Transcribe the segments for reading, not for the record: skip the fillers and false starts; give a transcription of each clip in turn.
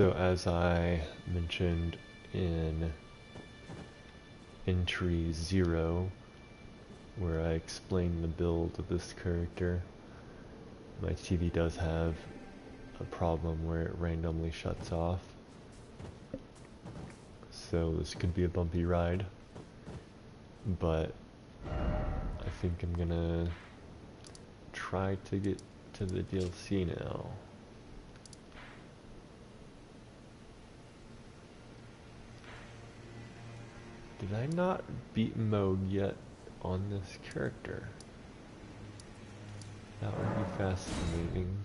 So as I mentioned in entry 0, where I explain the build of this character, my TV does have a problem where it randomly shuts off. So this could be a bumpy ride, but I think I'm gonna try to get to the DLC now. Did I not beat Moog yet on this character? That would be fascinating.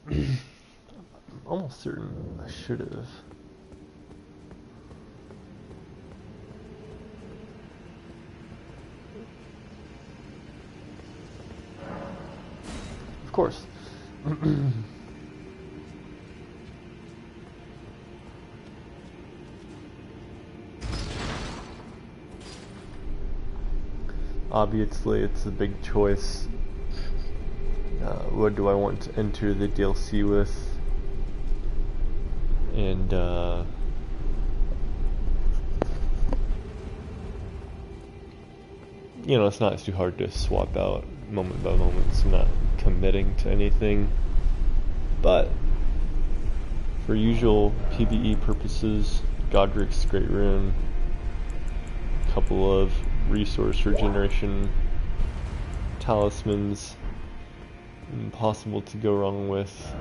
I'm almost certain I should have. Of course. Obviously, it's a big choice. What do I want to enter the DLC with? And you know, it's not too hard to swap out moment by moment, so I'm not committing to anything. But for usual PvE purposes, Godric's Great Rune, a couple of resource regeneration talismans, impossible to go wrong with,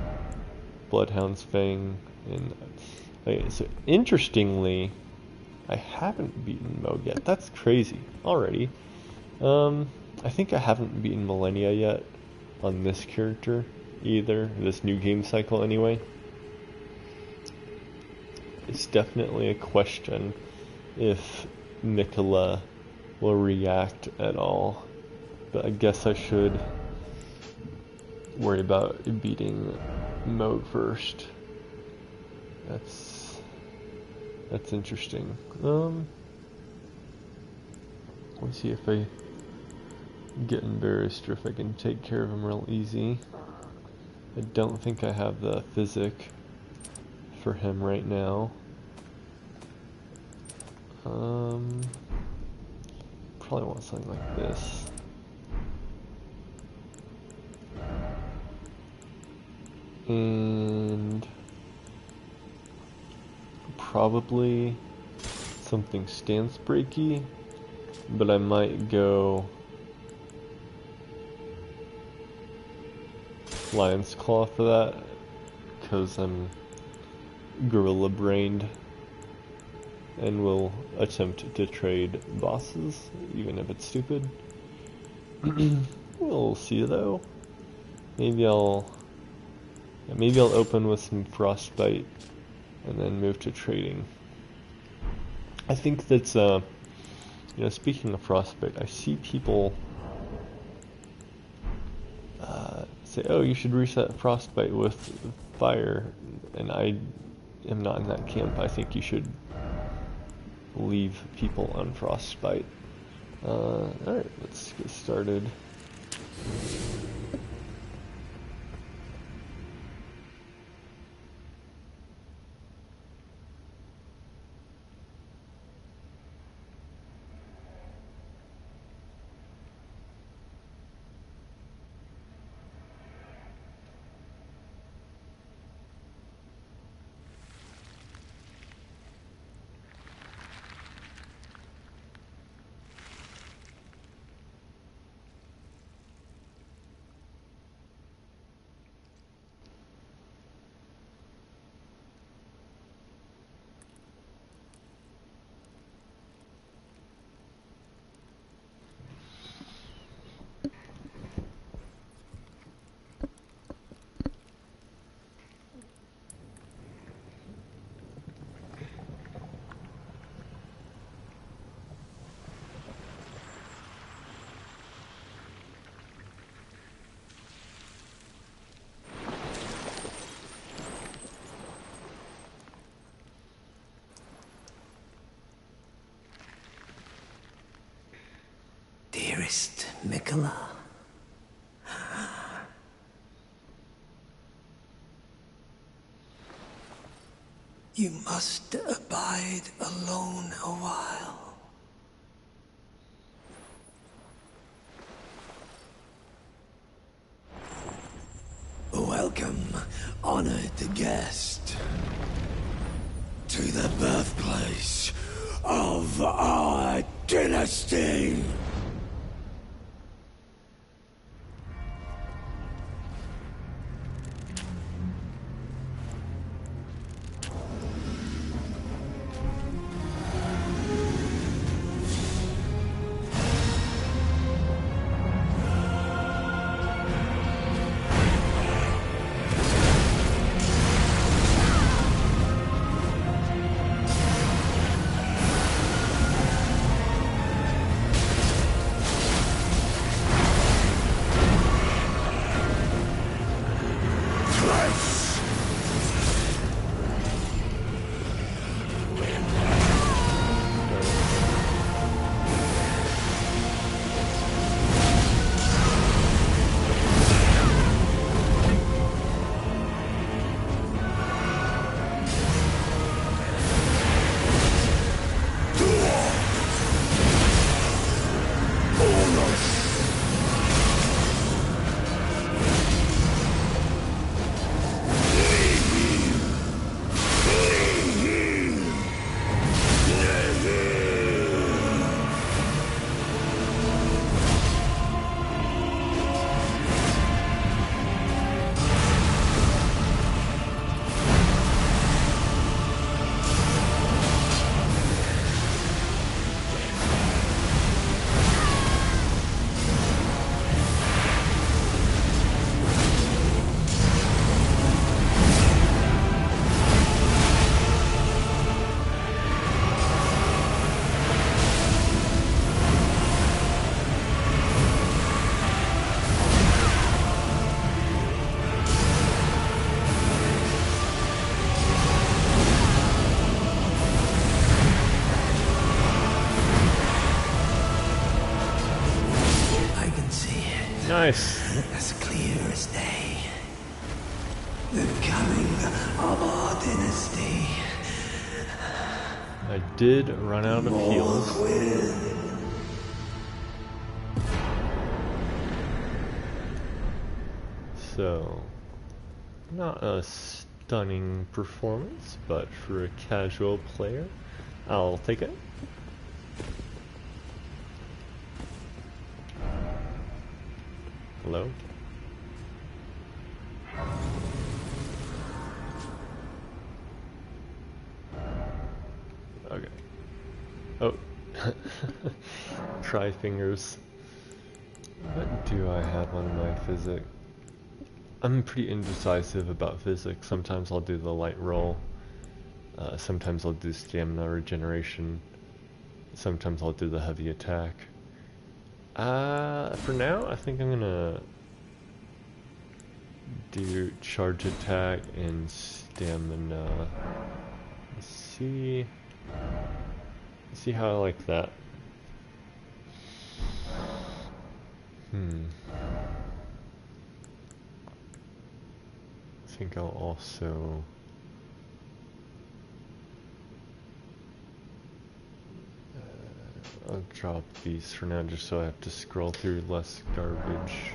Bloodhound's Fang, and okay, so interestingly, I haven't beaten Moog yet. That's crazy already. I think I haven't beaten Millennia yet on this character either, this new game cycle anyway. It's definitely a question if Mikola will react at all, but I guess I should worry about beating Moog first. That's interesting. Let me see if I get embarrassed or if I can take care of him real easy. I don't think I have the physic for him right now. Probably want something like this. And probably something stance breaky, but I might go Lion's Claw for that, because I'm gorilla brained and will attempt to trade bosses, even if it's stupid. We'll see though. Maybe I'll open with some Frostbite and then move to trading. I think that's you know, speaking of Frostbite, I see people say, oh, you should reset Frostbite with fire, and I am not in that camp. I think you should leave people on Frostbite. Alright, let's get started. Dearest Mikola, You must abide alone a while. Welcome, honored guest, to the birthplace of our dynasty. Nice. As clear as day. The coming of our dynasty. I did run out of heals. So, not a stunning performance, but for a casual player, I'll take it. Hello? Okay. Oh. Try fingers. What do I have on my physic? I'm pretty indecisive about physics. Sometimes I'll do the light roll. Sometimes I'll do stamina regeneration. Sometimes I'll do the heavy attack. For now, I think I'm gonna do charge attack and stamina. Let's see how I like that. I think I'll also I'll drop these for now just so I have to scroll through less garbage.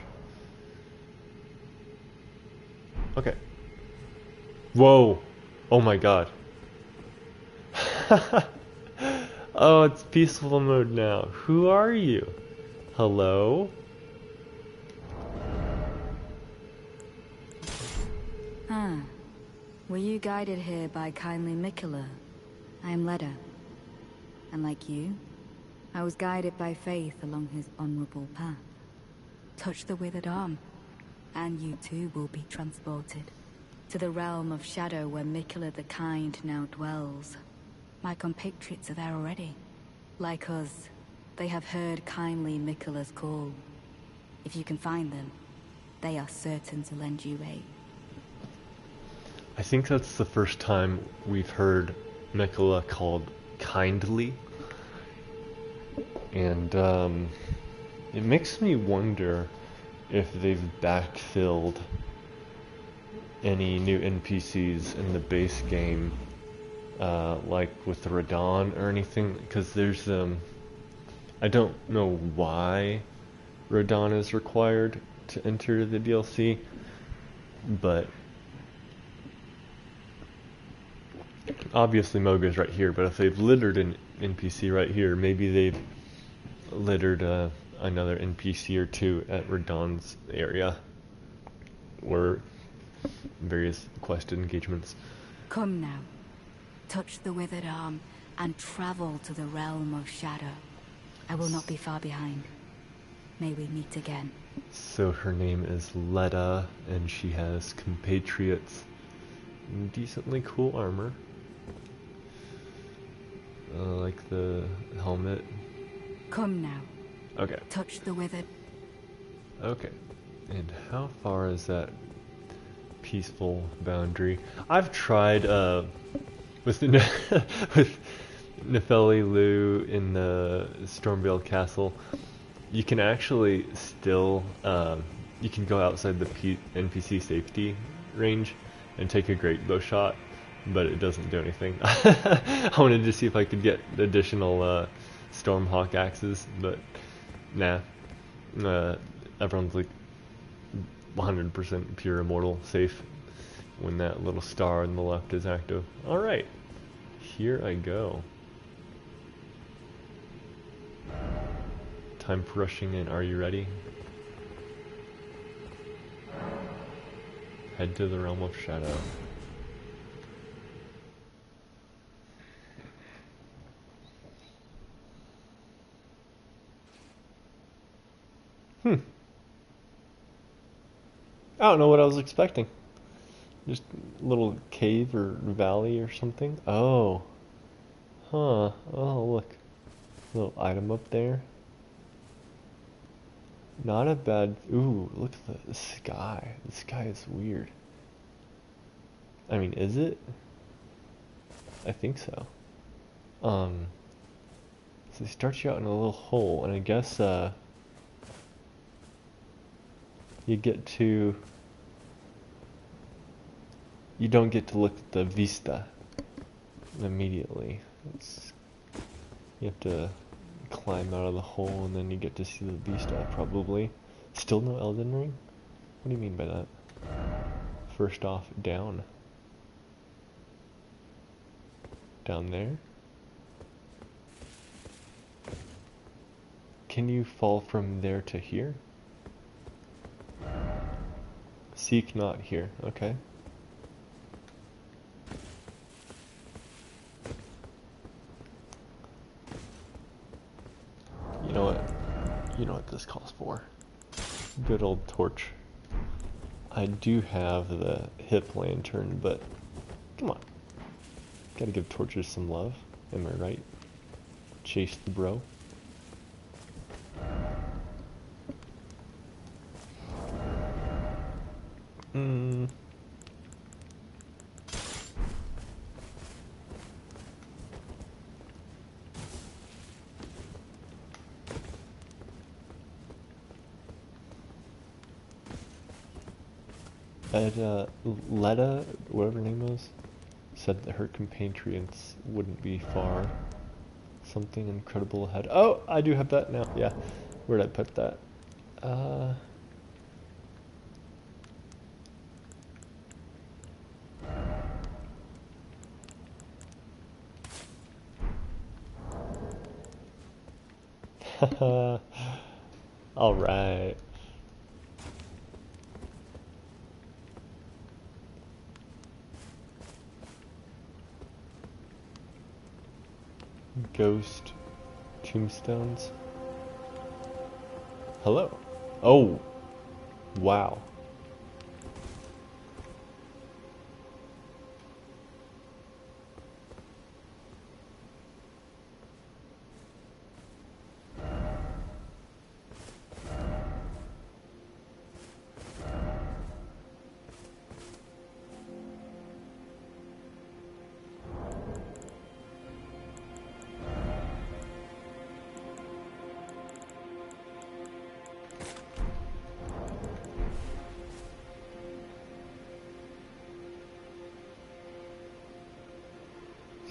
Okay. Whoa! Oh my god. Oh, it's peaceful mode now. Who are you? Hello? Were you guided here by kindly Miquella? I am Leda. And like you, I was guided by faith along his honorable path. Touch the withered arm, and you too will be transported to the realm of shadow where Miquella the Kind now dwells. My compatriots are there already. Like us, they have heard kindly Miquella's call. If you can find them, they are certain to lend you aid. I think that's the first time we've heard Miquella called kindly. And it makes me wonder if they've backfilled any new NPCs in the base game like with the Radon or anything, because there's I don't know why Radon is required to enter the DLC, but obviously Moga's right here. But if they've littered an NPC right here, maybe they've littered another NPC or two at Radon's area or various quest engagements. Come now. Touch the withered arm and travel to the realm of shadow. I will not be far behind. May we meet again. So her name is Letta, and she has compatriots in decently cool armor. Like the helmet. Come now. Okay. Touch the withered. Okay. And how far is that peaceful boundary? I've tried with with Nefeli Lu in the Stormveil Castle. You can actually still you can go outside the NPC safety range and take a great bow shot, but it doesn't do anything. I wanted to see if I could get additional Stormhawk axes, but nah. Everyone's like 100% pure immortal safe when that little star on the left is active. Alright, here I go. Time for rushing in. Are you ready? Head to the realm of shadow. I don't know what I was expecting. Just a little cave or valley or something. Oh. Huh. Oh, look. Little item up there. Not a bad... Ooh, look at the sky. The sky is weird. I mean, is it? I think so. So they start you out in a little hole, and I guess, you get to... You don't get to look at the vista immediately. You have to climb out of the hole and then you get to see the vista, probably. Still no Elden Ring? What do you mean by that? First off, down. Down there? Can you fall from there to here? Seek not here, okay. You know what? You know what this calls for. Good old torch. I do have the hip lantern, but come on. Gotta give torches some love. Am I right? Chase the bro. Letta, whatever her name was, said that her compatriots wouldn't be far. Something incredible ahead. Oh, I do have that now. Yeah. Where'd I put that? All right. Ghost tombstones. Hello. Oh. Wow.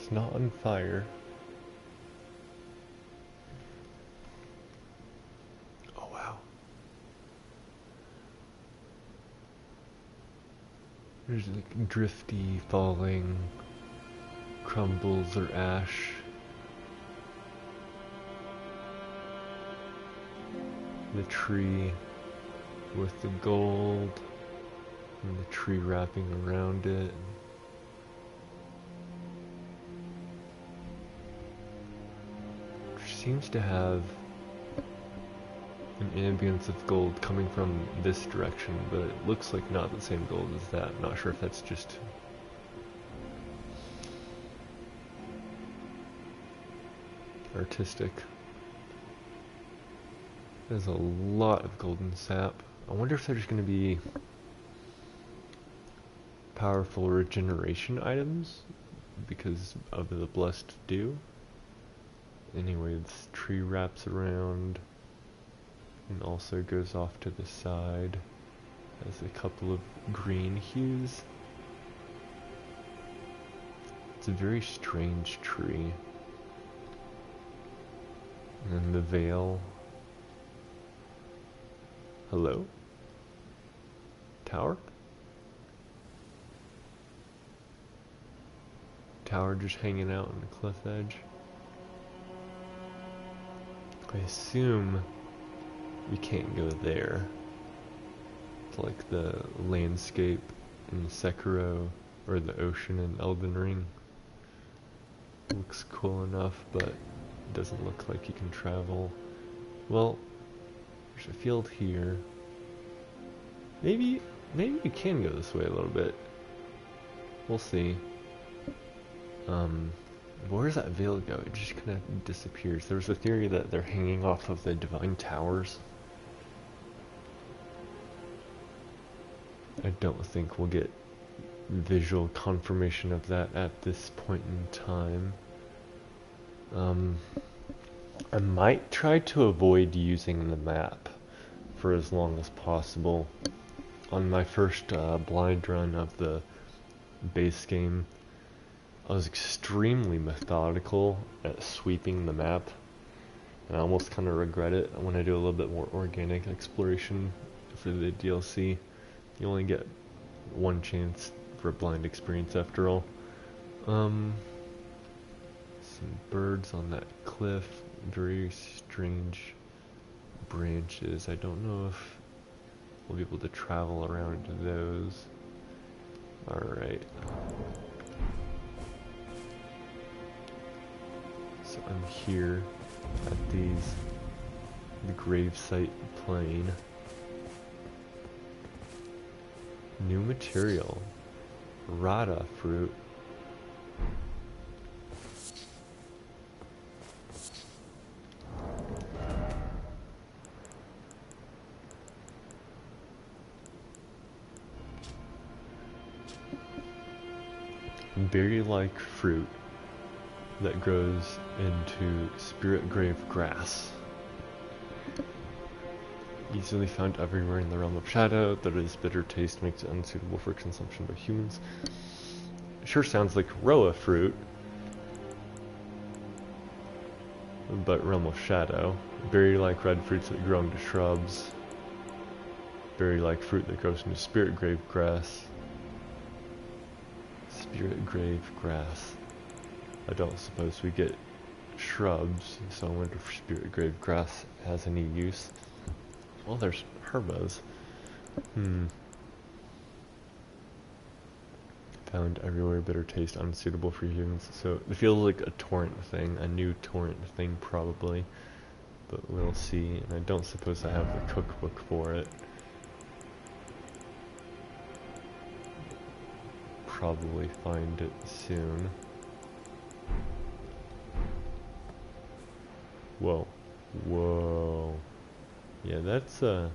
It's not on fire. Oh wow. There's like drifty falling crumbles or ash. The tree with the gold and the tree wrapping around it. Which seems to have an ambience of gold coming from this direction, but it looks like not the same gold as that. I'm not sure if that's just artistic. There's a lot of golden sap. I wonder if there's going to be powerful regeneration items because of the blessed dew. Anyway, this tree wraps around and also goes off to the side. Has a couple of green hues. It's a very strange tree. And then the veil. Hello? Tower? Tower just hanging out on the cliff edge. I assume we can't go there. It's like the landscape in Sekiro or the ocean in Elden Ring. Looks cool enough, but it doesn't look like you can travel. Well, there's a field here. Maybe you can go this way a little bit. We'll see. Where does that veil go? It just kind of disappears. There's a theory that they're hanging off of the divine towers. I don't think we'll get visual confirmation of that at this point in time. I might try to avoid using the map for as long as possible. On my first blind run of the base game, I was extremely methodical at sweeping the map, and I almost kind of regret it. I want to do a little bit more organic exploration for the DLC. You only get one chance for a blind experience after all. Some birds on that cliff, very strange branches. I don't know if we'll be able to travel around to those. Alright. So I'm here at the gravesite plain. New material. Rata fruit. Berry-like fruit that grows into spirit grave grass. Easily found everywhere in the realm of shadow, that its bitter taste makes it unsuitable for consumption by humans. Sure sounds like Roa fruit, but realm of shadow. Berry-like red fruits that grow into shrubs. Berry-like fruit that grows into spirit grave grass. Spirit grave grass. I don't suppose we get shrubs, so I wonder if spirit grave grass has any use. Well, there's herbas. Found everywhere, bitter taste, unsuitable for humans. So it feels like a torrent thing, a new torrent thing probably. But we'll see, and I don't suppose I have the cookbook for it. Probably find it soon. Whoa. Whoa. Yeah, that's I'm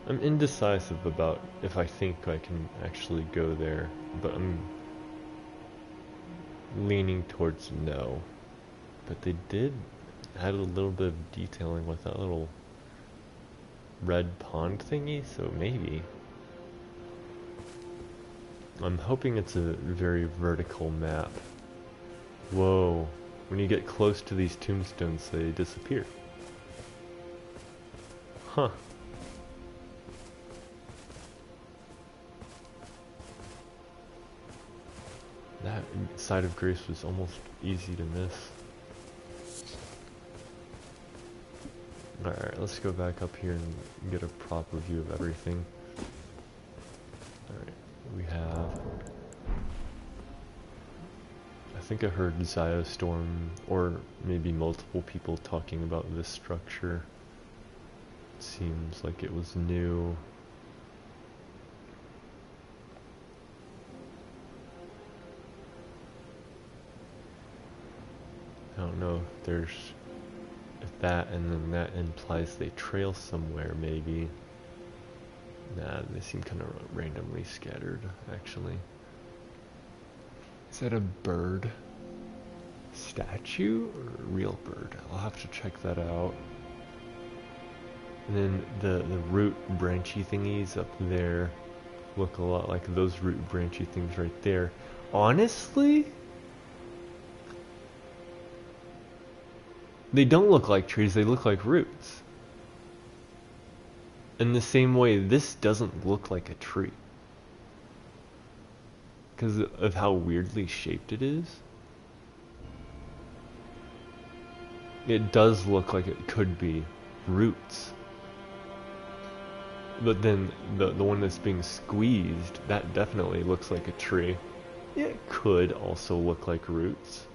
indecisive about if I think I can actually go there, but I'm leaning towards no. But they did add a little bit of detailing with that little red pond thingy, so maybe. I'm hoping it's a very vertical map. Whoa. When you get close to these tombstones, they disappear. Huh. That side of grace was almost easy to miss. Alright, let's go back up here and get a proper view of everything. Alright, we have... I think I heard Ziostorm, or maybe multiple people talking about this structure. It seems like it was new. I don't know if there's... if that and then that implies they trail somewhere, maybe. Nah, they seem kind of randomly scattered, actually. Is that a bird statue or a real bird? I'll have to check that out. And then the root branchy thingies up there look a lot like those root branchy things right there. Honestly, they don't look like trees, they look like roots. In the same way, this doesn't look like a tree, because of how weirdly shaped it is. It does look like it could be roots. But then the one that's being squeezed, that definitely looks like a tree. It could also look like roots.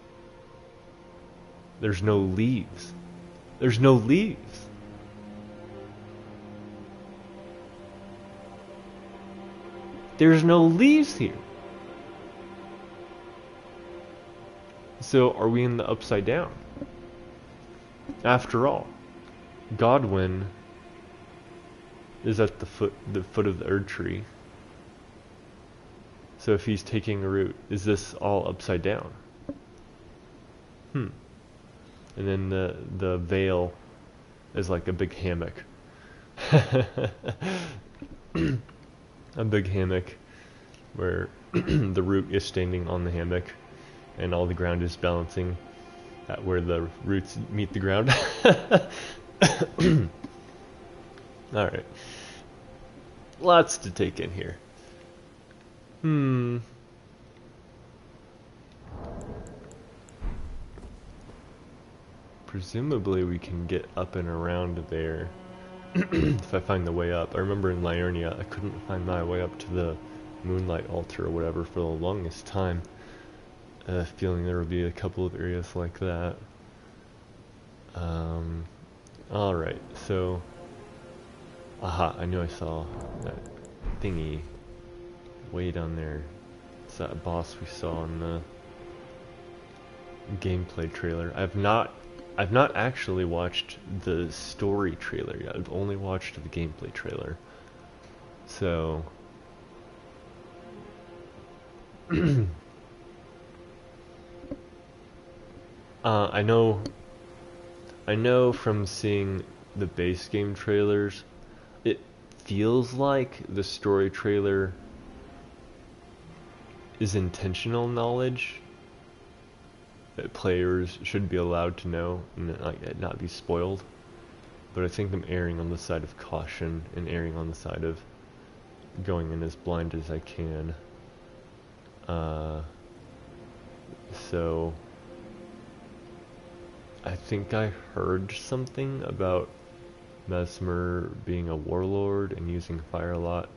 There's no leaves. There's no leaves. There's no leaves here. So are we in the upside down? After all, Godwin is at the foot of the Erd tree. So if he's taking a root, is this all upside down? And then the veil is like a big hammock. A big hammock where the root is standing on the hammock and all the ground is balancing at where the roots meet the ground. Alright. Lots to take in here. Presumably we can get up and around there if I find the way up. I remember in Liurnia I couldn't find my way up to the Moonlight Altar or whatever for the longest time. Feeling there would be a couple of areas like that. Alright, so... Aha, I knew I saw that thingy way down there. It's that boss we saw in the gameplay trailer. I've not actually watched the story trailer yet. I've only watched the gameplay trailer. So... I know from seeing the base game trailers, it feels like the story trailer is intentional knowledge that players should be allowed to know and not be spoiled. But I think I'm erring on the side of caution and erring on the side of going in as blind as I can. So I think I heard something about Mesmer being a warlord and using fire a lot,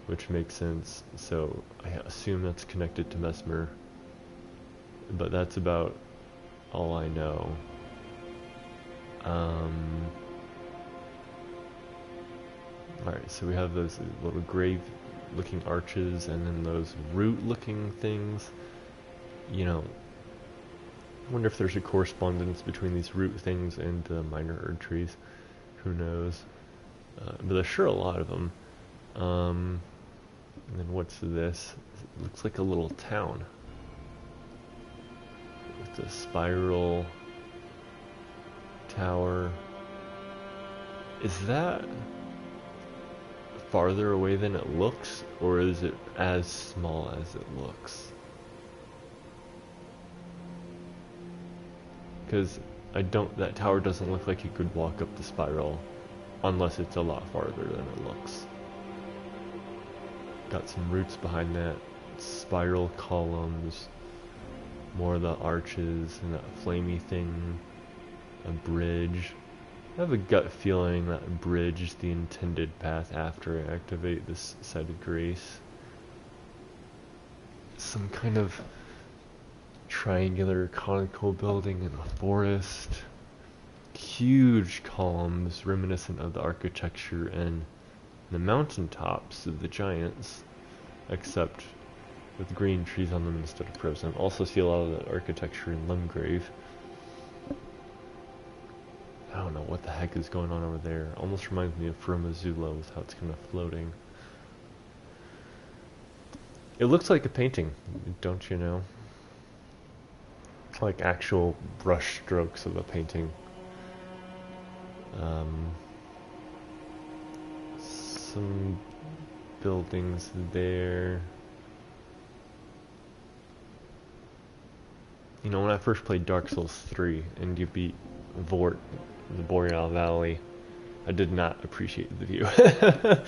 which makes sense, so I assume that's connected to Mesmer, but that's about all I know. Alright, so we have those little grave looking arches and then those root looking things. You know, I wonder if there's a correspondence between these root things and the minor Erd trees. Who knows? But there's sure a lot of them. And then what's this? It looks like a little town with a spiral tower. Is that farther away than it looks, or is it as small as it looks? Because that tower doesn't look like you could walk up the spiral unless it's a lot farther than it looks. Got some roots behind that, spiral columns, more of the arches and that flamey thing, a bridge. I have a gut feeling that bridge is the intended path after I activate this site of grace. Some kind of triangular conical building in a forest. Huge columns reminiscent of the architecture and the mountaintops of the giants, except with green trees on them instead of frozen. Also see a lot of the architecture in Limgrave. I don't know what the heck is going on over there. Almost reminds me of Firmazula with how it's kind of floating. It looks like a painting, don't you know? It's like actual brush strokes of a painting. Some buildings there. You know, when I first played Dark Souls 3 and you beat Vort in the Boreal Valley, I did not appreciate the view. But,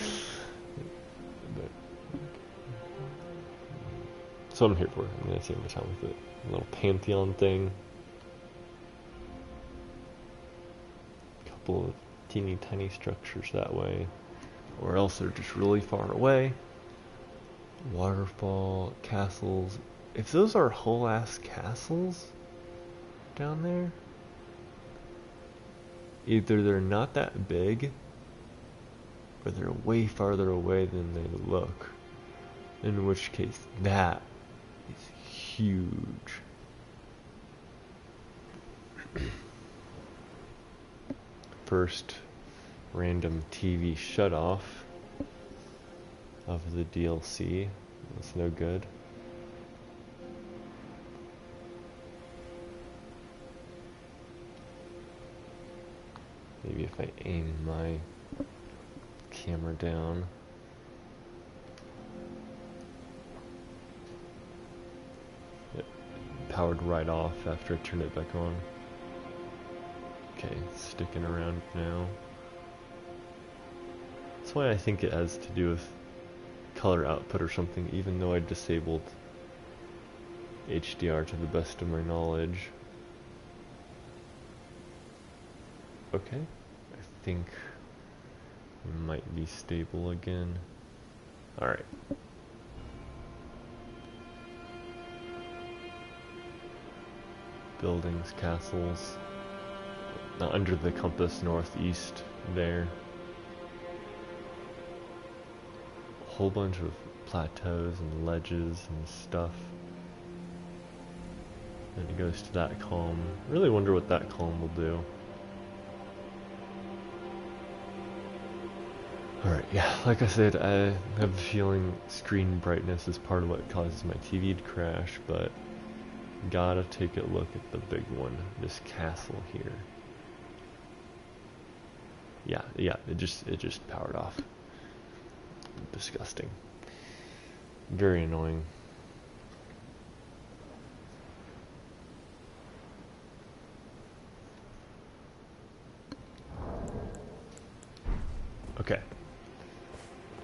so I'm here for it. I'm gonna take my time with it. A little Pantheon thing. A couple of teeny tiny structures that way. Or else they're just really far away. Waterfall, castles. If those are whole ass castles down there, either they're not that big or they're way farther away than they look. In which case, that is huge. First random TV shut off of the DLC. That's no good. Maybe if I aim my camera down. It powered right off after I turned it back on. Okay, sticking around now. That's why I think it has to do with color output or something, even though I disabled HDR to the best of my knowledge. Okay, I think we might be stable again. Alright. Buildings, castles. Under the compass northeast there. A whole bunch of plateaus and ledges and stuff. And it goes to that column. Really wonder what that column will do. Alright, yeah, like I said, I have a feeling screen brightness is part of what causes my TV to crash, but gotta take a look at the big one, this castle here. Yeah, it just powered off. Disgusting. Very annoying. Okay.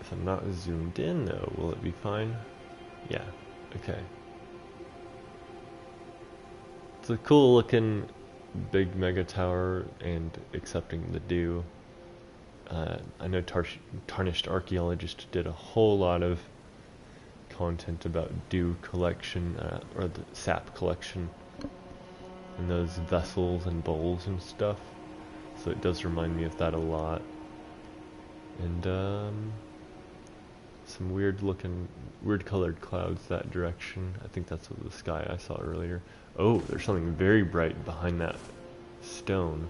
If I'm not zoomed in though, will it be fine? Yeah, okay. It's a cool looking big mega tower and accepting the dew. I know Tarnished Archaeologist did a whole lot of content about dew collection, or the sap collection, and those vessels and bowls and stuff. So it does remind me of that a lot. And some weird colored clouds that direction. I think that's what the sky I saw earlier. Oh, there's something very bright behind that stone.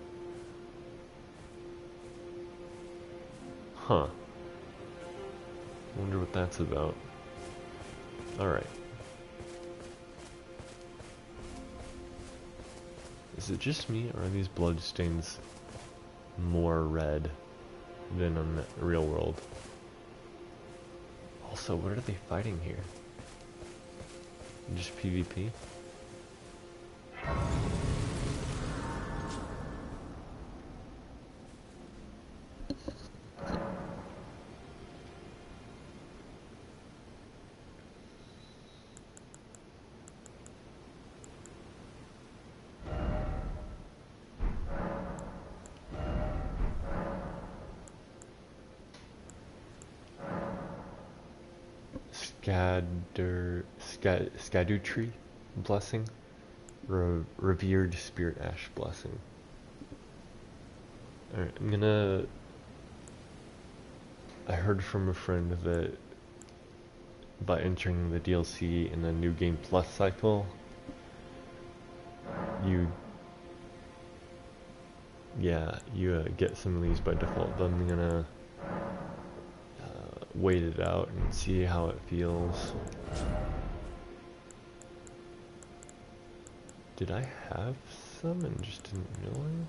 Huh. Wonder what that's about. Alright. Is it just me, or are these bloodstains more red than on the real world? Also, what are they fighting here? Just PvP? Scadutry blessing, revered spirit ash blessing. Alright, I heard from a friend that by entering the DLC in the new game plus cycle, you get some of these by default. But I'm gonna wait it out and see how it feels. Did I have some and just didn't realize?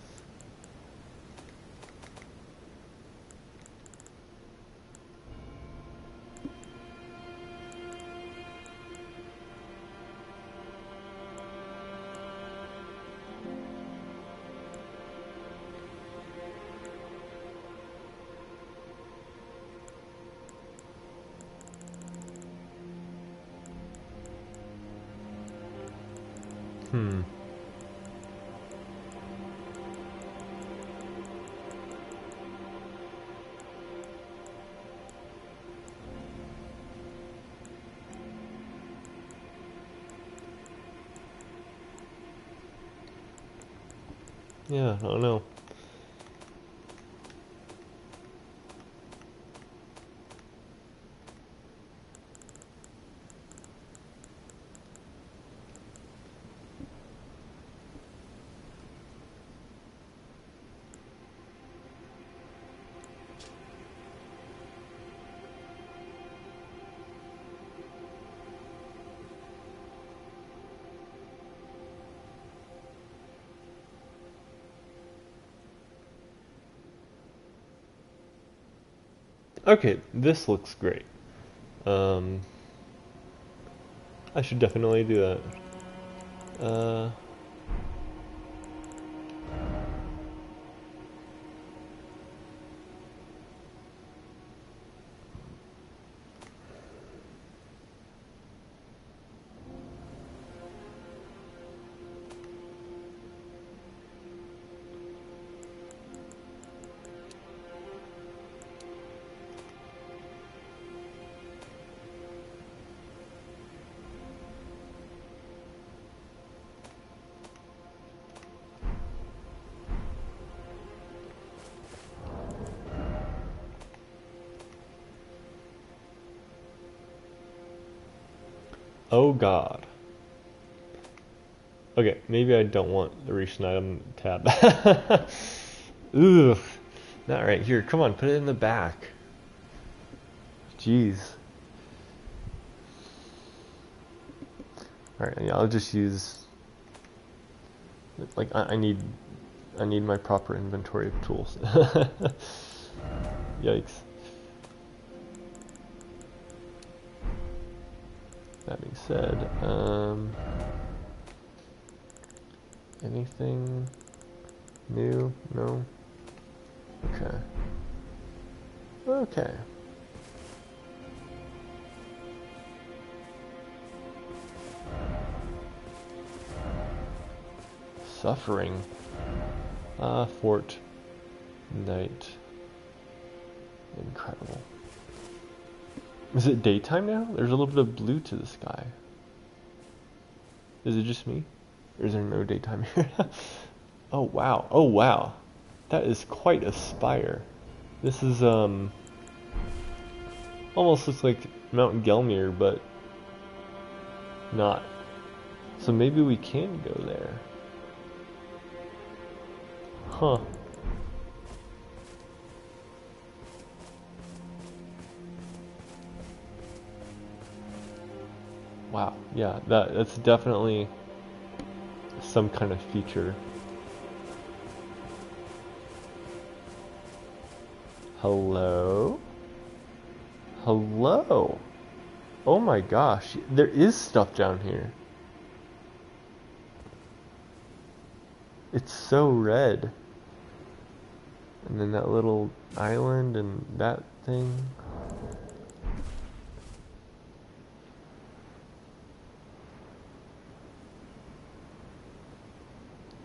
Yeah, I don't know. Okay, this looks great. I should definitely do that. Oh God. Okay, maybe I don't want the recent item tab. Ugh. Not right here. Come on, put it in the back. Jeez. Alright, yeah, I'll just use like I need my proper inventory of tools. Yikes. That being said, anything new? No? Okay. Okay. Suffering. Fort. Night. Incredible. Is it daytime now? There's a little bit of blue to the sky. Is it just me? Or is there no daytime here? Oh wow. Oh wow. That is quite a spire. This is almost looks like Mount Gelmir, but not. So maybe we can go there. Huh. Wow, yeah, that's definitely some kind of feature. Hello? Hello? Oh my gosh, there is stuff down here. It's so red. And then that little island and that thing.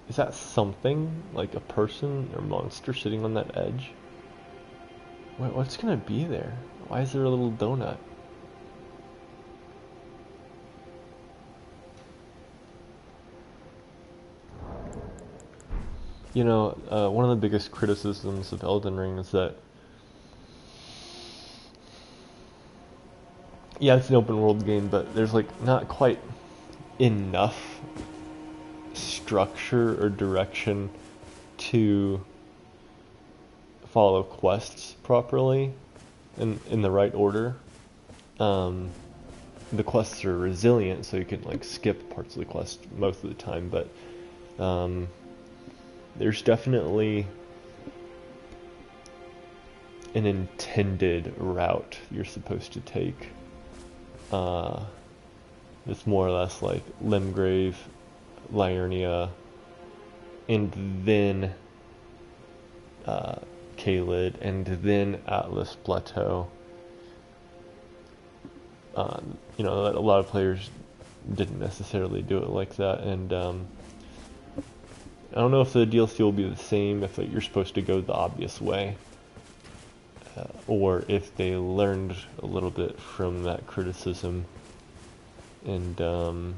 Is that something? Like a person or monster sitting on that edge? Wait, what's gonna be there? Why is there a little donut? You know, one of the biggest criticisms of Elden Ring is that, yeah, it's an open world game, but there's like not quite enough structure or direction to follow quests properly in the right order. The quests are resilient, so you can like skip parts of the quest most of the time, but there's definitely an intended route you're supposed to take. It's more or less like Limgrave, Liurnia, and then Caelid, and then Atlas Plateau. You know, a lot of players didn't necessarily do it like that, and I don't know if the DLC will be the same, if like, you're supposed to go the obvious way, or if they learned a little bit from that criticism, and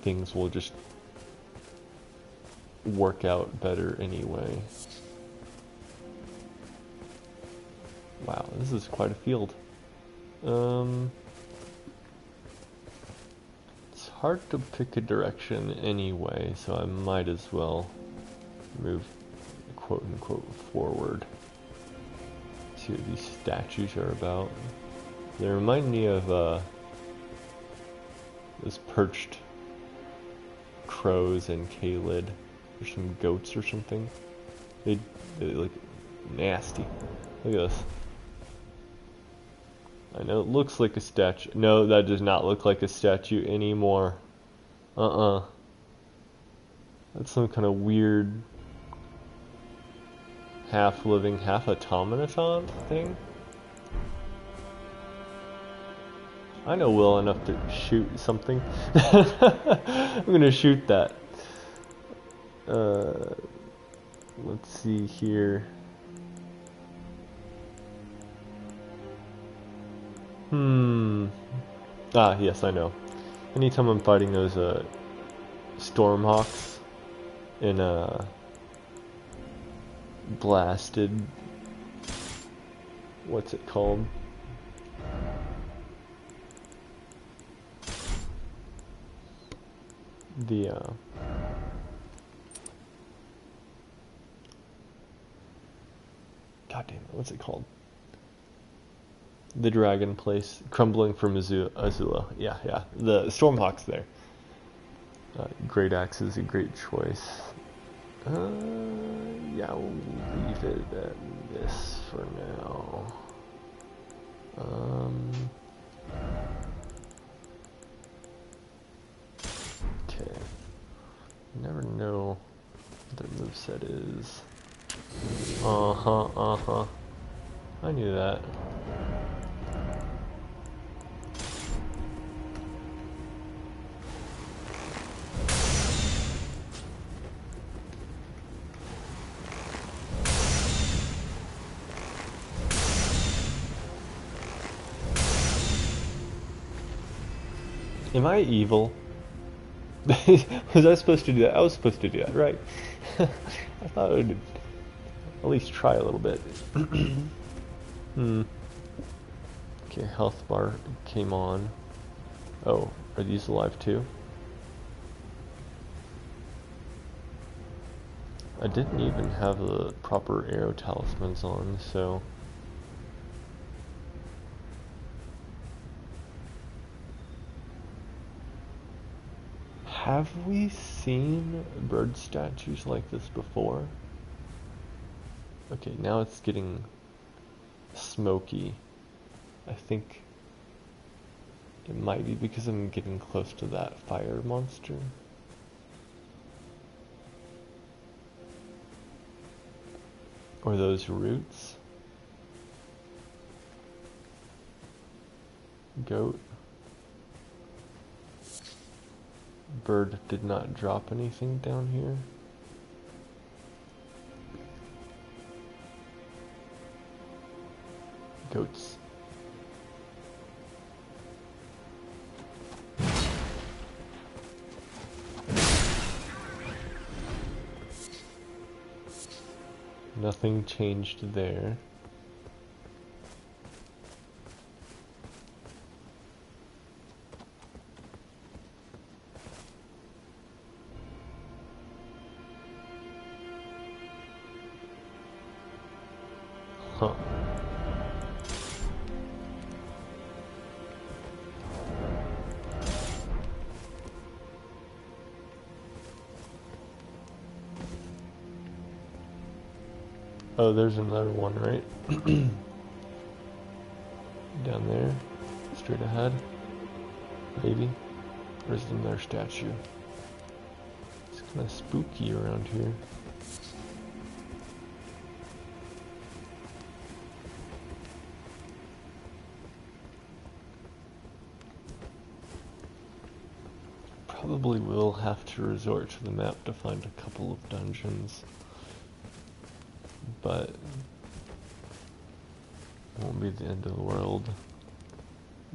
things will just work out better anyway. Wow, this is quite a field. It's hard to pick a direction anyway, so I might as well move quote unquote forward. See what these statues are about. They remind me of those perched crows in Caelid, or some goats or something. They look nasty. Look at this. I know it looks like a statue. No, that does not look like a statue anymore. That's some kind of weird half living, half automaton thing. I know well enough to shoot something. I'm gonna shoot that. Let's see here. Ah, yes, I know. Anytime I'm fighting those Stormhawks in blasted, what's it called? The God damn it, what's it called? The dragon place, crumbling from Azula. Yeah, the Stormhawks there. Great Axe is a great choice. Yeah, we'll leave it at this for now. Okay. Never know what their moveset is. I knew that. Am I evil? Was I supposed to do that? I was supposed to do that, right? I thought I would at least try a little bit. Okay, health bar came on. Oh, are these alive too? I didn't even have the proper arrow talismans on, so... Have we seen bird statues like this before? Okay, now it's getting smoky. I think It might be because I'm getting close to that fire monster. Or those roots. Goat. Bird did not drop anything down here. Goats. Nothing changed there. Huh. Oh, there's another one, right? Down there. Straight ahead. Maybe. There's another statue. It's kind of spooky around here. Probably will have to resort to the map to find a couple of dungeons. But it won't be the end of the world.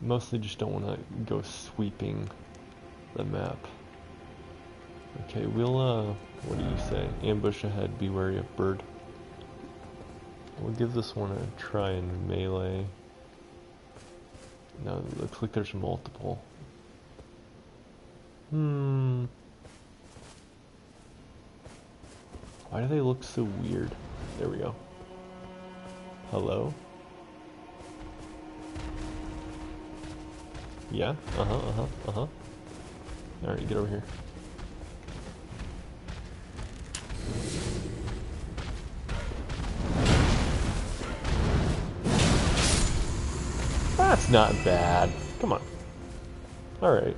Mostly just don't want to go sweeping the map. Okay, we'll, what do you say? Ambush ahead, be wary of bird. We'll give this one a try in melee. No, it looks like there's multiple. Why do they look so weird? There we go. Hello? Yeah? Alright, get over here. That's not bad. Come on. Alright.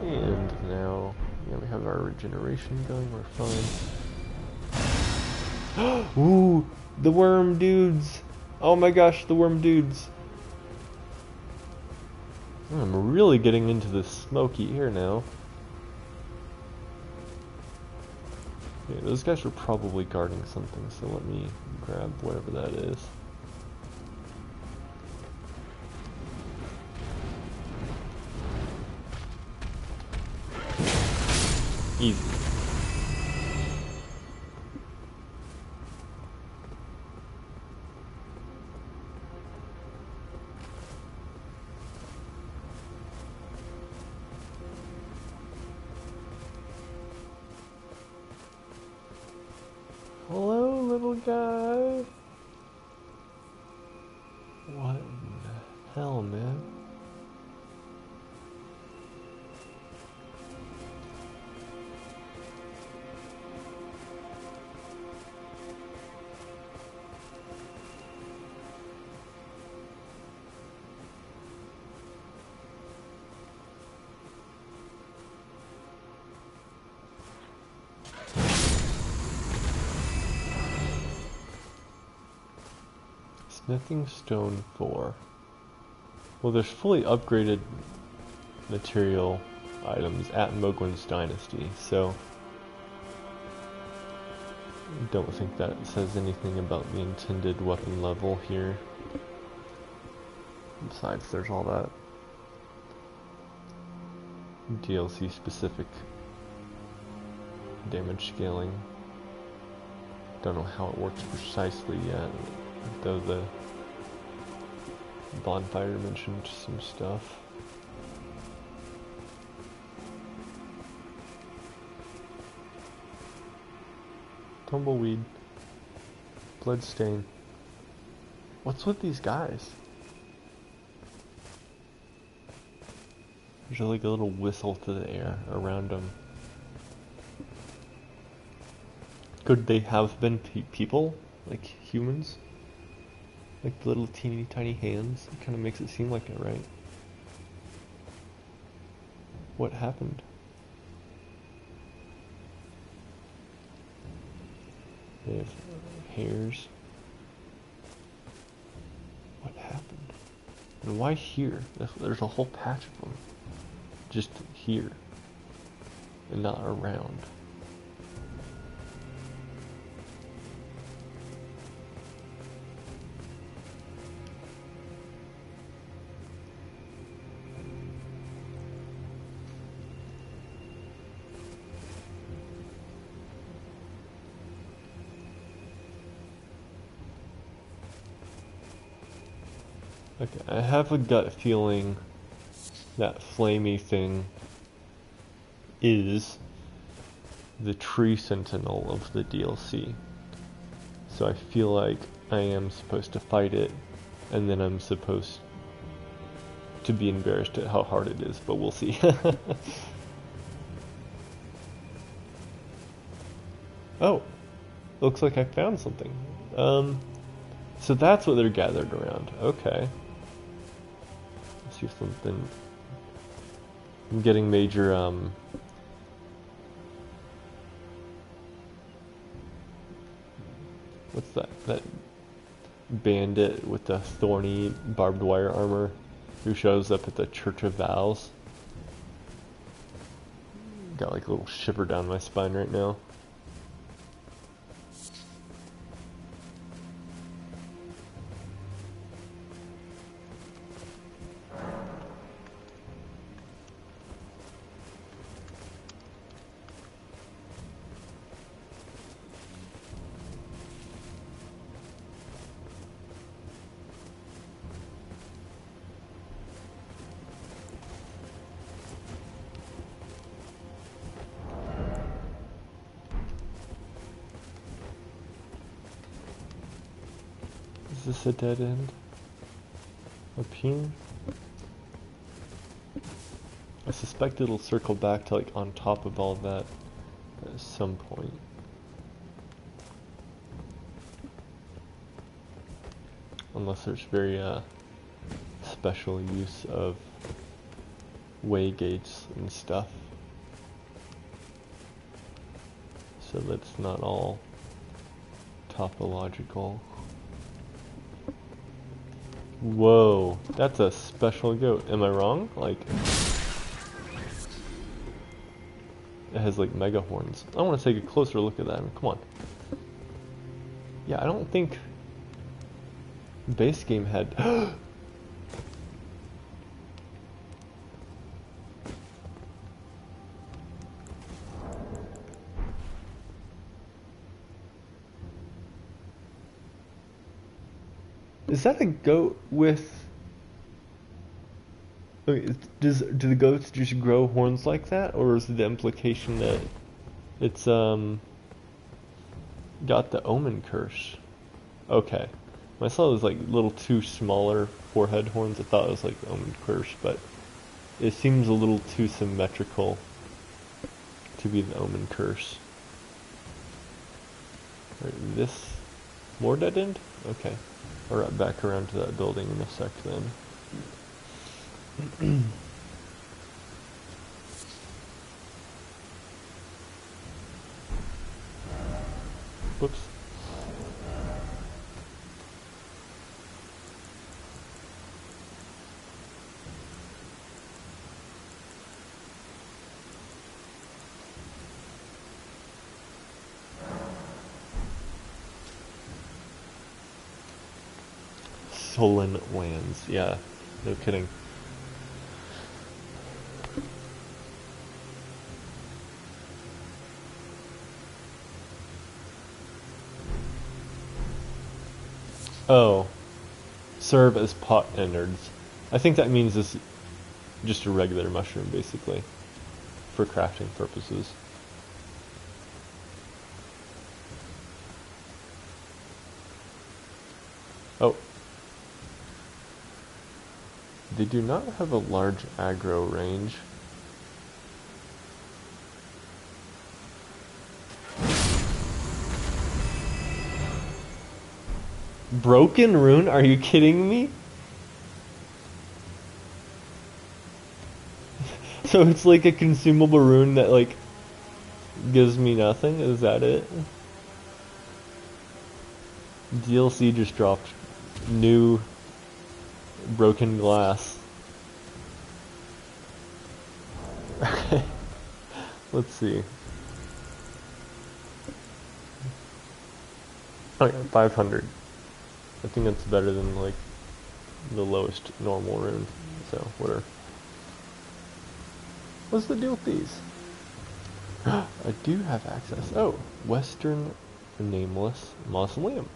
And now, yeah, we have our regeneration going, we're fine. Ooh, the worm dudes! Oh my gosh, the worm dudes! I'm really getting into the smoky air now. Yeah, those guys are probably guarding something, so let me grab whatever that is. Easy. Hello, little guy. What in the hell, man? Smithing Stone 4. Well, there's fully upgraded material items at Mogwin's Dynasty, so I don't think that says anything about the intended weapon level here. Besides, there's all that DLC specific damage scaling. Don't know how it works precisely yet, though the bonfire mentioned some stuff. Tumbleweed. Bloodstain. What's with these guys? There's like a little whistle to the air around them. Could they have been people? Like humans? Like the little teeny tiny hands. It kind of makes it seem like it, right? What happened? They have hairs. What happened? And why here? There's a whole patch of them. Just here. And not around. Okay, I have a gut feeling that flamey thing is the tree sentinel of the DLC. So I feel like I am supposed to fight it, and then I'm supposed to be embarrassed at how hard it is, but we'll see. Oh, looks like I found something. So that's what they're gathered around. Okay. Let's see if something... I'm getting major, what's that? That bandit with the thorny barbed wire armor who shows up at the Church of Vows. Got like a little shiver down my spine right now. Is this a dead end? Up here? I suspect it'll circle back to like on top of all that at some point. Unless there's very special use of way gates and stuff. So that's not all topological. Whoa, that's a special goat. Am I wrong? Like, it has like mega horns. I want to take a closer look at that. I mean, come on. Yeah, I don't think the base game had... Is that a goat with... Okay, do the goats just grow horns like that? Or is the implication that it's got the omen curse? Okay. When I saw those like little two smaller forehead horns, I thought it was like the omen curse, but it seems a little too symmetrical to be the omen curse. Right, this more dead end? Okay. I'll wrap back around to that building in a sec then. Whoops. Stolen lands, yeah, no kidding. Oh, serve as pot innards. I think that means this just a regular mushroom, basically, for crafting purposes. Oh. They do not have a large aggro range. Broken rune? Are you kidding me? So it's like a consumable rune that like gives me nothing? Is that it? DLC just dropped new broken glass. Okay. Let's see. Okay, 500. I think that's better than like the lowest normal rune. So whatever. What's the deal with these? I do have access. Oh, Western Nameless Mausoleum.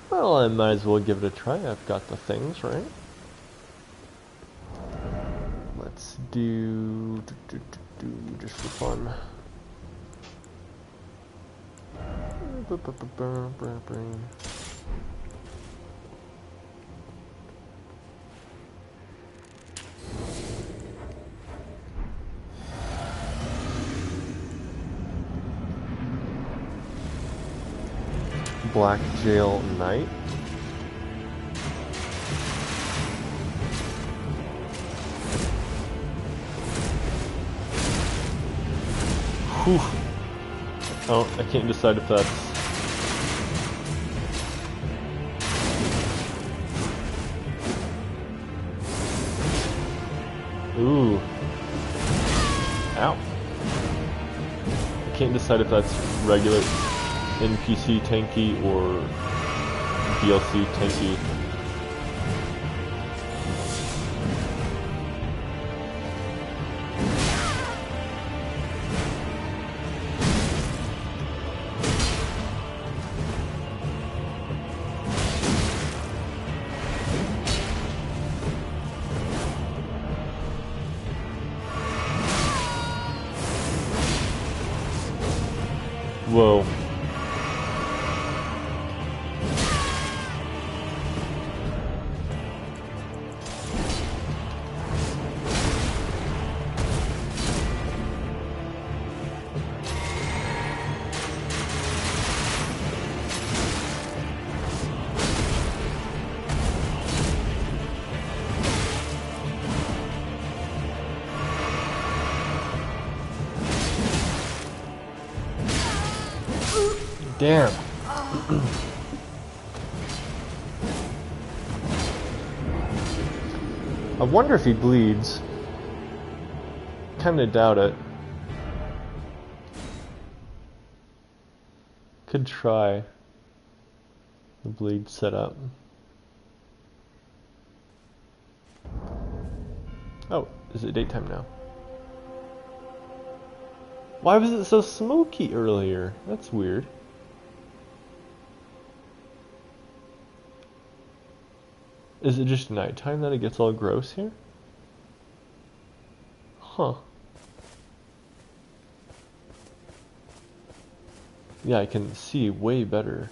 Well, I might as well give it a try. I've got the things, right? Let's do just for fun. Black Jail Knight. Whew. Oh, I can't decide if that's... Ooh. Ow. I can't decide if that's regular NPC tanky or DLC tanky. Whoa. Damn. I wonder if he bleeds. Kinda doubt it. Could try the bleed setup. Oh, is it daytime now? Why was it so smoky earlier? That's weird. Is it just nighttime that it gets all gross here? Huh. Yeah, I can see way better.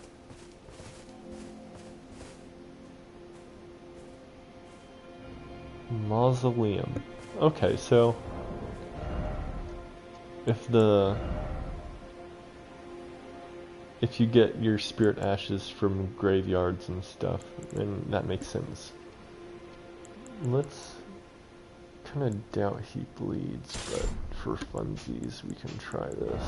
Mausoleum. Okay, so if you get your spirit ashes from graveyards and stuff, then that makes sense. Let's kind of doubt he bleeds, but for funsies we can try this.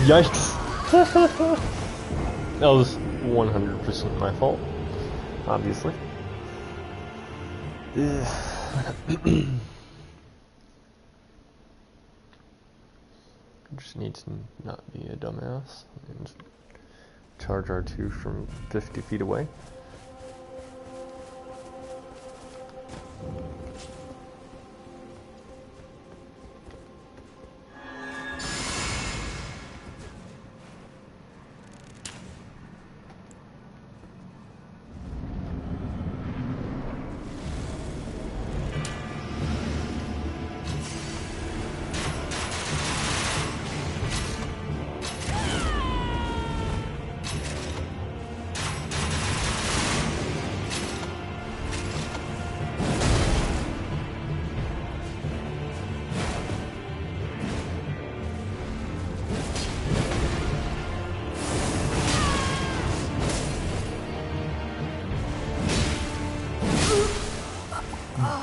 Yikes! That was 100% my fault, obviously. Just need to not be a dumbass and charge R2 from 50 feet away.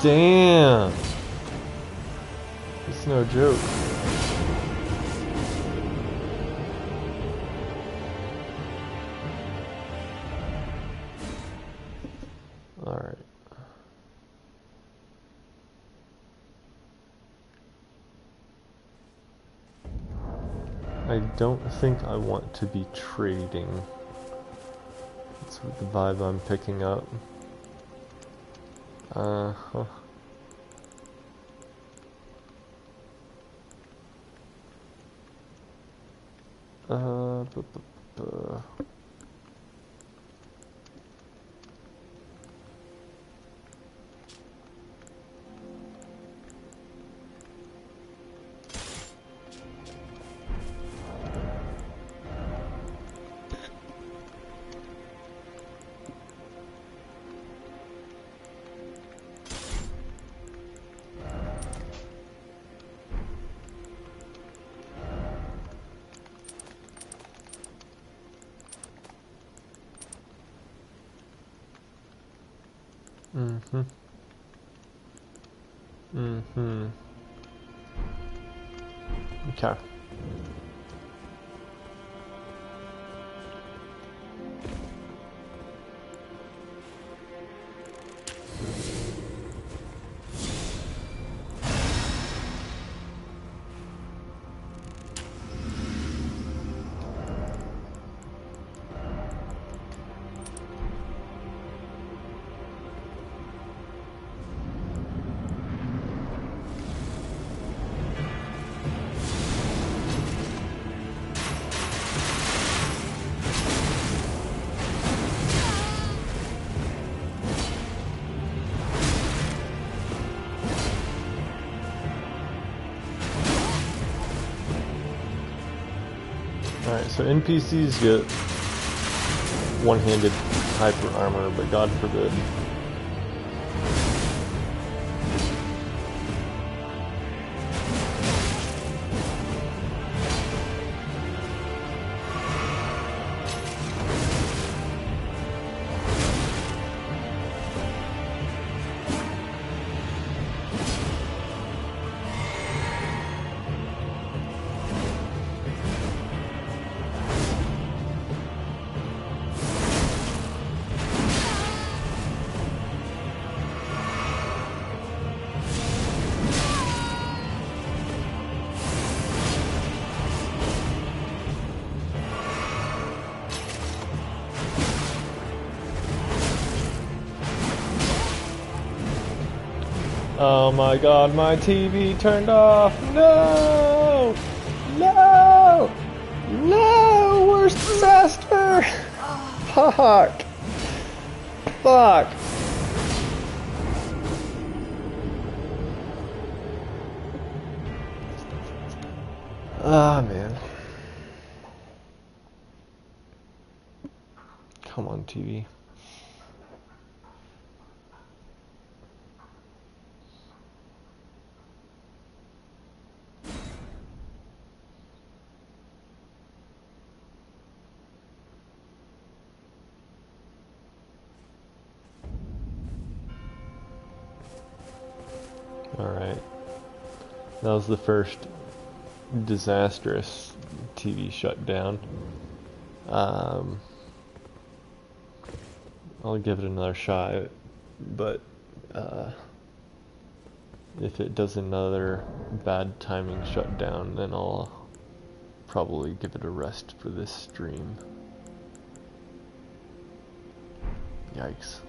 Damn! It's no joke. Alright. I don't think I want to be trading. That's what the vibe I'm picking up. Uh-huh. Bu- bu- bu- Mm-hmm. Mm-hmm. Okay. Alright, so NPCs get one-handed hyper armor, but God forbid. Oh my god, my TV turned off! No! No! No! Worst disaster! Fuck! Fuck! Ah, man. Come on, TV. Alright. That was the first disastrous TV shutdown. I'll give it another shot, but if it does another bad timing shutdown, then I'll probably give it a rest for this stream. Yikes.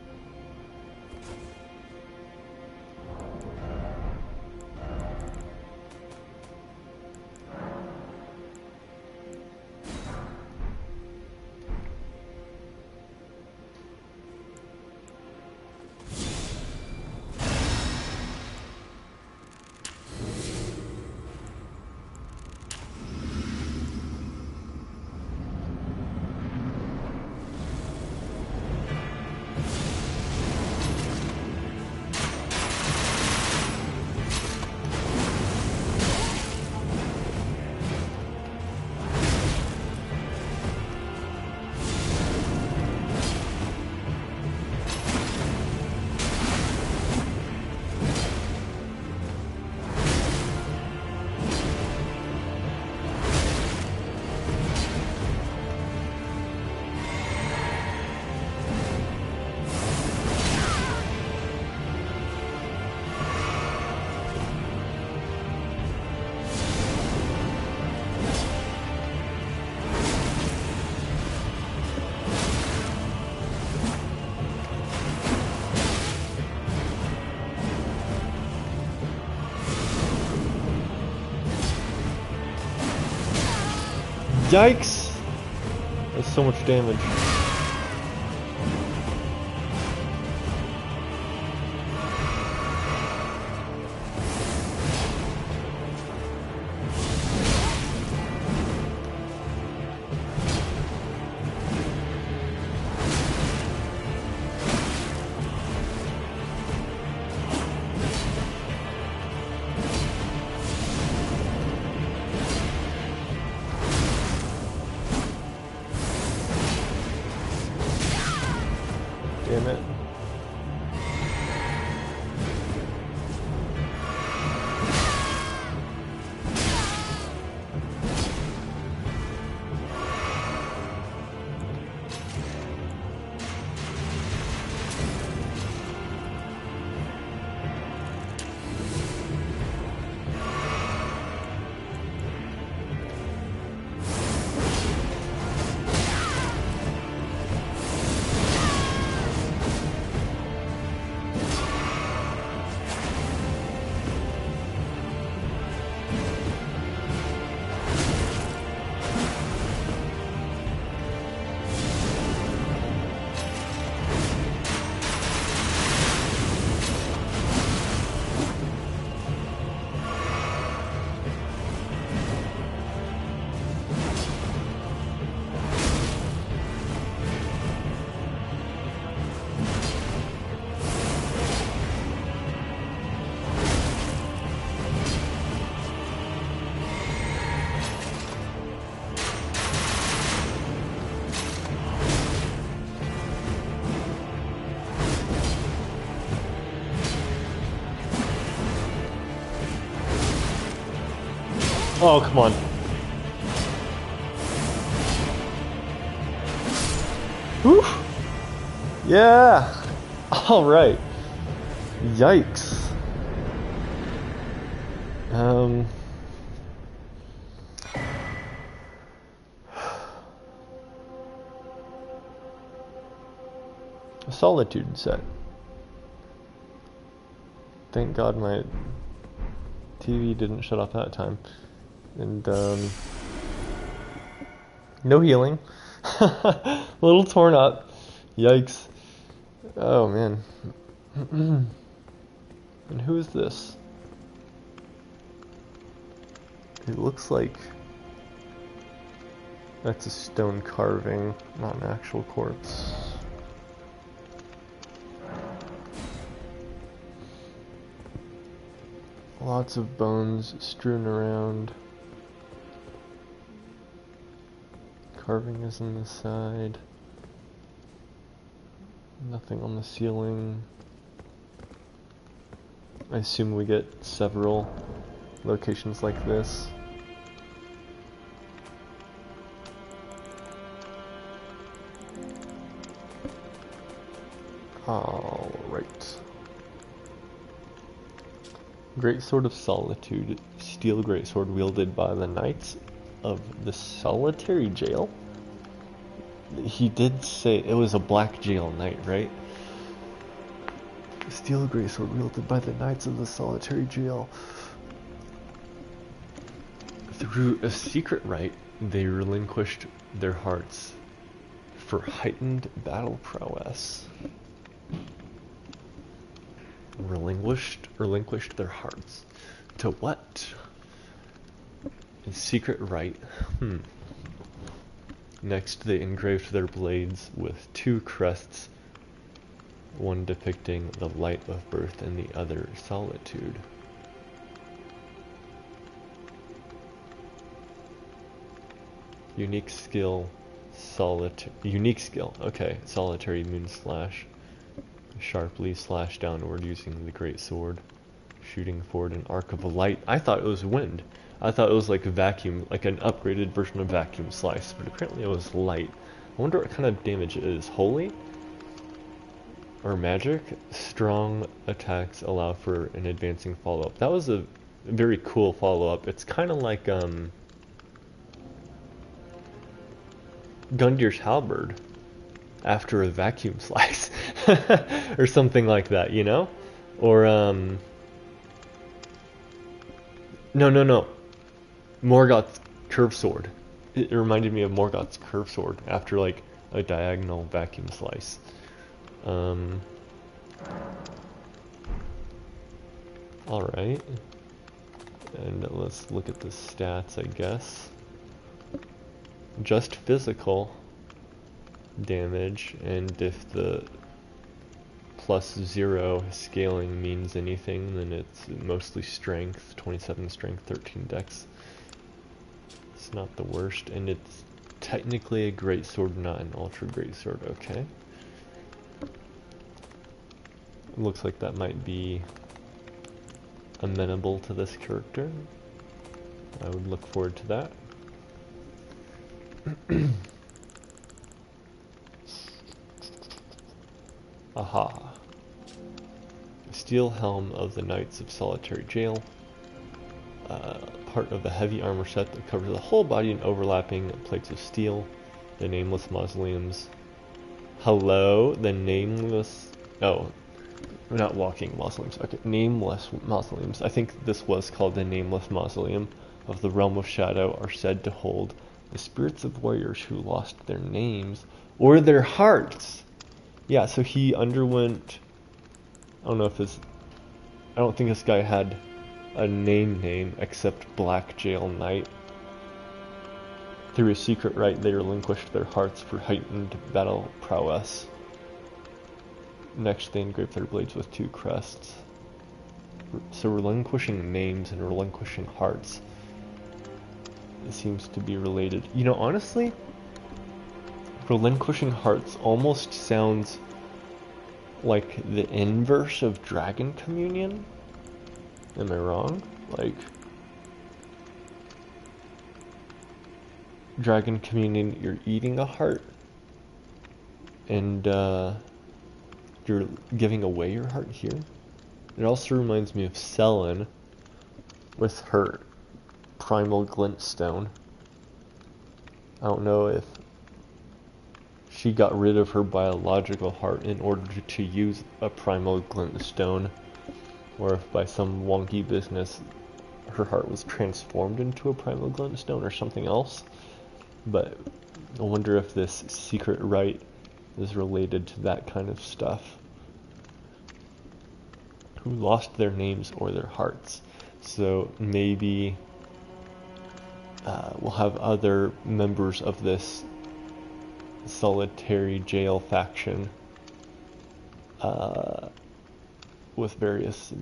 Yikes! That's so much damage. Damn it. Oh, come on. Whew. Yeah. All right. Yikes. A Solitude set. Thank God my TV didn't shut off that time. And, no healing. A little torn up. Yikes. Oh, man. And who is this? It looks like that's a stone carving, not an actual corpse. Lots of bones strewn around. Carving is on the side. Nothing on the ceiling. I assume we get several locations like this. Alright. Great Sword of Solitude. Steel greatsword wielded by the Knights of the Solitary Jail. He did say it was a black jail knight, right? Steel greatsword wielded by the Knights of the Solitary Jail. Through a secret rite, they relinquished their hearts for heightened battle prowess. Relinquished their hearts. To what? A secret rite. Next, they engraved their blades with two crests, one depicting the light of birth and the other solitude. Unique skill, okay, solitary moon slash. Sharply slash downward using the great sword, shooting forward an arc of light. I thought it was wind. I thought it was like a vacuum, like an upgraded version of vacuum slice, but apparently it was light. I wonder what kind of damage it is. Holy? Or magic? Strong attacks allow for an advancing follow-up. That was a very cool follow-up. It's kind of like Gundir's Halberd after a vacuum slice. Or something like that, you know? Or no. Morgoth's curved sword it reminded me of Morgoth's curved sword after like a diagonal vacuum slice. Alright. And let's look at the stats, I guess. Just physical damage, and if the +0 scaling means anything, then it's mostly strength, 27 strength, 13 dex. It's not the worst, and it's technically a great sword, not an ultra great sword. Okay. It looks like that might be amenable to this character. I would look forward to that. Aha. Steel helm of the Knights of Solitary Jail. Part of the heavy armor set that covers the whole body in overlapping plates of steel. The nameless mausoleums. Hello, the nameless... Oh, not walking mausoleums. Okay, nameless mausoleums. I think this was called the Nameless Mausoleum of the Realm of Shadow are said to hold the spirits of warriors who lost their names or their hearts. Yeah, so he underwent... I don't know if his... I don't think this guy had a name except Black Jail Knight. Through a secret rite, they relinquished their hearts for heightened battle prowess. Next, they engraved their blades with 2 crests. So relinquishing names and relinquishing hearts, it seems to be related. You know, honestly, relinquishing hearts almost sounds like the inverse of Dragon Communion. Am I wrong? Like, Dragon Communion, you're eating a heart, and you're giving away your heart here. It also reminds me of Selene with her primal glintstone. I don't know if she got rid of her biological heart in order to use a primal glintstone, or if by some wonky business her heart was transformed into a primal glintstone or something else. But I wonder if this secret rite is related to that kind of stuff. Who lost their names or their hearts. So maybe we'll have other members of this solitary jail faction with various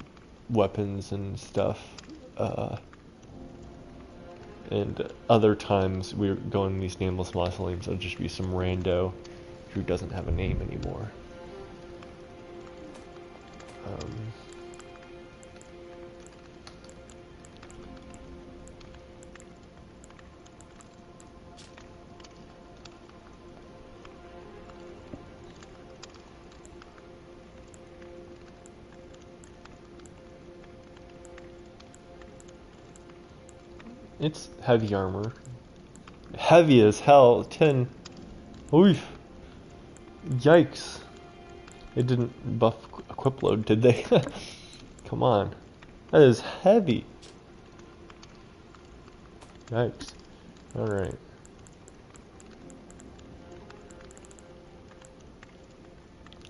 weapons and stuff. And other times we're going to these nameless mausoleums, it'll just be some rando who doesn't have a name anymore. It's heavy armor. Heavy as hell. 10. Oof. Yikes. They didn't buff equip load, did they? Come on. That is heavy. Yikes. Alright.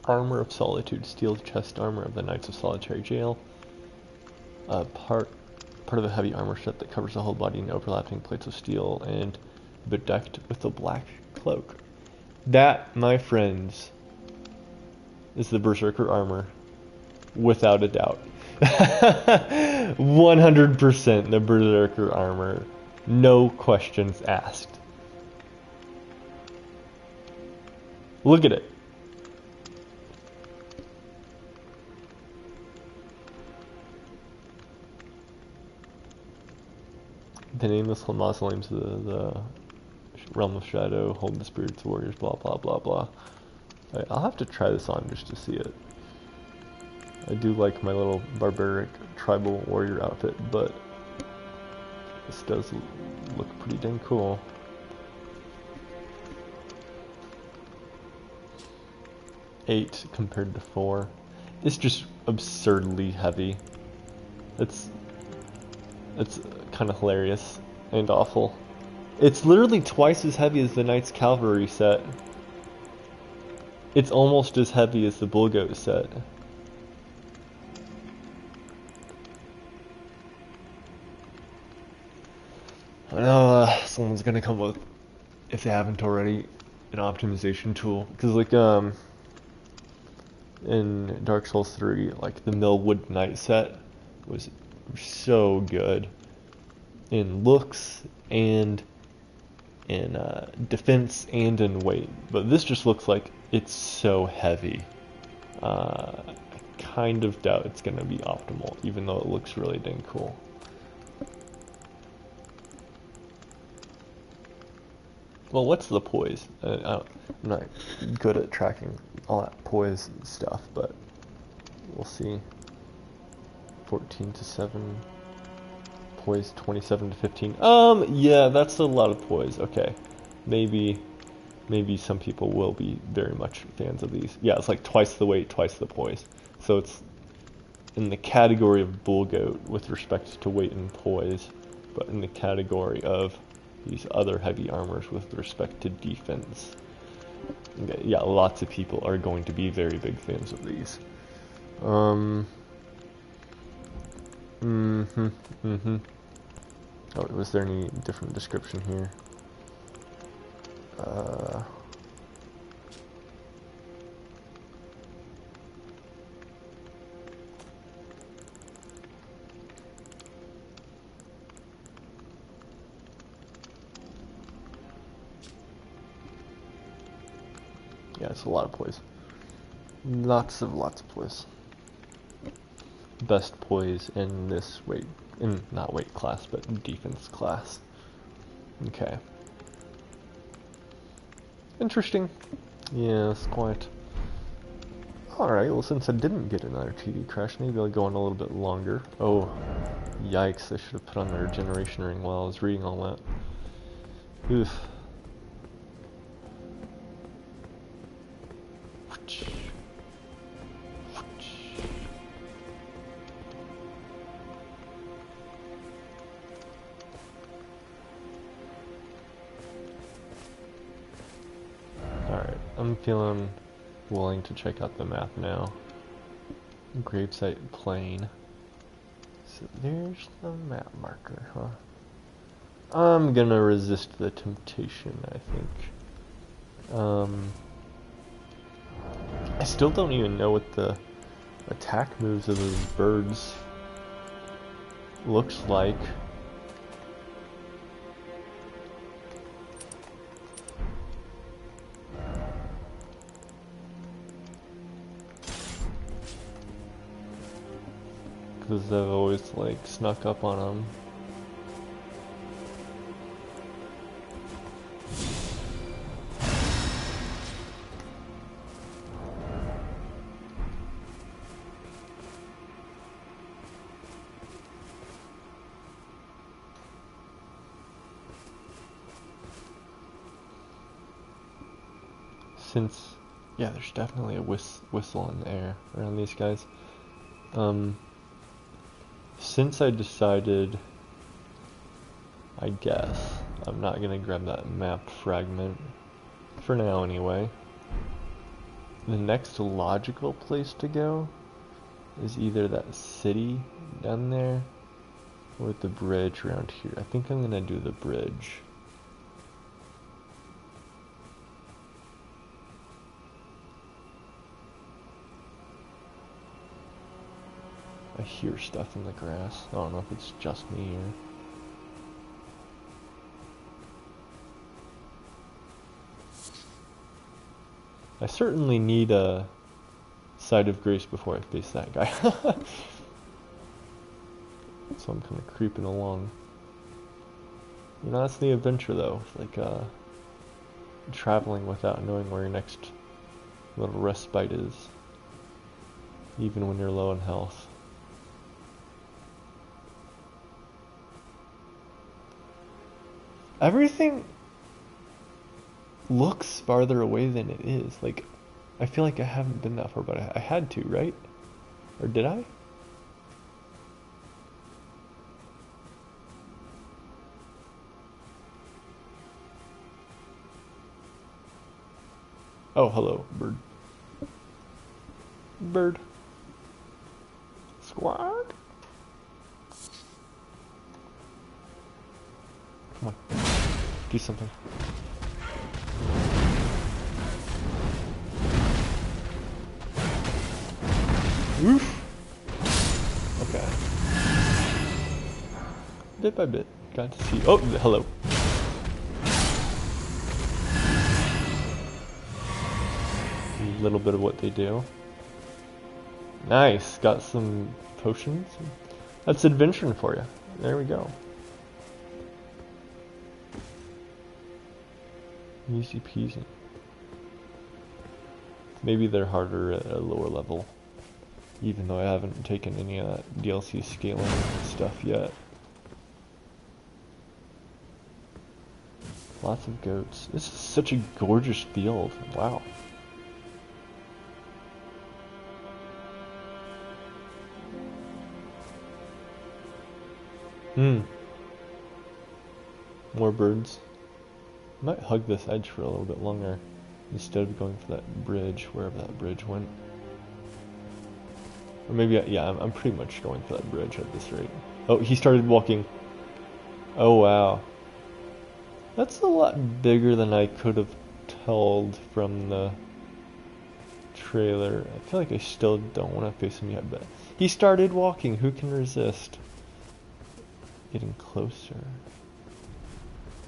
Armor of Solitude. Steel chest armor of the Knights of Solitary Jail. Part of a heavy armor set that covers the whole body in overlapping plates of steel and bedecked with a black cloak. That, my friends, is the Berserker armor, without a doubt. 100% the Berserker armor, no questions asked. Look at it. The nameless mausoleums of the Realm of Shadow hold the spirits of warriors, blah blah blah blah. I'll have to try this on just to see it. I do like my little barbaric tribal warrior outfit, but this does look pretty dang cool. Eight compared to 4. It's just absurdly heavy. It's kind of hilarious and awful. It's literally twice as heavy as the Knight's Cavalry set. It's almost as heavy as the Bull Goat set. I know someone's gonna come with, if they haven't already, an optimization tool. Because like in Dark Souls 3, like the Millwood Knight set was so good in looks and in defense and in weight, but this just looks like it's so heavy. I kind of doubt it's going to be optimal, even though it looks really dang cool. Well, what's the poise? I'm not good at tracking all that poise stuff, but we'll see. 14 to 7. Poise 27 to 15. Yeah, that's a lot of poise. Okay. Maybe some people will be very much fans of these. Yeah, it's like twice the weight, twice the poise. So it's in the category of bull goat with respect to weight and poise, but in the category of these other heavy armors with respect to defense. Okay, yeah, lots of people are going to be very big fans of these. Oh, was there any different description here? Yeah, it's a lot of poise. Lots of poise. Best poise in this weight, not weight class, but defense class. Okay. Interesting. Yes, quite. Alright, well since I didn't get another TV crash, maybe I'll go on a little bit longer. Oh, yikes, I should have put on the regeneration ring while I was reading all that. Oof. Alright, I'm feeling willing to check out the map now. Gravesite Plain. So there's the map marker, huh? I'm gonna resist the temptation, I think. I still don't even know what the attack moves of those birds looks like. Because I've always like snuck up on them. Since, yeah, there's definitely a whistle in the air around these guys. Since I decided, I guess, I'm not gonna grab that map fragment, for now anyway. The next logical place to go is either that city down there, or the bridge around here. I think I'm gonna do the bridge. I hear stuff in the grass. I don't know if it's just me or... I certainly need a side of grace before I face that guy. So I'm kind of creeping along. You know, that's the adventure though. Like, traveling without knowing where your next little respite is. Even when you're low in health. Everything looks farther away than it is. Like, I feel like I haven't been that far, but I had to, right? Or did I? Oh, hello, bird. Bird. Squad. Come on. Do something. Oof. Okay. Bit by bit. Got to see. Oh, hello. A little bit of what they do. Nice. Got some potions. That's adventuring for you. There we go. Easy peasy. Maybe they're harder at a lower level. Even though I haven't taken any of that DLC scaling stuff yet. Lots of goats. This is such a gorgeous field. Wow. More birds. Might hug this edge for a little bit longer instead of going for that bridge, wherever that bridge went. Or maybe, yeah, I'm pretty much going for that bridge at this rate. Oh, he started walking. Oh, wow. That's a lot bigger than I could have told from the trailer. I feel like I still don't want to face him yet, but he started walking. Who can resist? Getting closer.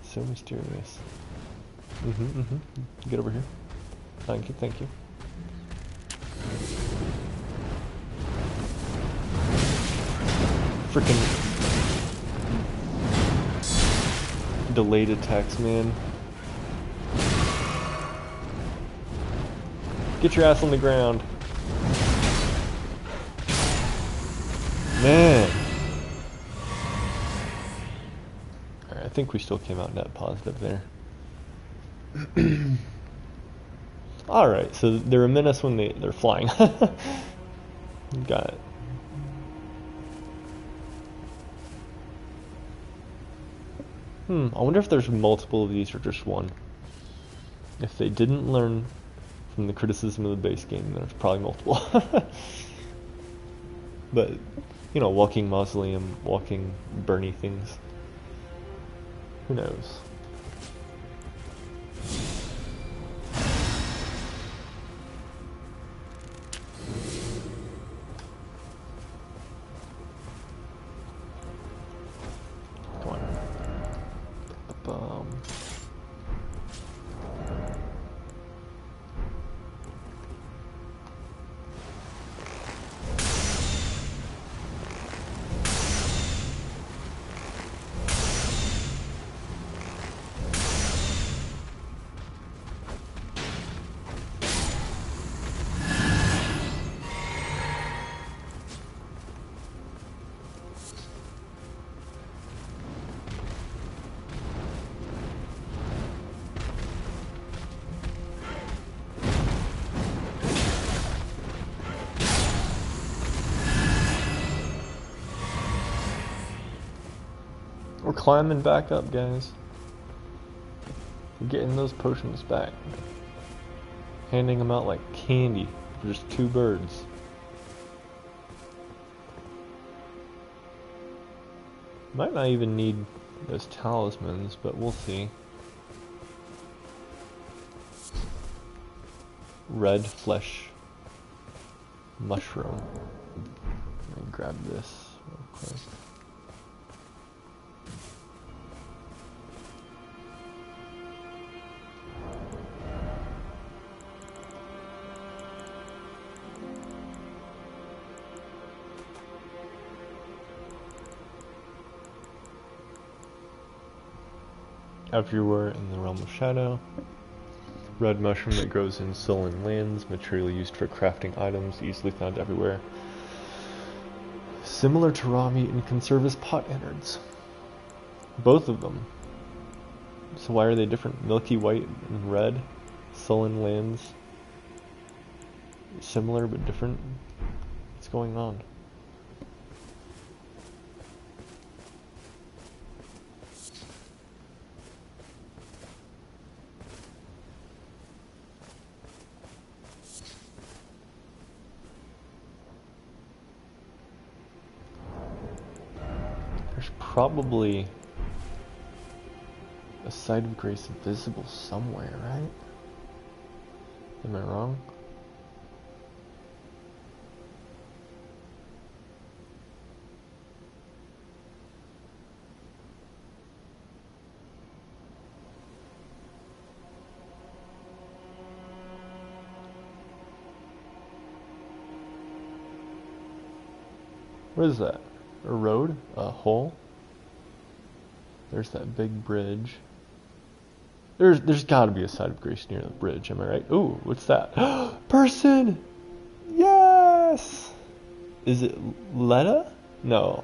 So mysterious. Get over here. Thank you, thank you. Freaking delayed attacks, man. Get your ass on the ground. Man. Alright, I think we still came out net positive there. Alright, so they're a menace when they're flying. Got it. I wonder if there's multiple of these or just one. If they didn't learn from the criticism of the base game, then there's probably multiple. But, you know, walking mausoleum, walking Bernie things. Who knows? Come on. We're climbing back up, guys. We're getting those potions back. Handing them out like candy for just 2 birds. Might not even need those talismans, but we'll see. Red flesh mushroom. Let me grab this real quick. Everywhere in the realm of shadow. Red mushroom that grows in sullen lands, material used for crafting items, easily found everywhere. Similar to raw meat and can serve as pot innards. Both of them. So why are they different? Milky white and red, sullen lands. Similar but different. What's going on? probably a site of grace visible somewhere, right? Am I wrong? What is that? A road? A hole? There's that big bridge. There's gotta be a site of grace near the bridge, am I right? Ooh, what's that? Person! Yes! Is it Letta? No.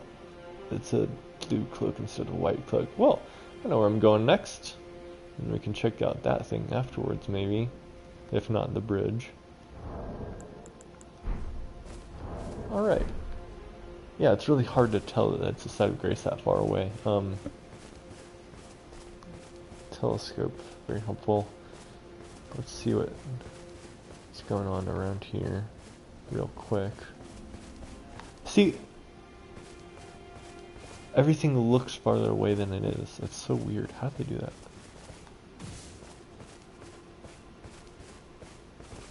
It's a blue cloak instead of a white cloak. Well, I know where I'm going next. And we can check out that thing afterwards, maybe. If not the bridge. Alright. Yeah, it's really hard to tell that it's a site of grace that far away. Telescope, very helpful. Let's see what's going on around here real quick. See, everything looks farther away than it is. That's so weird. How do they do that?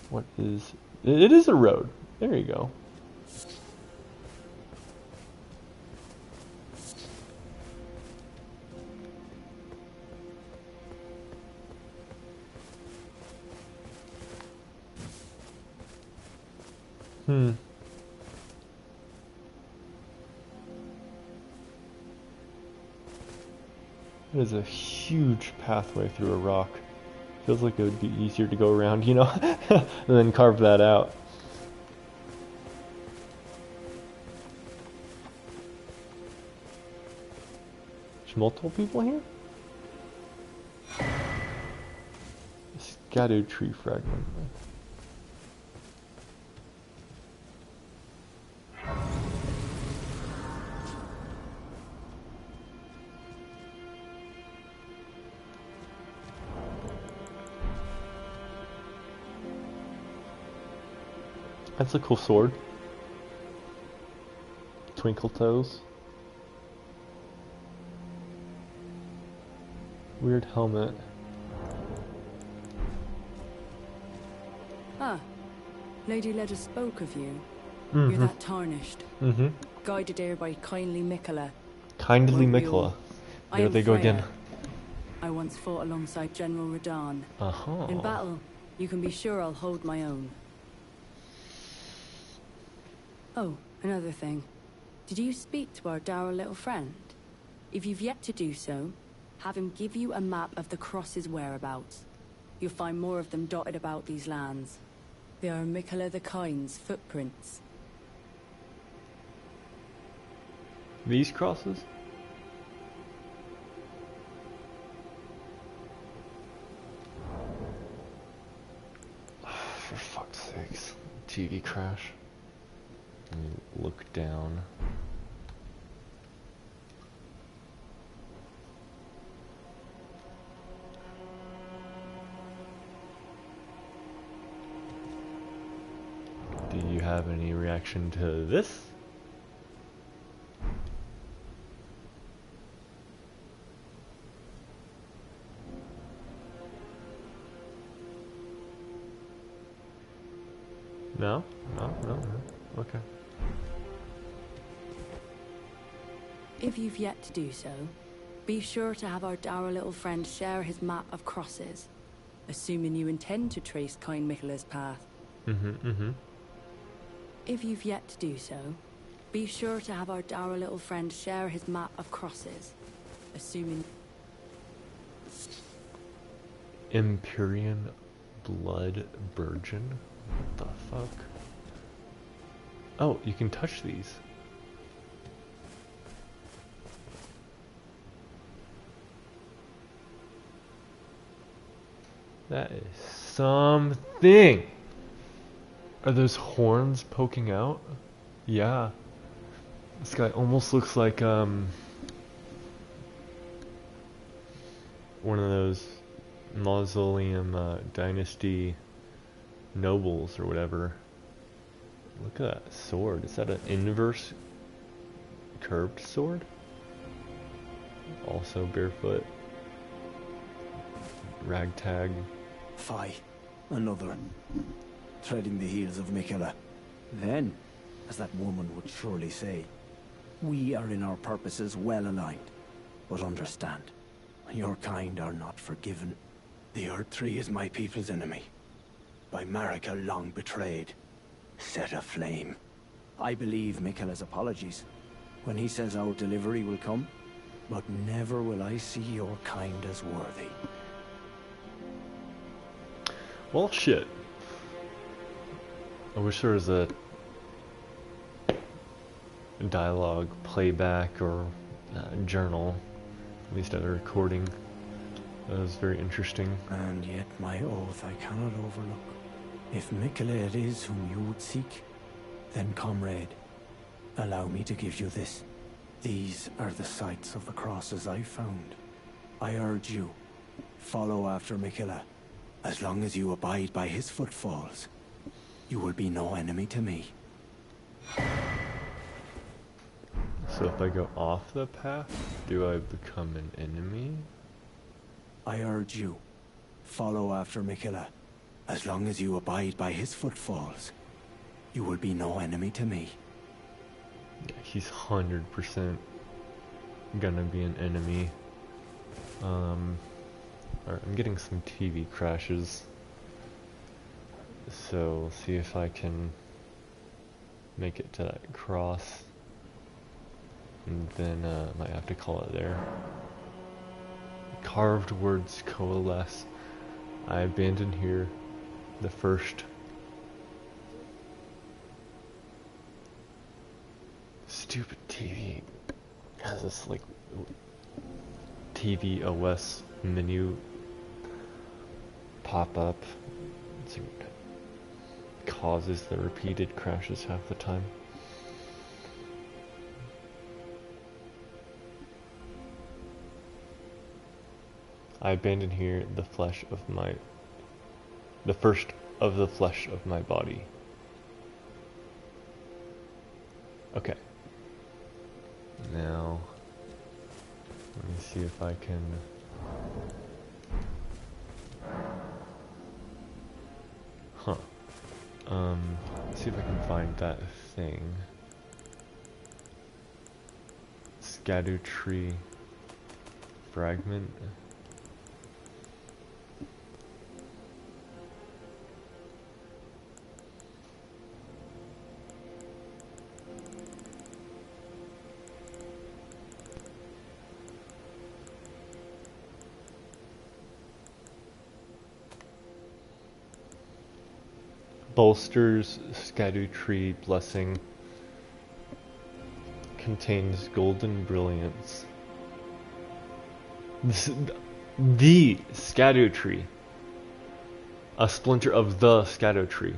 What is... It is a road. There you go. It is a huge pathway through a rock. Feels like it would be easier to go around, you know, and then carve that out. There's multiple people here? Scattered tree fragment. That's a cool sword. Twinkle toes. Weird helmet. Ah, Lady Leda spoke of you. Mm-hmm. You're that tarnished. Mm-hmm. Guided here by kindly Mikola. Kindly Won't we all? Mikola. I There am they go Freya. again. I once fought alongside General Radahn. Uh-huh. In battle, you can be sure I'll hold my own. Oh, another thing. Did you speak to our dour little friend? If you've yet to do so, have him give you a map of the Cross's whereabouts. You'll find more of them dotted about these lands. They are Mikola the Kind's footprints. These crosses? For fuck's sakes. TV crash. Let me look down. Do you have any reaction to this? No? No. Okay. If you've yet to do so, be sure to have our dour little friend share his map of crosses, assuming you intend to trace kind Mikola's path. If you've yet to do so, be sure to have our dour little friend share his map of crosses, assuming... Empyrean Blood Virgin? What the fuck? Oh, you can touch these. That is something! Are those horns poking out? Yeah. This guy almost looks like, one of those Mausoleum, Dynasty nobles or whatever. Look at that sword. Is that an inverse curved sword? also barefoot. Ragtag. Fie, another, treading the heels of Miquella. Then, as that woman would surely say, we are in our purposes well aligned. But understand, your kind are not forgiven. The Earth Tree is my people's enemy. By Marika long betrayed, set aflame. I believe Miquella's apologies when he says our delivery will come, but never will I see your kind as worthy. Well, shit. I wish there was a dialogue playback or journal, at least a recording. That was very interesting. And yet my oath I cannot overlook. If Miquella it is whom you would seek, then comrade, allow me to give you this. These are the sites of the crosses I found. I urge you, follow after Miquella. As long as you abide by his footfalls, you will be no enemy to me. So if I go off the path, do I become an enemy? I urge you, follow after Miquella. As long as you abide by his footfalls, you will be no enemy to me. Yeah, he's 100% gonna be an enemy. Alright, I'm getting some TV crashes. So, see if I can make it to that cross. And then, might have to call it there. Carved words coalesce. I abandon here the first stupid TV has this like TV OS menu pop up. It causes the repeated crashes half the time. I abandon here the flesh of the first of the flesh of my body. Okay. Now, let me see if I can... Huh. Let's see if I can find that thing. Scadu tree fragment. Bolsters Scadu tree blessing. Contains golden brilliance. The Scadu tree. A splinter of the Scadu tree.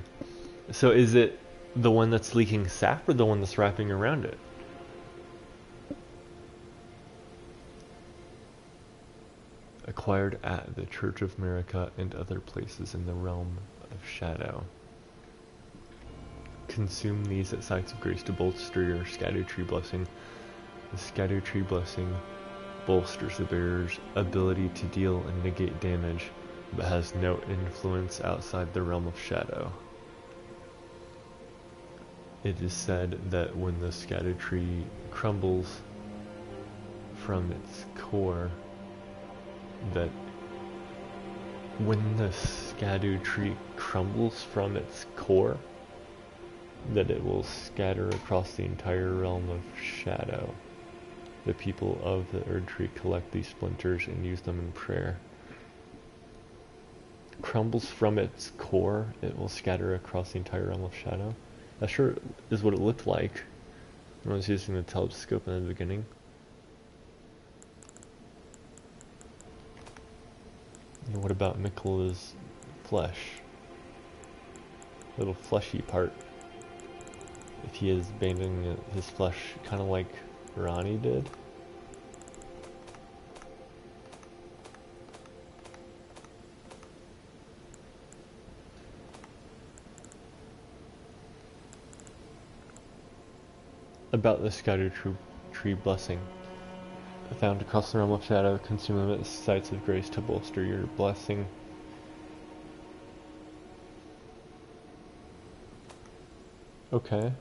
So is it the one that's leaking sap or the one that's wrapping around it? Acquired at the Church of Marika and other places in the realm of shadow. Consume these at sites of grace to bolster your Scadu tree blessing. The Scadu tree blessing bolsters the bearer's ability to deal and negate damage, but has no influence outside the realm of shadow. It is said that when the Scadu tree crumbles from its core, that when the Scadu tree crumbles from its core, that it will scatter across the entire realm of shadow. The people of the Erd Tree collect these splinters and use them in prayer. Crumbles from its core, it will scatter across the entire realm of shadow. That sure is what it looked like when I was using the telescope in the beginning. And what about Miquella's flesh? Little fleshy part. If he is abandoning his flesh, kind of like Ronnie did. About the Scattered Tree blessing. found across the realm of shadow. Consume them at sites of grace to bolster your blessing. Okay.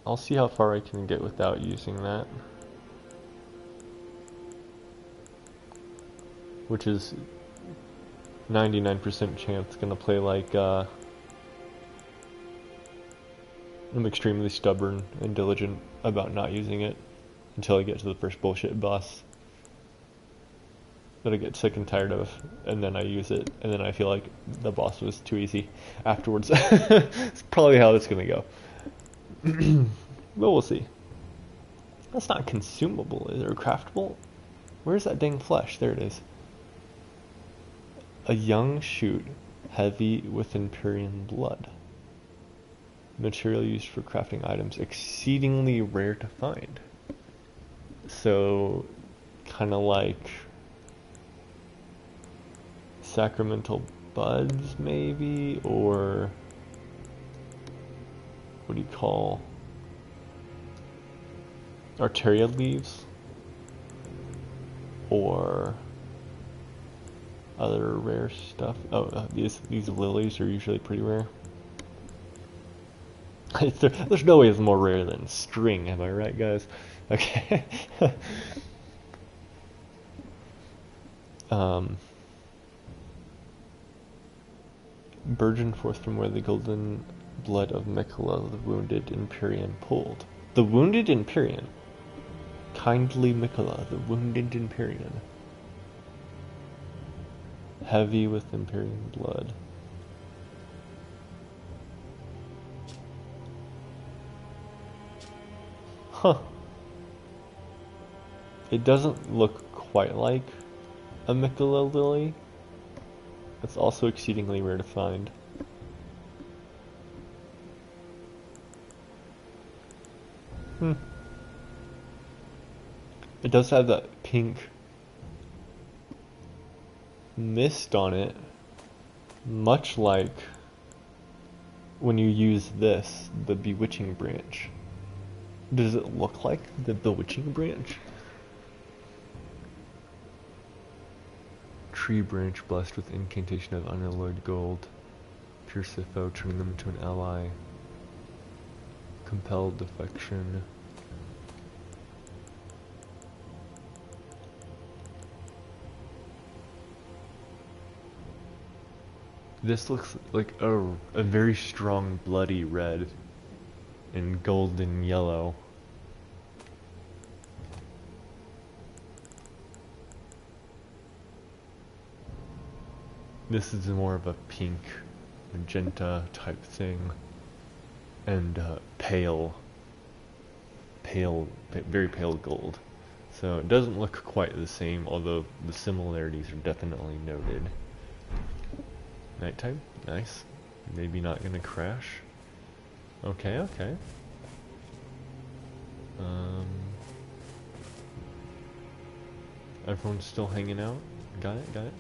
I'll see how far I can get without using that. Which is 99% chance gonna play like I'm extremely stubborn and diligent about not using it until I get to the first bullshit boss that I get sick and tired of, and then I use it, and then I feel like the boss was too easy afterwards. It's probably how it's gonna go. But we'll see. That's not consumable, is it? Or craftable? Where's that dang flesh? There it is. A young shoot, heavy with Empyrean blood. Material used for crafting items, exceedingly rare to find. So, kind of like sacramental buds, maybe, or what do you call Arteria leaves, or other rare stuff. Oh, these lilies are usually pretty rare. There's no way it's more rare than string, am I right, guys? Okay. Burgeon forth from where the golden blood of Miquella, the wounded Empyrean, pulled. The wounded Empyrean. Kindly Miquella, the wounded Empyrean. Heavy with Empyrean blood. Huh. It doesn't look quite like a Miquella lily. It's also exceedingly rare to find. It does have that pink mist on it, much like when you use this, the bewitching branch. Does it look like the bewitching branch? Tree branch blessed with incantation of unalloyed gold. Pierce the foe, turning them into an ally. Compelled defection. This looks like a very strong bloody red and golden yellow. This is more of a pink, magenta type thing, and very pale gold. So it doesn't look quite the same, although the similarities are definitely noted. Nighttime, nice. Maybe not gonna crash. Okay, okay. Everyone's still hanging out. Got it, got it.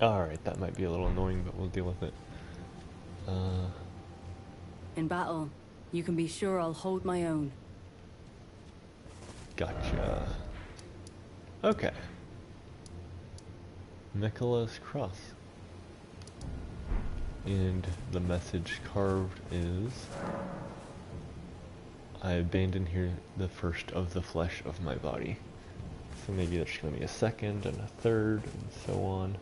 Alright, that might be a little annoying, but we'll deal with it. In battle, you can be sure I'll hold my own. Gotcha. Okay. Miquella's cross. And the message carved is, I abandon here the first of the flesh of my body. So maybe there's going to be a second and a third and so on.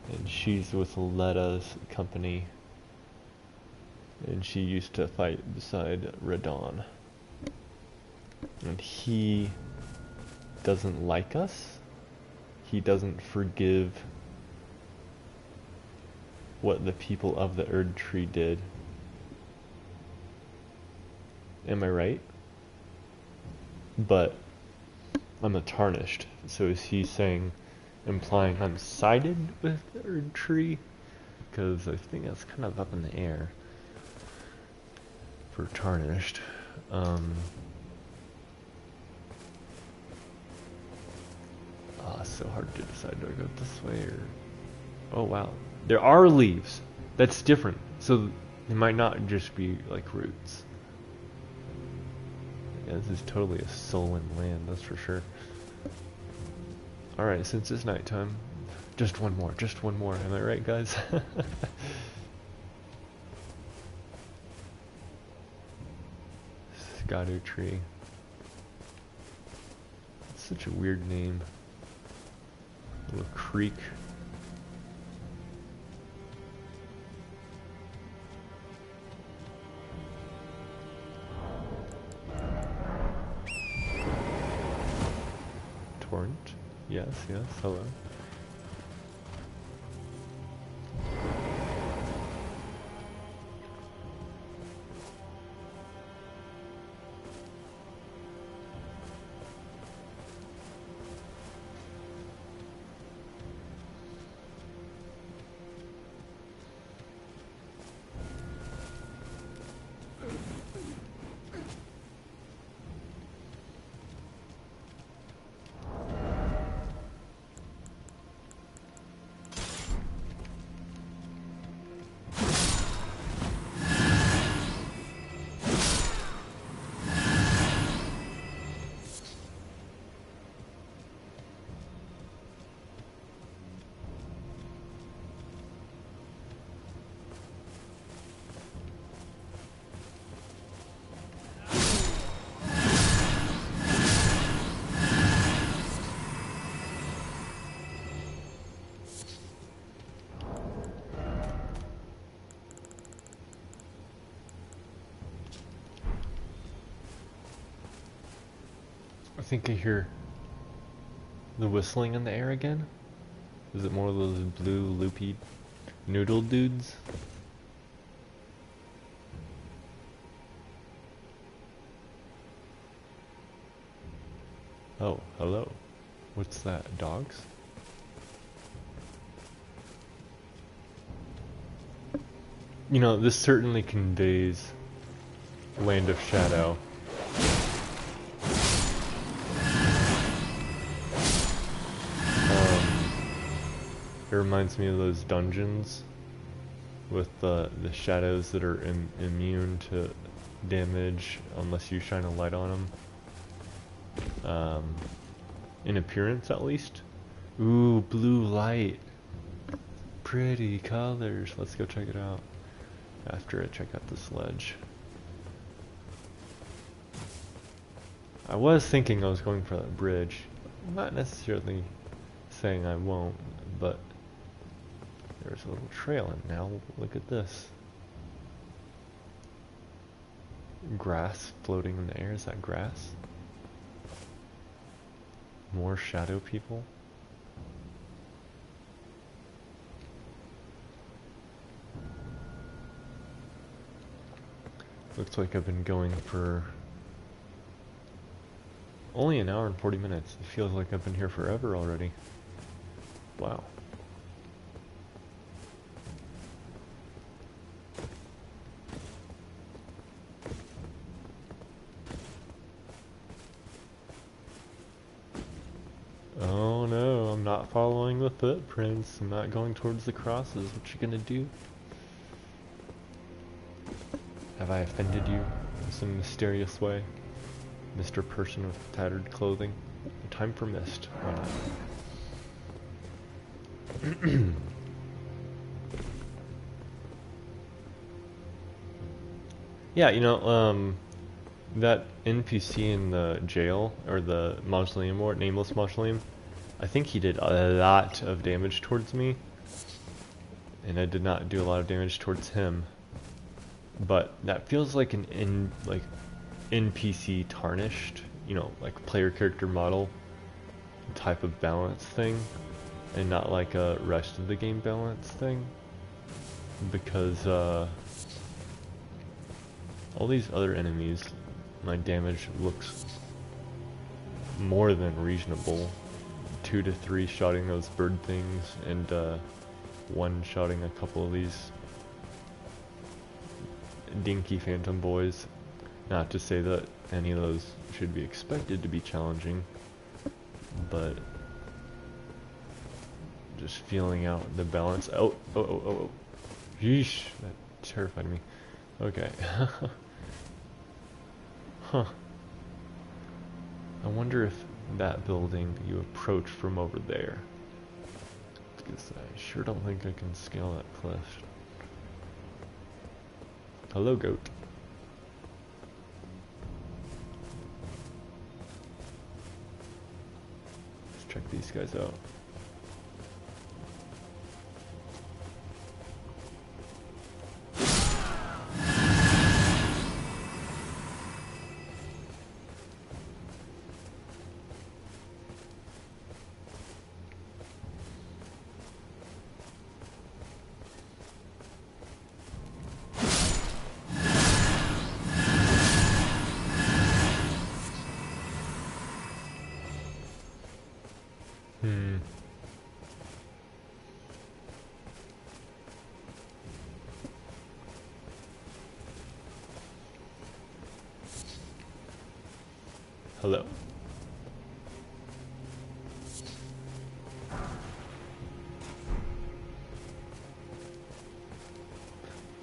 And she's with Letta's company. And she used to fight beside Radon. And he doesn't like us. He doesn't forgive what the people of the Erd Tree did. Am I right? But I'm a tarnished. So is he saying, implying I'm sided with the Erd Tree? Because I think that's kind of up in the air for tarnished. Oh, it's so hard to decide. Do I go this way or... Oh wow, there are leaves. That's different. So they might not just be like roots. Yeah, this is totally a sullen land, that's for sure. Alright, since it's nighttime, just one more, am I right, guys? Scotto tree. It's such a weird name. Little creek. Torrent. Yes, hello. I think I hear the whistling in the air again. Is it more of those blue loopy noodle dudes? Oh, hello. What's that? Dogs? You know, this certainly conveys Land of Shadow. It reminds me of those dungeons with the shadows that are immune to damage unless you shine a light on them. In appearance, at least. Ooh, blue light. Pretty colors. Let's go check it out after I check out this ledge. I was thinking I was going for that bridge. I'm not necessarily saying I won't, but there's a little trail and now look at this. Grass floating in the air. Is that grass? More shadow people? Looks like I've been going for only an hour and 40 minutes. It feels like I've been here forever already. Wow. Oh no, I'm not following the footprints. I'm not going towards the crosses. What you gonna do? Have I offended you in some mysterious way? Mr. Person with tattered clothing? Time for mist. Why not? Yeah, you know, that NPC in the jail, or the mausoleum, or nameless mausoleum, I think he did a lot of damage towards me, and I did not do a lot of damage towards him. But that feels like an NPC tarnished, you know, like player character model type of balance thing, and not like a rest of the game balance thing, because all these other enemies, my damage looks more than reasonable. 2 to 3 shotting those bird things, and 1 shotting a couple of these dinky phantom boys. Not to say that any of those should be expected to be challenging, but Just feeling out the balance. Oh, oh, oh, oh, oh. Yeesh, that terrified me. Okay. Huh. I wonder if that building you approach from over there. Because I sure don't think I can scale that cliff. Hello, goat. Let's check these guys out. Hello.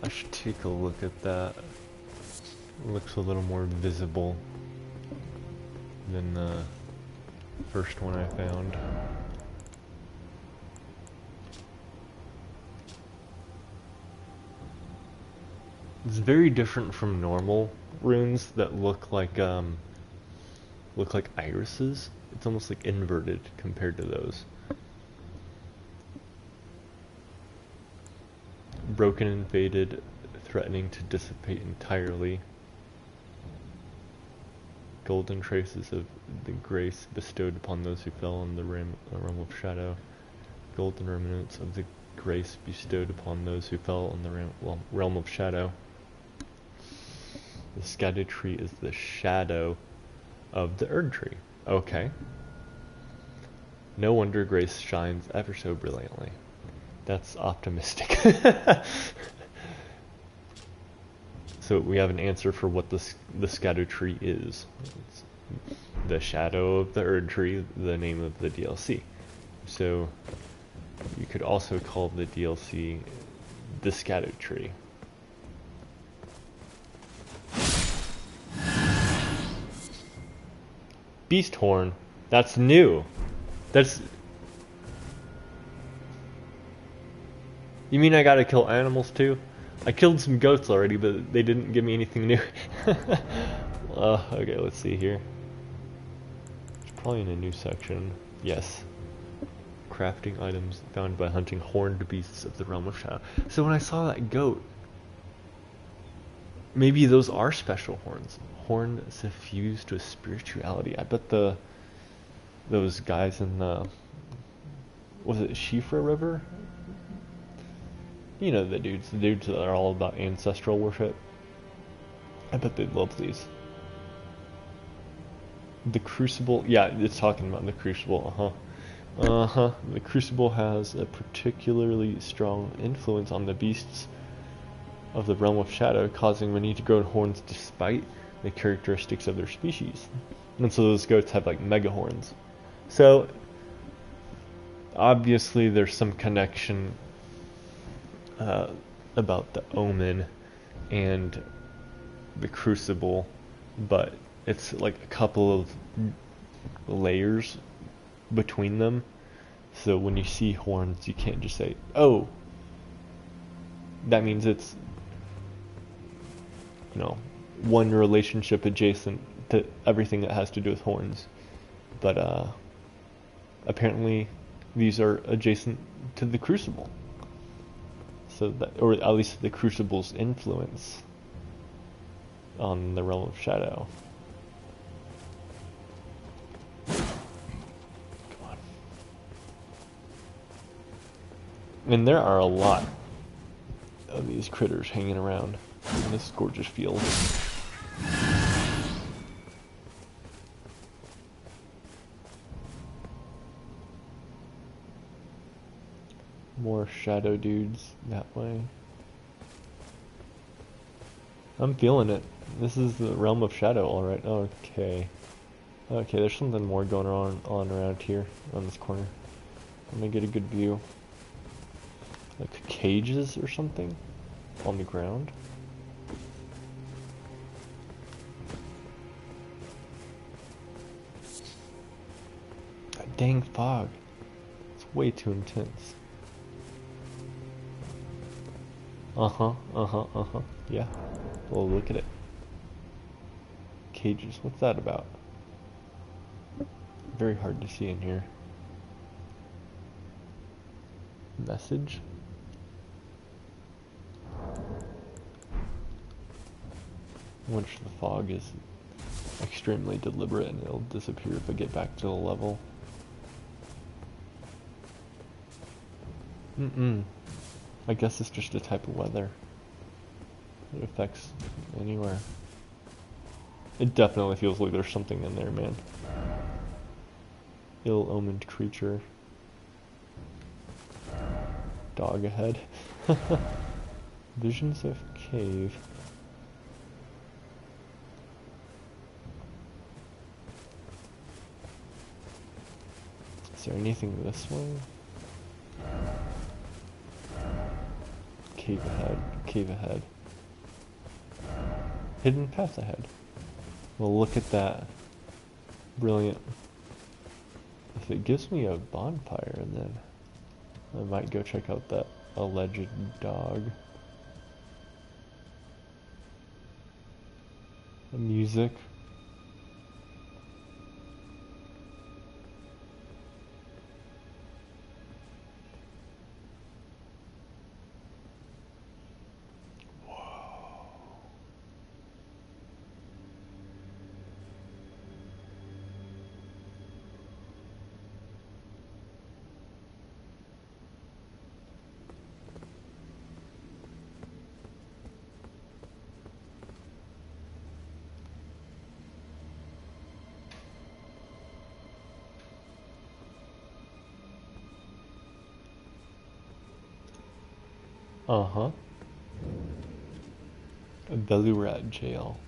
I should take a look at that. It looks a little more visible than the first one I found. It's very different from normal runes that look like irises. It's almost like inverted compared to those. Broken and faded, threatening to dissipate entirely. Golden traces of the grace bestowed upon those who fell in the realm of shadow. Golden remnants of the grace bestowed upon those who fell in the realm of shadow. The scattered tree is the shadow of the Erd tree. Okay. No wonder grace shines ever so brilliantly. That's optimistic. So we have an answer for what the scattered tree is. It's the shadow of the Erd tree, the name of the DLC. So you could also call the DLC the scattered tree. Beast horn. That's new. That's... You mean I gotta kill animals too? I killed some goats already, but they didn't give me anything new. Okay, let's see here. It's probably in a new section. Yes. Crafting items found by hunting horned beasts of the realm of shadow. So when I saw that goat, maybe those are special horns. Horn suffused with spirituality. I bet those guys in the... Was it Shifra River? You know the dudes that are all about ancestral worship. I bet they'd love these. The Crucible, yeah, it's talking about the Crucible, The Crucible has a particularly strong influence on the beasts of the realm of shadow, causing many to grow horns despite the characteristics of their species. And so those goats have like mega horns. So, obviously there's some connection about the omen and the Crucible, but it's like a couple of layers between them. So when you see horns, you can't just say, oh, that means it's, you know, one relationship adjacent to everything that has to do with horns. But apparently these are adjacent to the Crucible. So that, or at least the Crucible's influence on the realm of shadow. Come on. And there are a lot of these critters hanging around in this gorgeous field. More shadow dudes that way. I'm feeling it. This is the realm of shadow, alright. Okay. Okay, there's something more going on around here, on this corner. Let me get a good view. Like cages or something on the ground. That dang fog. It's way too intense. Yeah. Well, look at it. Cages. What's that about? Very hard to see in here. Message? Which the fog is extremely deliberate and it'll disappear if I get back to the level. I guess it's just a type of weather. It affects anywhere. It definitely feels like there's something in there, man. Ill-omened creature. Dog ahead. Visions of cave. Is there anything this way? Cave ahead. Cave ahead. Hidden path ahead. Well, look at that. Brilliant. If it gives me a bonfire, then I might go check out that alleged dog. Music. Uh-huh. A Belurat jail.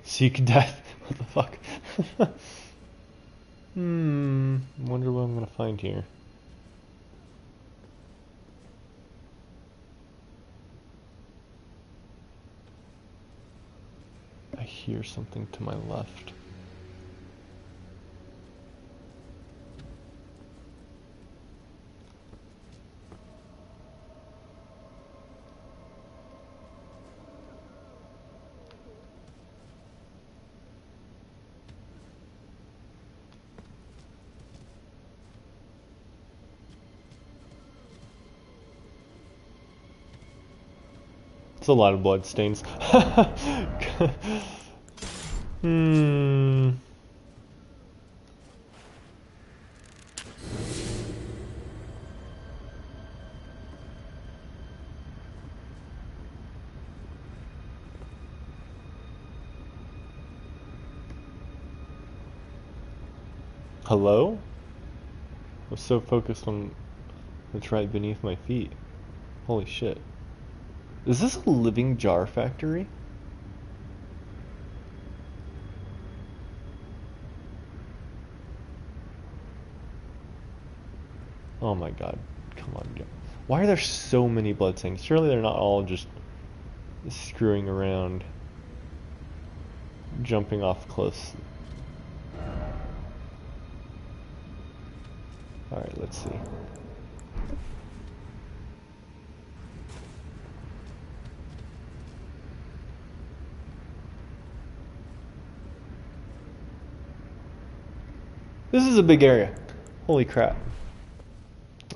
Seek death. What the fuck? Wonder what I'm gonna find here. I hear something to my left. It's a lot of blood stains. Hello? I was so focused on what's right beneath my feet. Holy shit. Is this a living jar factory? Oh my god. Come on, go. Why are there so many bloodstains? Surely they're not all just screwing around, jumping off close. Alright, let's see. This is a big area. Holy crap.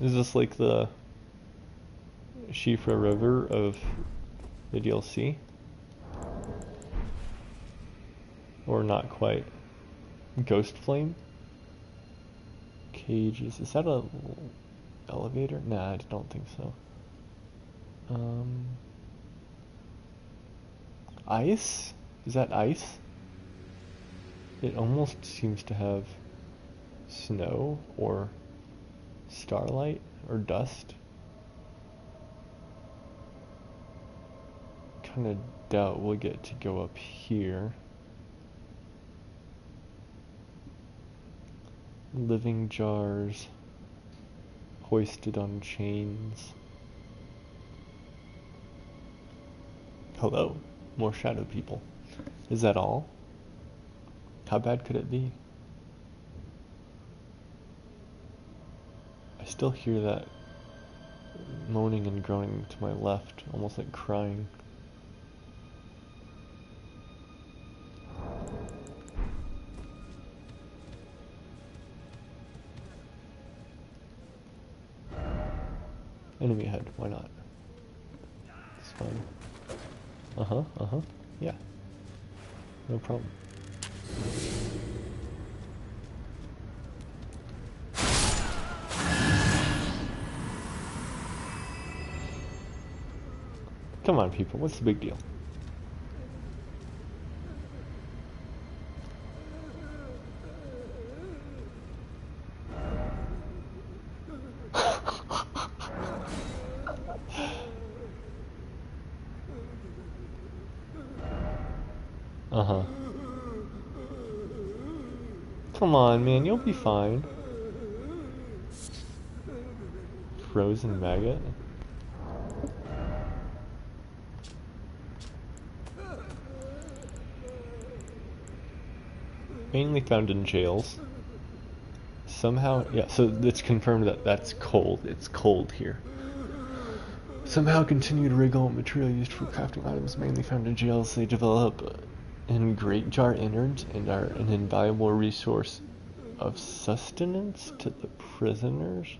Is this like the Shifra River of the DLC? Or not quite? Ghost Flame? Cages. Is that a elevator? Nah, I don't think so. Ice? Is that ice? It almost seems to have snow or starlight or dust. Kind of doubt we'll get to go up here. Living jars hoisted on chains. Hello, more shadow people. Is that all? How bad could it be? I still hear that moaning and groaning to my left, almost like crying. Enemy ahead, why not? It's fine. Yeah. No problem. Come on, people, what's the big deal? Come on, man, you'll be fine. Frozen maggot? Mainly found in jails. Somehow, yeah, so it's confirmed that that's cold. It's cold here. Somehow continued wriggle material used for crafting items mainly found in jails. They develop in great jar innards and are an invaluable resource of sustenance to the prisoners.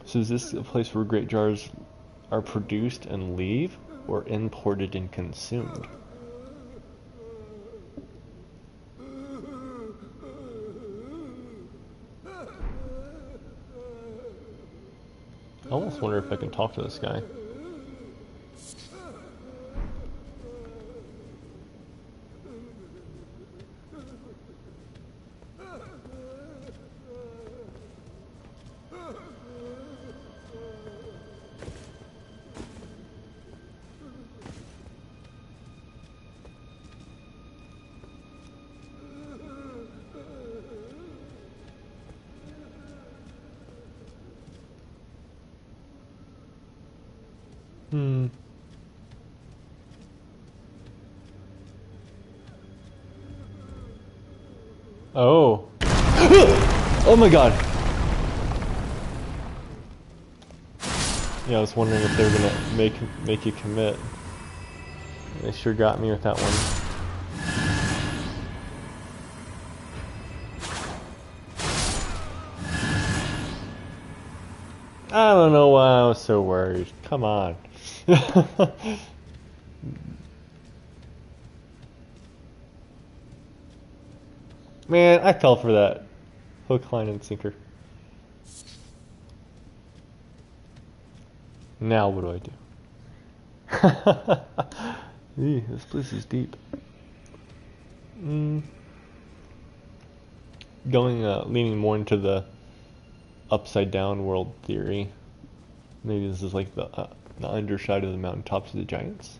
So is this a place where great jars are produced and leave, or imported and consumed? I almost wonder if I can talk to this guy. Oh. Oh my god. Yeah, I was wondering if they were gonna make you commit. They sure got me with that one. I don't know why I was so worried. Come on. Man, I fell for that. Hook, line, and sinker. Now what do I do? Eee, this place is deep. Leaning more into the upside down world theory. Maybe this is like the underside of the mountaintops of the giants.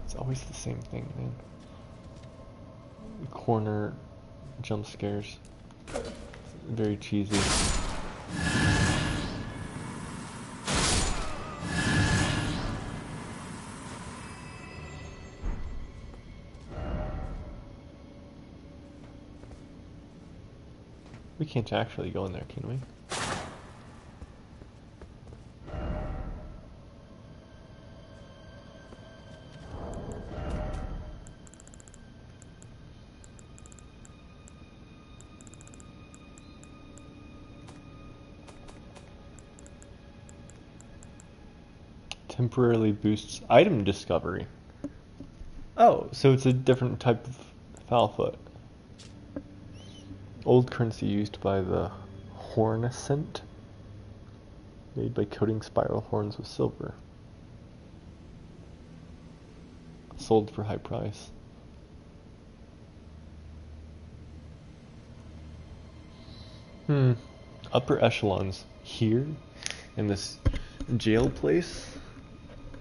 It's always the same thing, man. Corner jump scares. Very cheesy. We can't actually go in there, can we? Temporarily boosts item discovery. Oh, so it's a different type of foulfoot. Old currency used by the Hornacent. Made by coating spiral horns with silver. Sold for high price. Upper echelons here in this jail place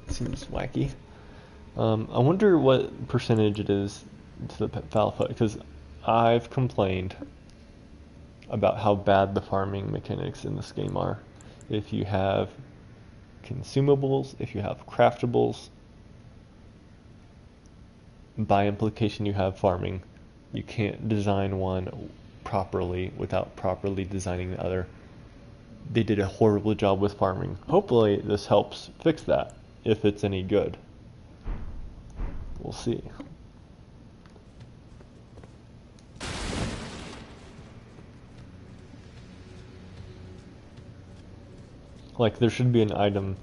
seems wacky. I wonder what percentage it is to the alpha, because I've complained about how bad the farming mechanics in this game are. If you have consumables, if you have craftables, by implication you have farming. You can't design one properly without properly designing the other. They did a horrible job with farming. Hopefully this helps fix that, if it's any good. We'll see. Like, there should be an item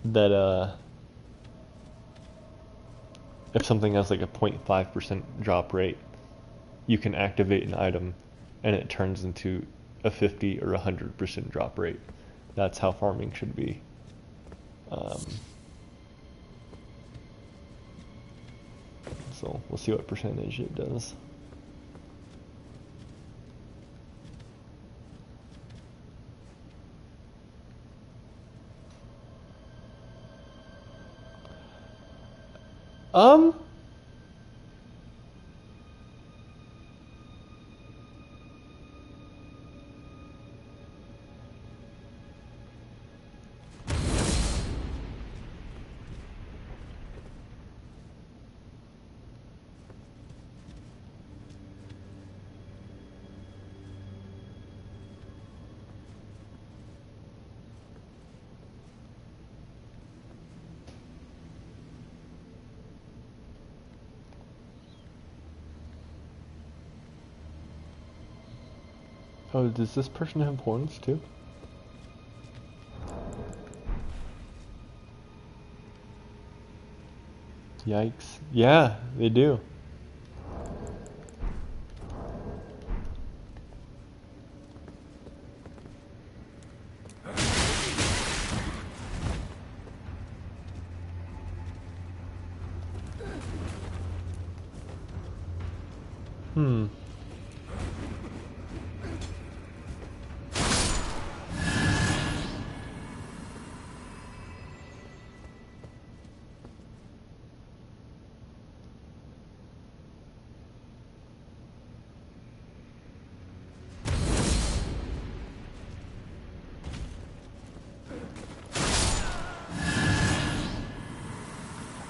that, if something has like a 0.5% drop rate, you can activate an item and it turns into a 50 or 100% drop rate. That's how farming should be. So we'll see what percentage it does. Oh, does this person have horns too? Yikes. Yeah, they do.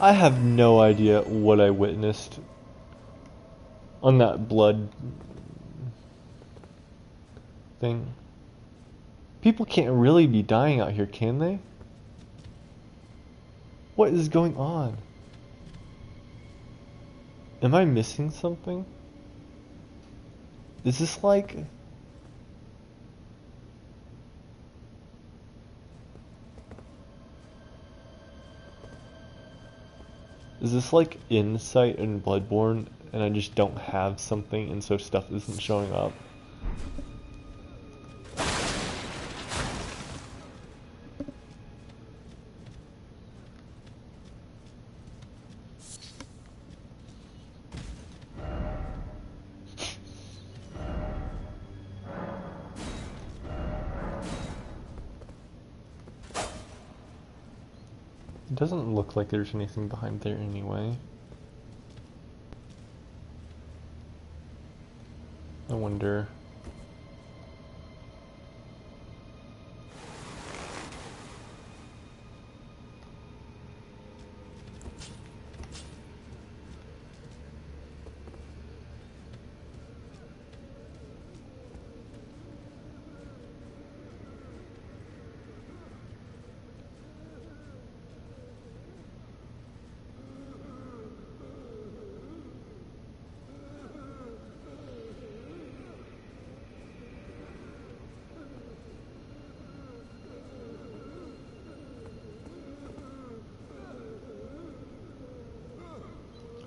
I have no idea what I witnessed on that blood thing. People can't really be dying out here, can they? What is going on? Am I missing something? Is this like... Is this like Insight in Bloodborne and I just don't have something and so stuff isn't showing up? It doesn't look like there's anything behind there anyway. I wonder...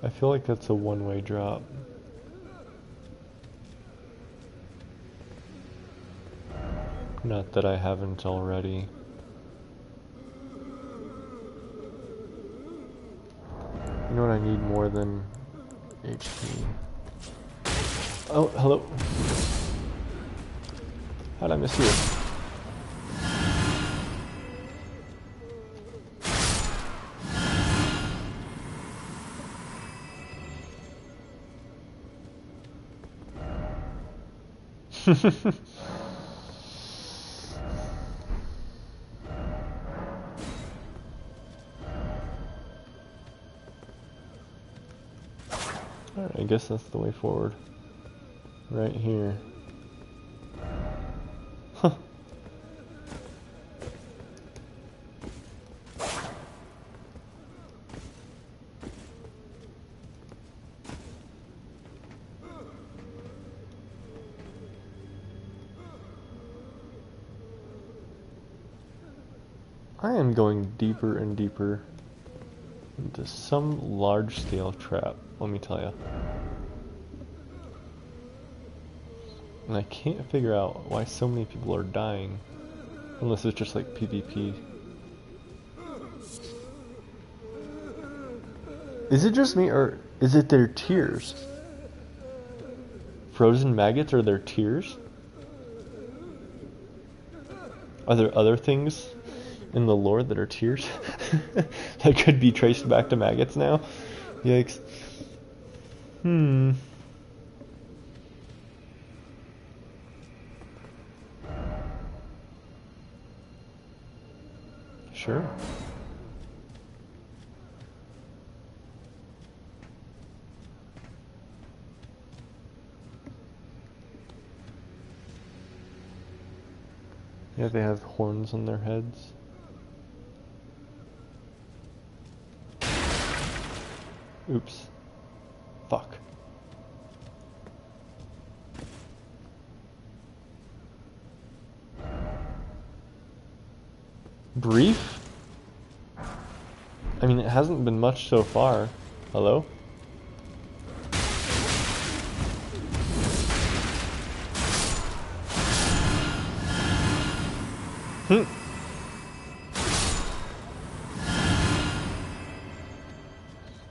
I feel like that's a one-way drop. Not that I haven't already. You know what I need more than HP? Oh, hello. How'd I miss you? Alright, I guess that's the way forward. Right here. Huh. I am going deeper and deeper into some large-scale trap, let me tell you. And I can't figure out why so many people are dying. Unless it's just like PvP. Is it just me, or is it their tears? Frozen maggots are their tears? Are there other things in the lore that are tears? That could be traced back to maggots now? Yikes. Sure. Yeah, they have horns on their heads. Oops. Fuck. Brief? I mean, it hasn't been much so far. Hello?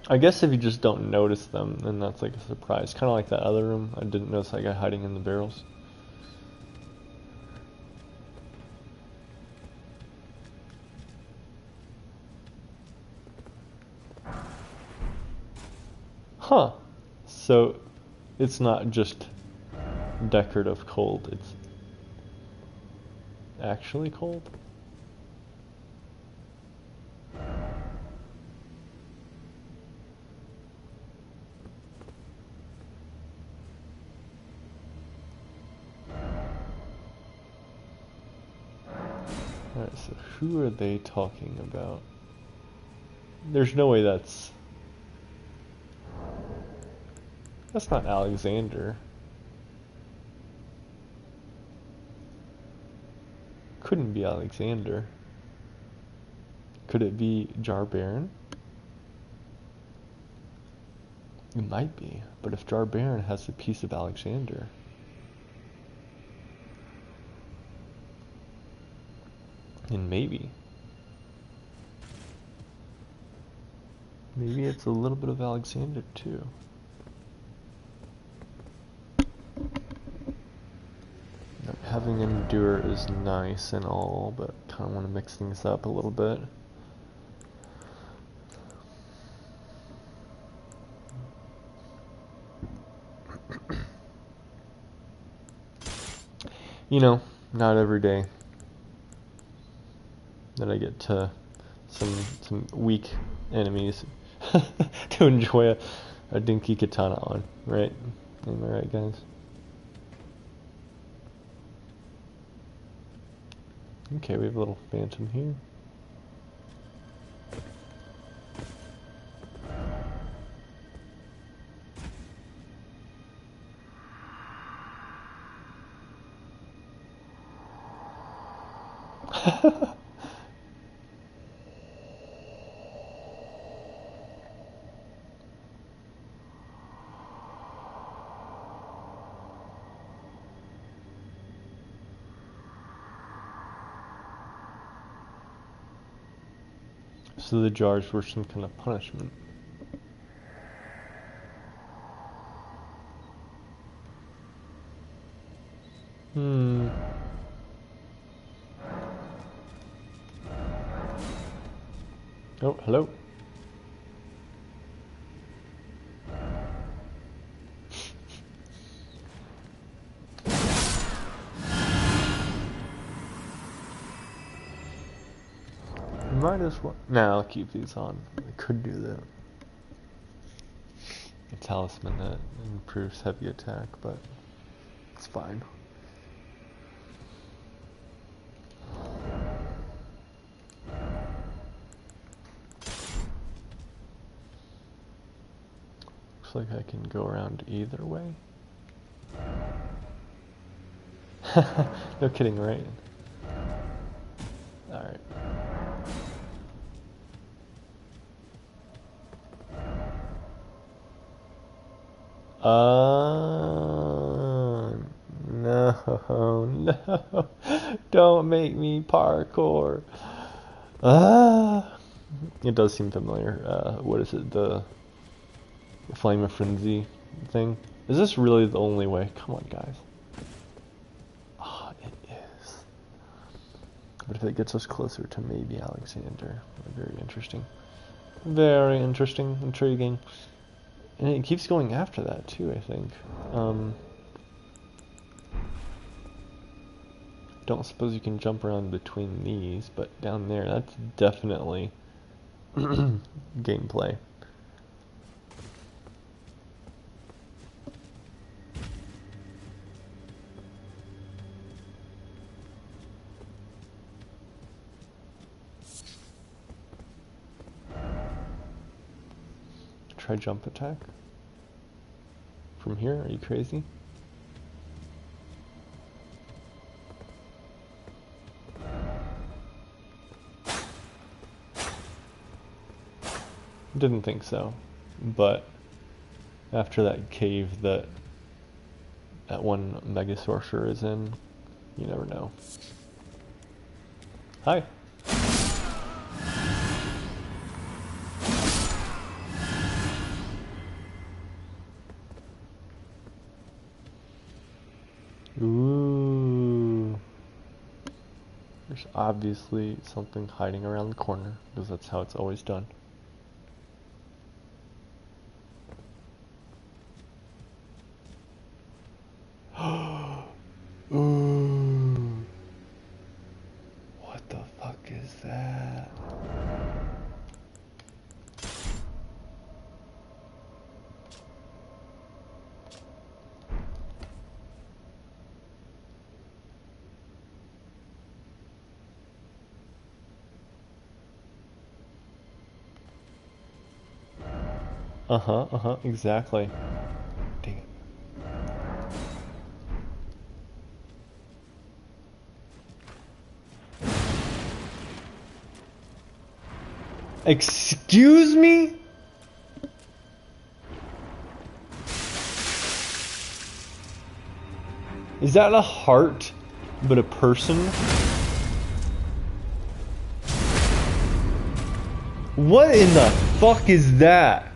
I guess if you just don't notice them, then that's like a surprise. Kind of like that other room. I didn't notice that guy hiding in the barrels. Huh. So, it's not just decorative cold, it's actually cold? Alright, so who are they talking about? There's no way that's not Alexander. Couldn't be Alexander. Could it be Jar Baron? It might be, but if Jar Baron has a piece of Alexander, then maybe it's a little bit of Alexander too. Having Endure is nice and all, but kind of want to mix things up a little bit. You know, not every day that I get to some weak enemies to enjoy a dinky katana on, right? Am I right, guys? Okay, we have a little phantom here. So the jars were some kind of punishment. Hmm. Oh, hello. Might as well. Nah, I'll keep these on. I could do that. A talisman that improves heavy attack, but it's fine. Looks like I can go around either way. No kidding, right? Alright. No, no. Don't make me parkour. It does seem familiar. What is it? The Flame of Frenzy thing? Is this really the only way? Come on, guys. Ah, it is. But if it gets us closer to maybe Alexander, very interesting. Very interesting, intriguing. And it keeps going after that too, I think. Don't suppose you can jump around between these, but down there, that's definitely gameplay. Try jump attack? From here? Are you crazy? Didn't think so, but after that cave that one Mega Sorcerer is in, you never know. Hi. Ooh. There's obviously something hiding around the corner, because that's how it's always done. Ooh. What the fuck is that? Exactly. Dang it. Excuse me? Is that a heart, but a person? What in the fuck is that?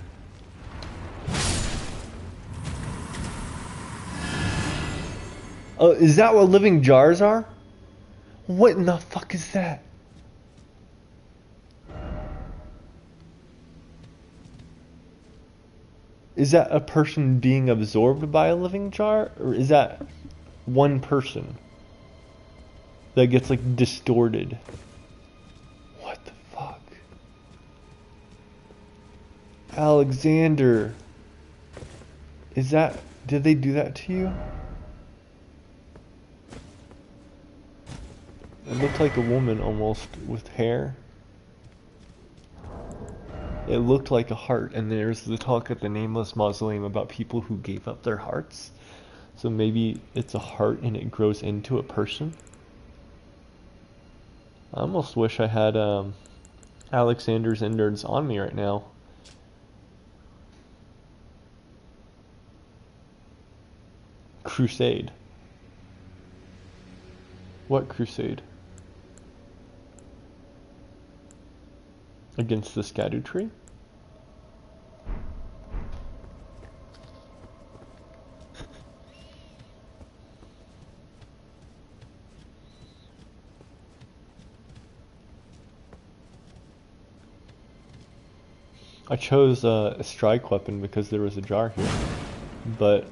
Is that what living jars are? What in the fuck is that? Is that a person being absorbed by a living jar? Or is that one person that gets like distorted? What the fuck? Alexander. Is that... Did they do that to you? It looked like a woman almost with hair. It looked like a heart, and there's the talk at the Nameless Mausoleum about people who gave up their hearts. So maybe it's a heart and it grows into a person. I almost wish I had Alexander's innards on me right now. Crusade. What crusade? against the scattered tree. I chose a strike weapon because there was a jar here, but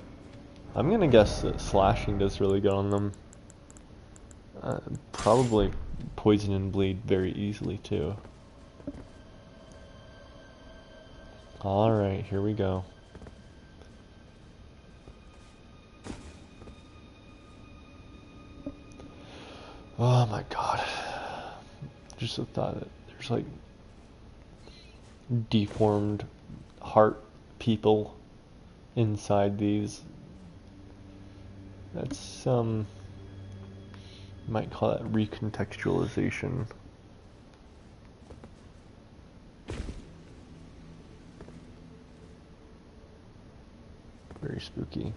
I'm gonna guess that slashing does really good on them. Probably poison and bleed very easily too. Alright, here we go. Oh my god. Just the thought that there's like deformed heart people inside these. That's might call that recontextualization. Very spooky.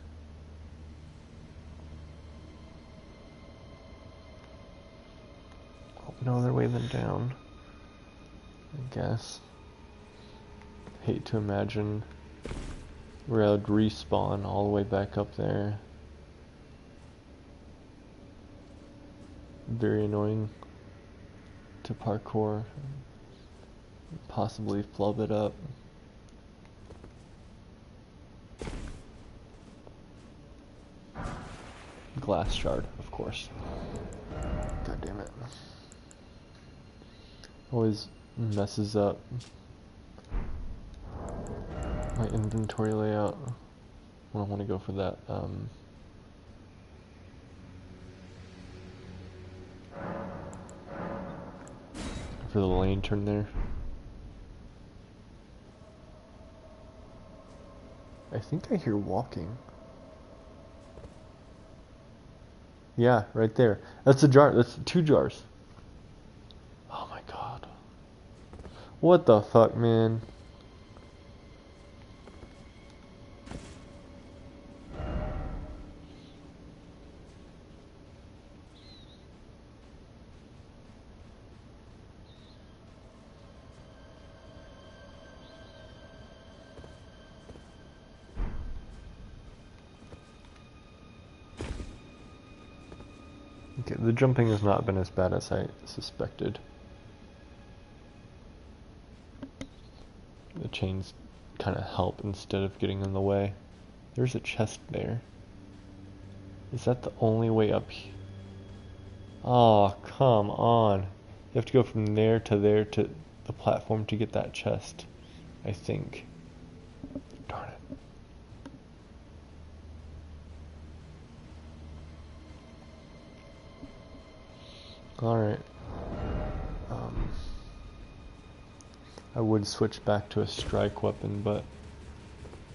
Oh, no other way than down, I guess. Hate to imagine where I would respawn all the way back up there. Very annoying to parkour. Possibly flub it up. Glass shard, of course. God damn it. Always messes up my inventory layout. I don't want to go for that. For the lantern there. I think I hear walking. Yeah, right there. That's a jar. That's 2 jars. Oh my god. What the fuck, man? Okay, the jumping has not been as bad as I suspected. The chains kind of help instead of getting in the way. There's a chest there. Is that the only way up here? Oh, come on. You have to go from there to the platform to get that chest, I think. Darn it. Alright. I would switch back to a strike weapon, but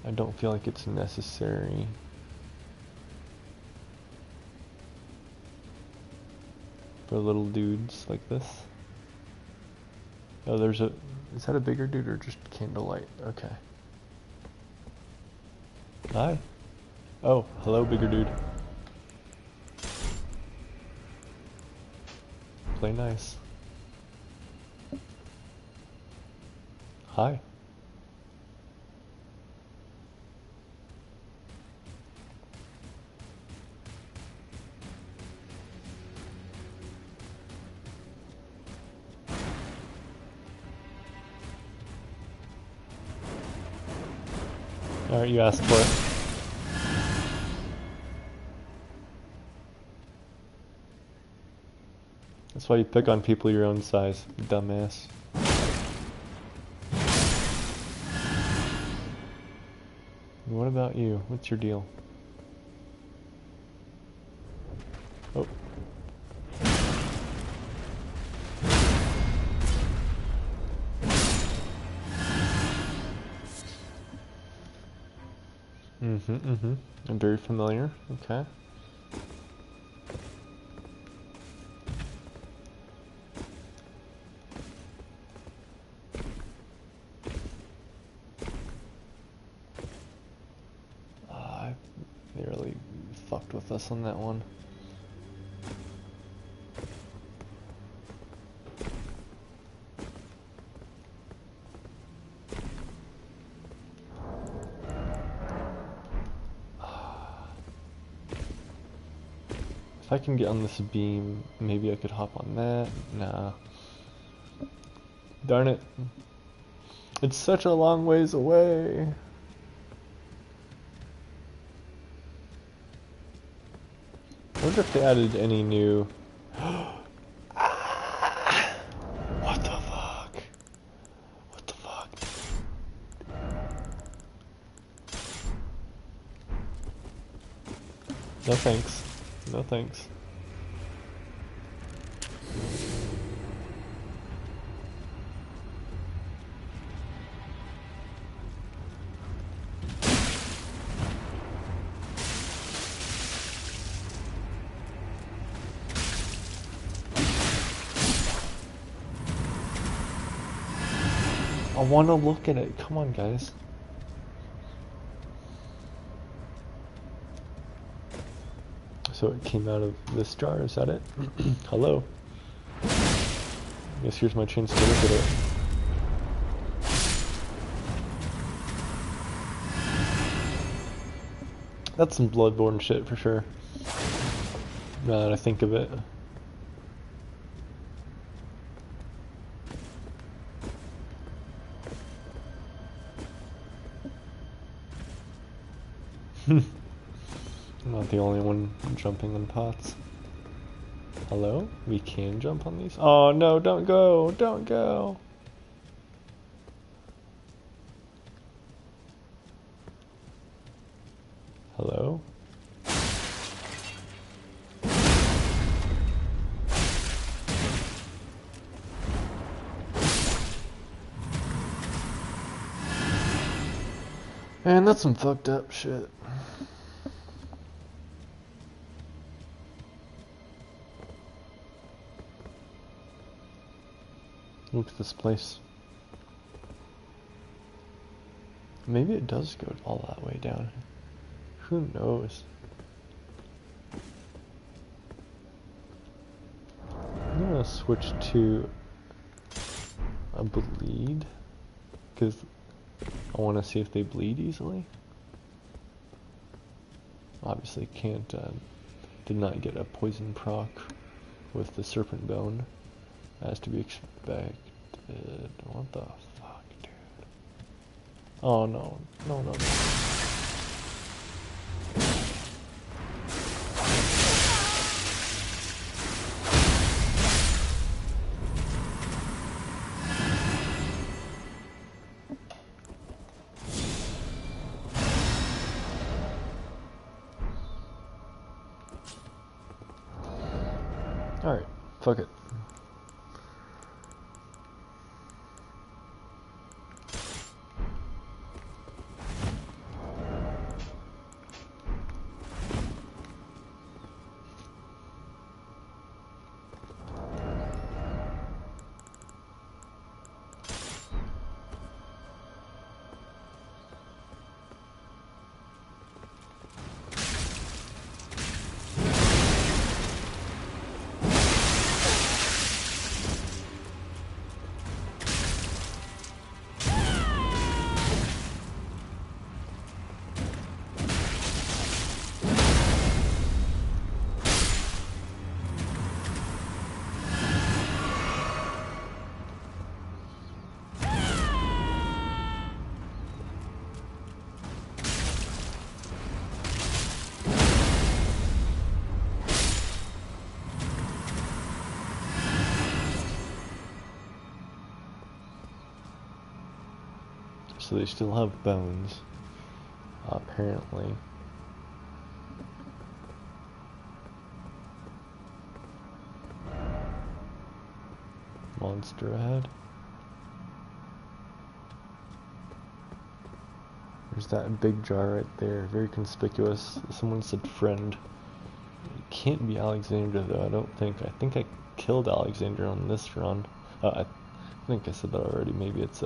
I don't feel like it's necessary. For little dudes like this. Oh, there's a... Is that a bigger dude or just candlelight? Okay. Hi. Oh, hello, bigger dude. Play nice. Hi. Alright, you asked for it. That's why you pick on people your own size, you dumbass. What about you? What's your deal? Oh. I'm very familiar. Okay. They really fucked with us on that one. If I can get on this beam, maybe I could hop on that. Nah. Darn it. It's such a long ways away. I wonder if they added any new... What the fuck? What the fuck? No thanks. No thanks. I want to look at it. Come on, guys. So it came out of this jar, is that it? Hello. Guess here's my chance to look at it. That's some Bloodborne shit for sure. Now that I think of it. I'm not the only one jumping on pots. Hello? We can jump on these? Oh no, don't go! Don't go! Hello? Man, that's some fucked up shit. Look at this place. Maybe it does go all that way down. Who knows? I'm gonna switch to a bleed, because I want to see if they bleed easily. Obviously can't, did not get a poison proc with the serpent bone, as to be expected. What the fuck, dude? Oh no, no, no, no. Alright, fuck it. So they still have bones, apparently. Monster ahead. There's that big jar right there, very conspicuous. Someone said friend. It can't be Alexander though, I don't think. I think I killed Alexander on this run. I think I said that already. Maybe it's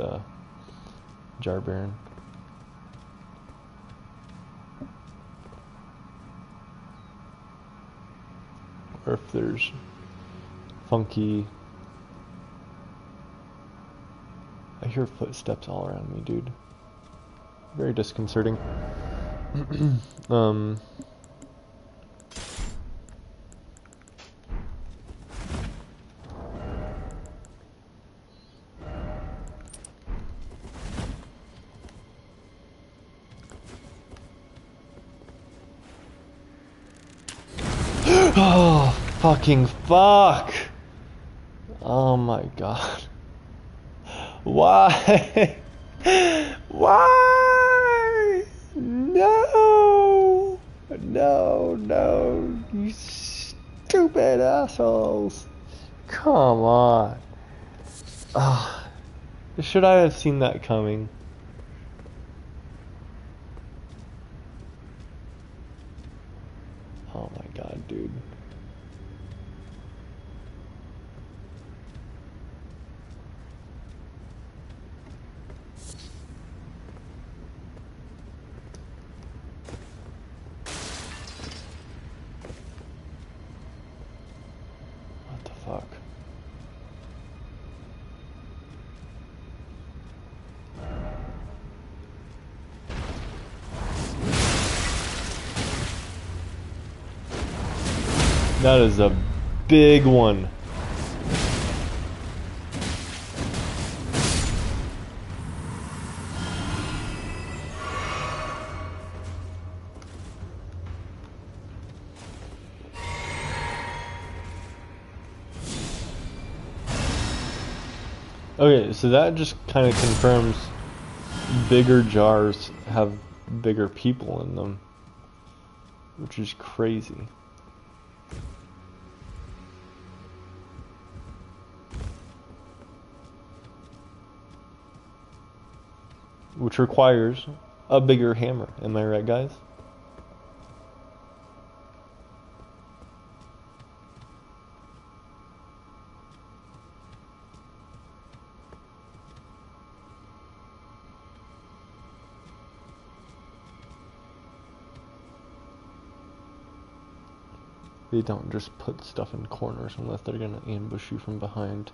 Jar Baron. Or if there's funky... I hear footsteps all around me, dude. Very disconcerting. Oh, fucking fuck! Oh my god. Why? Why? No! No, no, you stupid assholes. Come on. Ah, should I have seen that coming? Oh my god, dude. What the fuck? That is a big one. Okay, so that just kind of confirms bigger jars have bigger people in them, which is crazy. Which requires a bigger hammer, am I right, guys? They don't just put stuff in corners unless they're gonna ambush you from behind.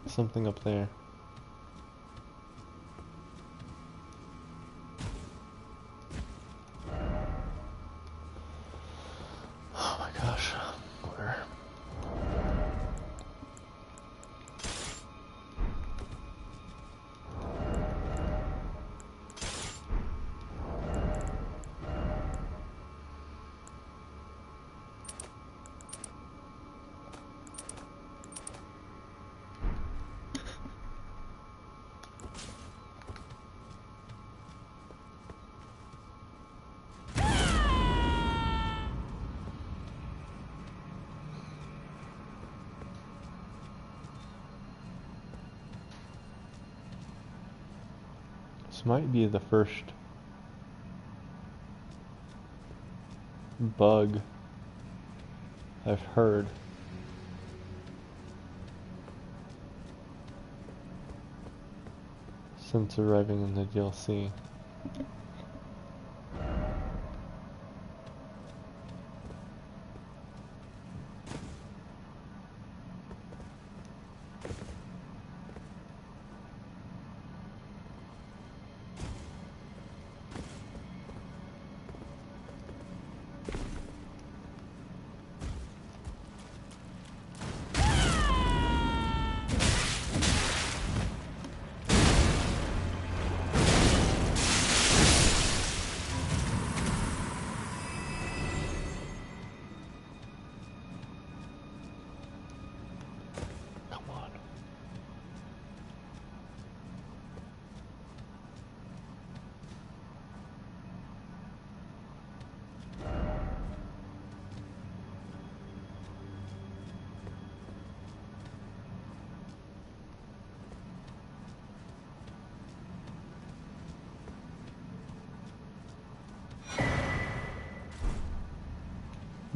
Something up there. Oh my gosh. Where? This might be the first bug I've heard. Since arriving in the DLC.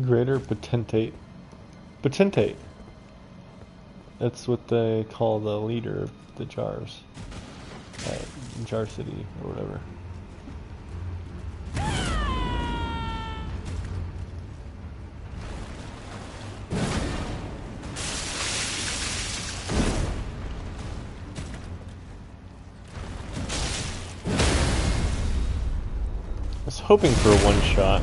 Greater potentate. Potentate. That's what they call the leader of the jars. At Jar City or whatever. hoping for a one-shot.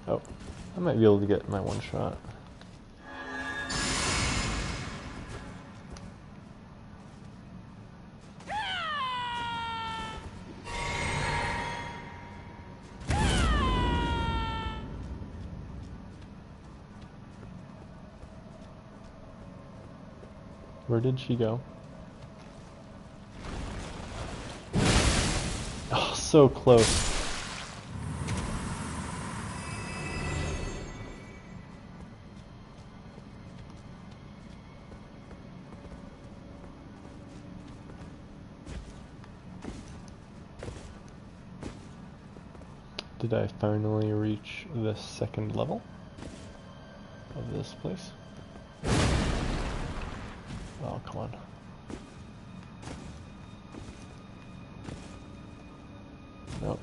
Oh, I might be able to get my one-shot. Where did she go? Oh, so close. Did I finally reach the second level of this place? Oh, come on. Nope.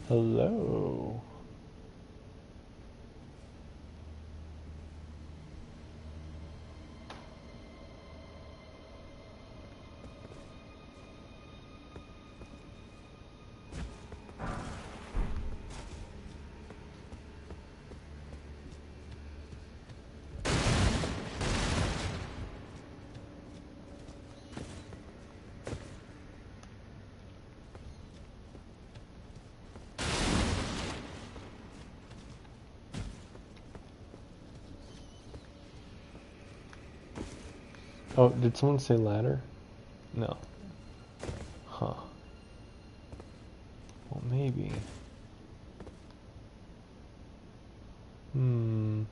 Hello. Oh, did someone say ladder? No. Huh. Well, maybe. Hmm.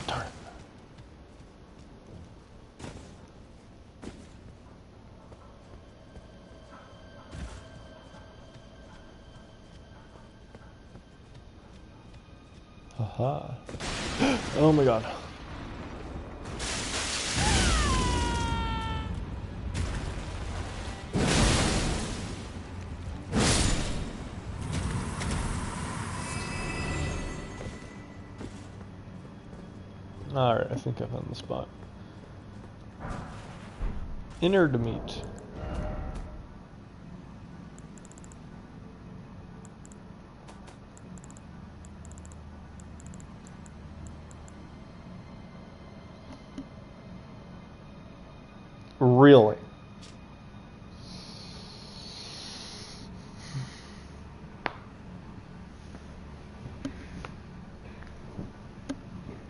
Darn it. Haha. Oh my god. Alright, I think I found the spot. Inner to meet. Really?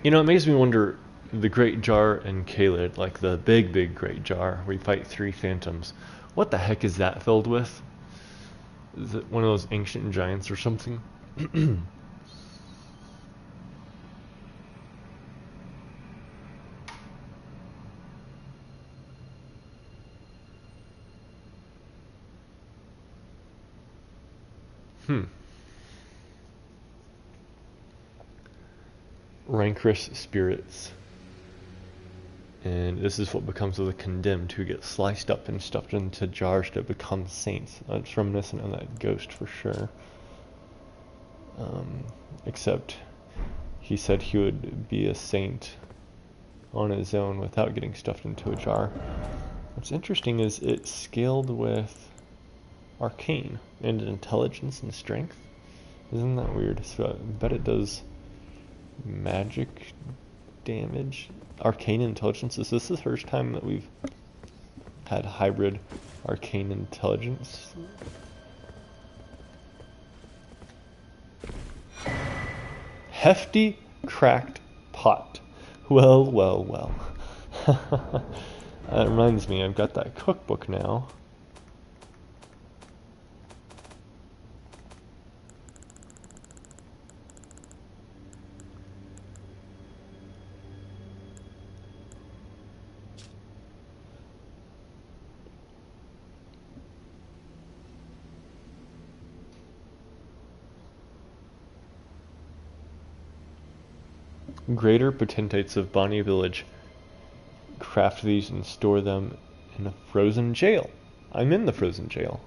You know, it makes me wonder, the Great Jar in Caelid, like the big Great Jar, where you fight 3 phantoms, what the heck is that filled with? Is it one of those ancient giants or something? Rancorous spirits. And this is what becomes of the condemned, who get sliced up and stuffed into jars to become saints. It's reminiscent of that ghost for sure. Except he said he would be a saint on his own without getting stuffed into a jar. What's interesting is it's scaled with arcane and intelligence and strength. Isn't that weird? So I bet it does magic damage. Arcane intelligence. Is this the first time that we've had hybrid arcane intelligence? hefty cracked pot. Well, well, well. That reminds me, I've got that cookbook now. Greater potentates of Bonnie Village craft these and store them in a frozen jail. I'm in the frozen jail.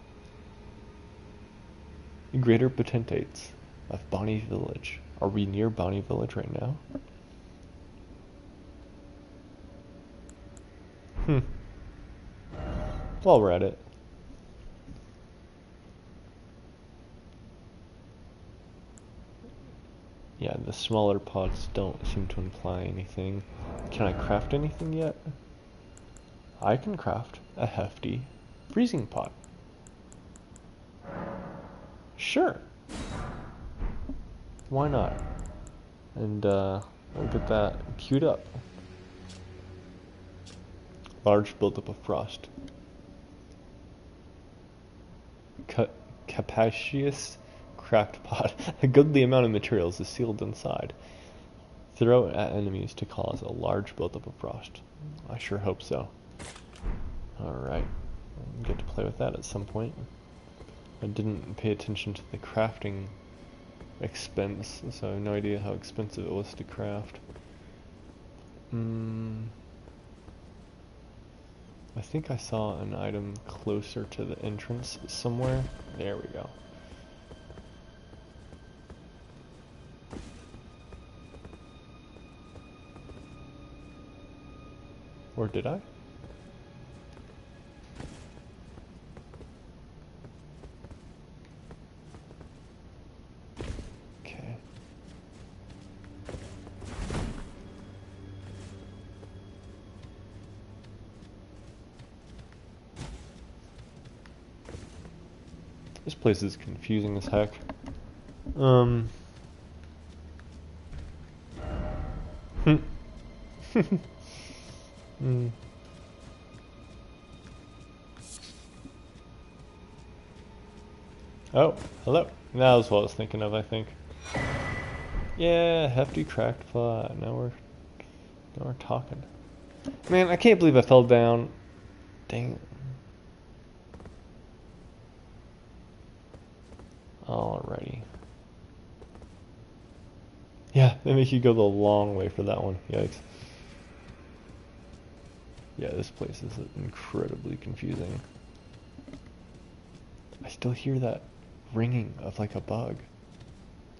Greater potentates of Bonnie Village. Are we near Bonnie Village right now? While we're at it. Yeah, the smaller pots don't seem to imply anything. Can I craft anything yet? I can craft a hefty freezing pot. Sure. Why not? And I'll get that queued up. Large buildup of frost. Capacious cracked pot. A goodly amount of materials is sealed inside. Throw it at enemies to cause a large buildup of frost. I sure hope so. Alright. I'll get to play with that at some point. I didn't pay attention to the crafting expense, so I have no idea how expensive it was to craft. I think I saw an item closer to the entrance somewhere. There we go. Or did I? Okay. This place is confusing as heck. Oh, hello. That was what I was thinking of, I think. Yeah, hefty cracked pot. Now we're talking. Man, I can't believe I fell down. Dang it. Alrighty. Yeah, they make you go the long way for that one. Yikes. Yeah, this place is incredibly confusing. I still hear that ringing of like a bug.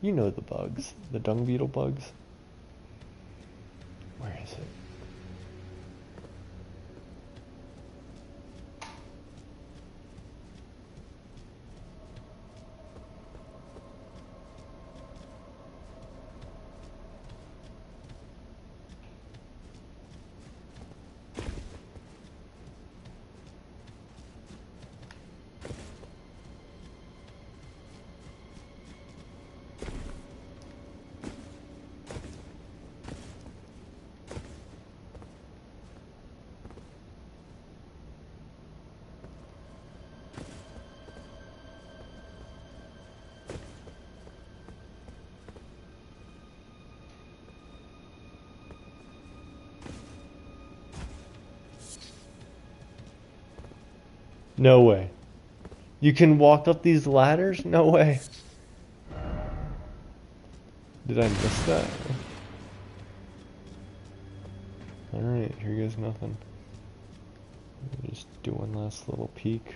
You know the bugs. The dung beetle bugs. Where is it? No way. You can walk up these ladders? No way. Did I miss that? Alright, here goes nothing. Just do one last little peek.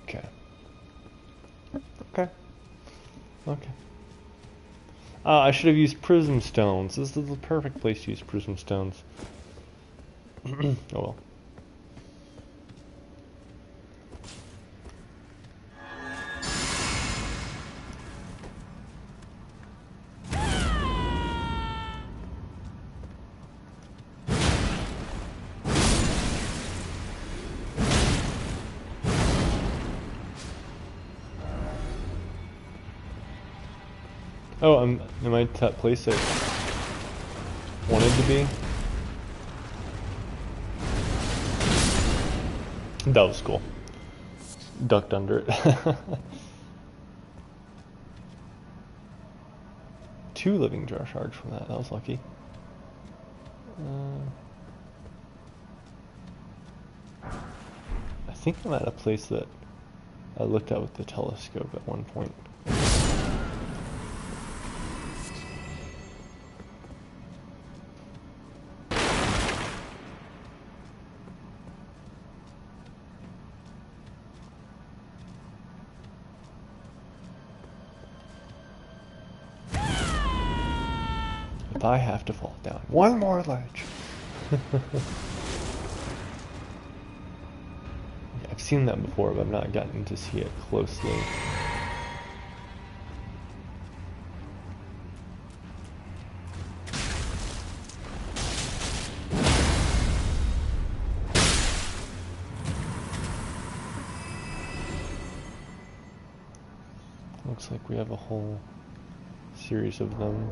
Okay. Okay. Okay. I should have used prism stones. This is the perfect place to use prism stones. Oh well. Oh, am I to that place I wanted to be? That was cool. Ducked under it. 2 living jar shards from that. That was lucky. I think I'm at a place that I looked at with the telescope at one point. If I have to fall down one more ledge. I've seen that before, but I've not gotten to see it closely. Looks like we have a whole series of them.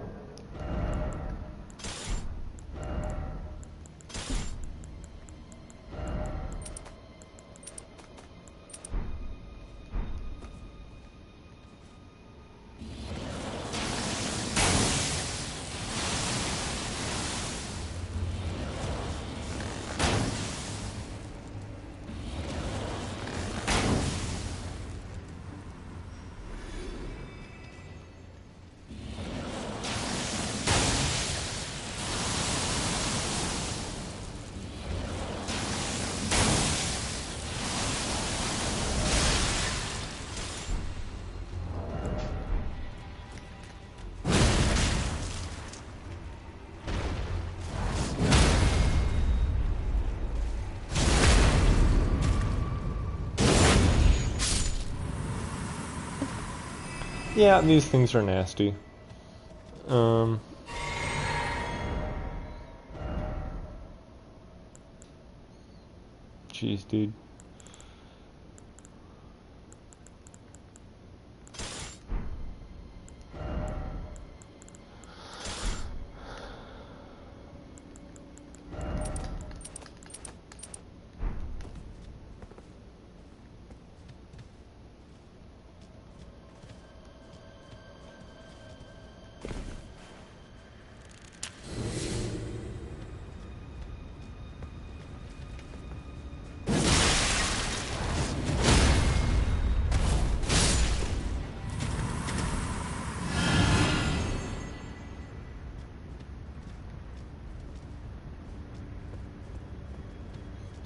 Yeah, these things are nasty. Jeez, dude.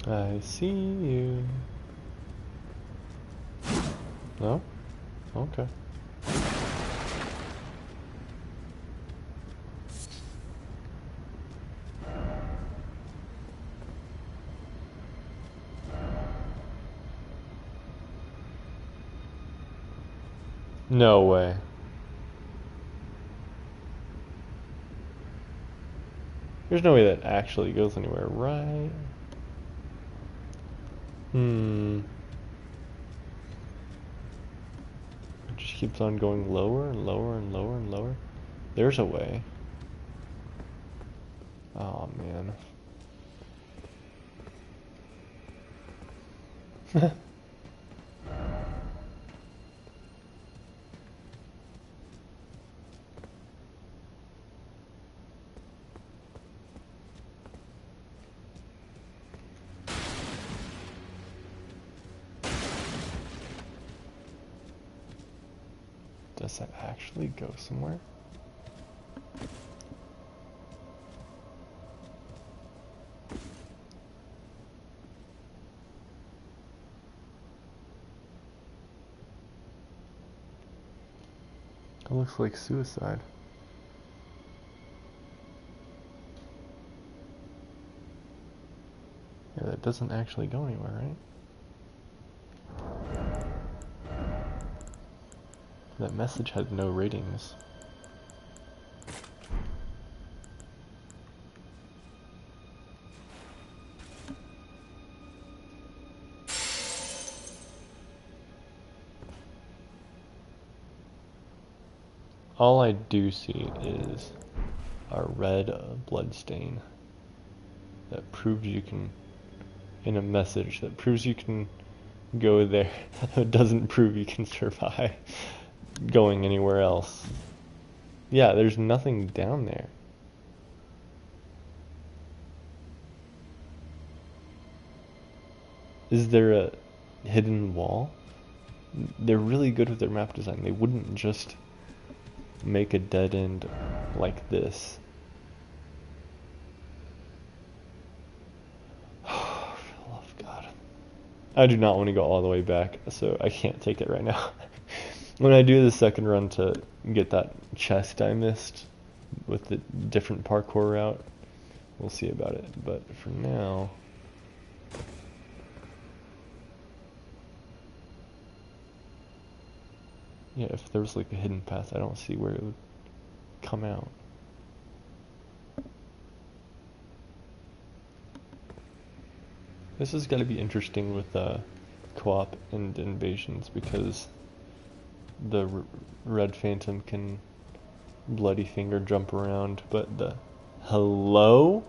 I see you. No? Okay. No way. There's no way that actually goes anywhere, right? It just keeps on going lower and lower and lower and lower. There's a way. Oh, man. Does that actually go somewhere? It looks like suicide. Yeah, that doesn't actually go anywhere, right? That message had no ratings. all I do see is a red blood stain that proves you can, in a message that proves you can go there. It doesn't prove you can survive going anywhere else. Yeah, there's nothing down there. Is there a hidden wall? They're really good with their map design. They wouldn't just make a dead end like this. For the love of God. I do not want to go all the way back, so I can't take it right now. When I do the second run to get that chest I missed with the different parkour route, we'll see about it. But for now... Yeah, if there was like a hidden path, I don't see where it would come out. This is going to be interesting with co-op and invasions because the Red Phantom can bloody finger jump around, but the hello?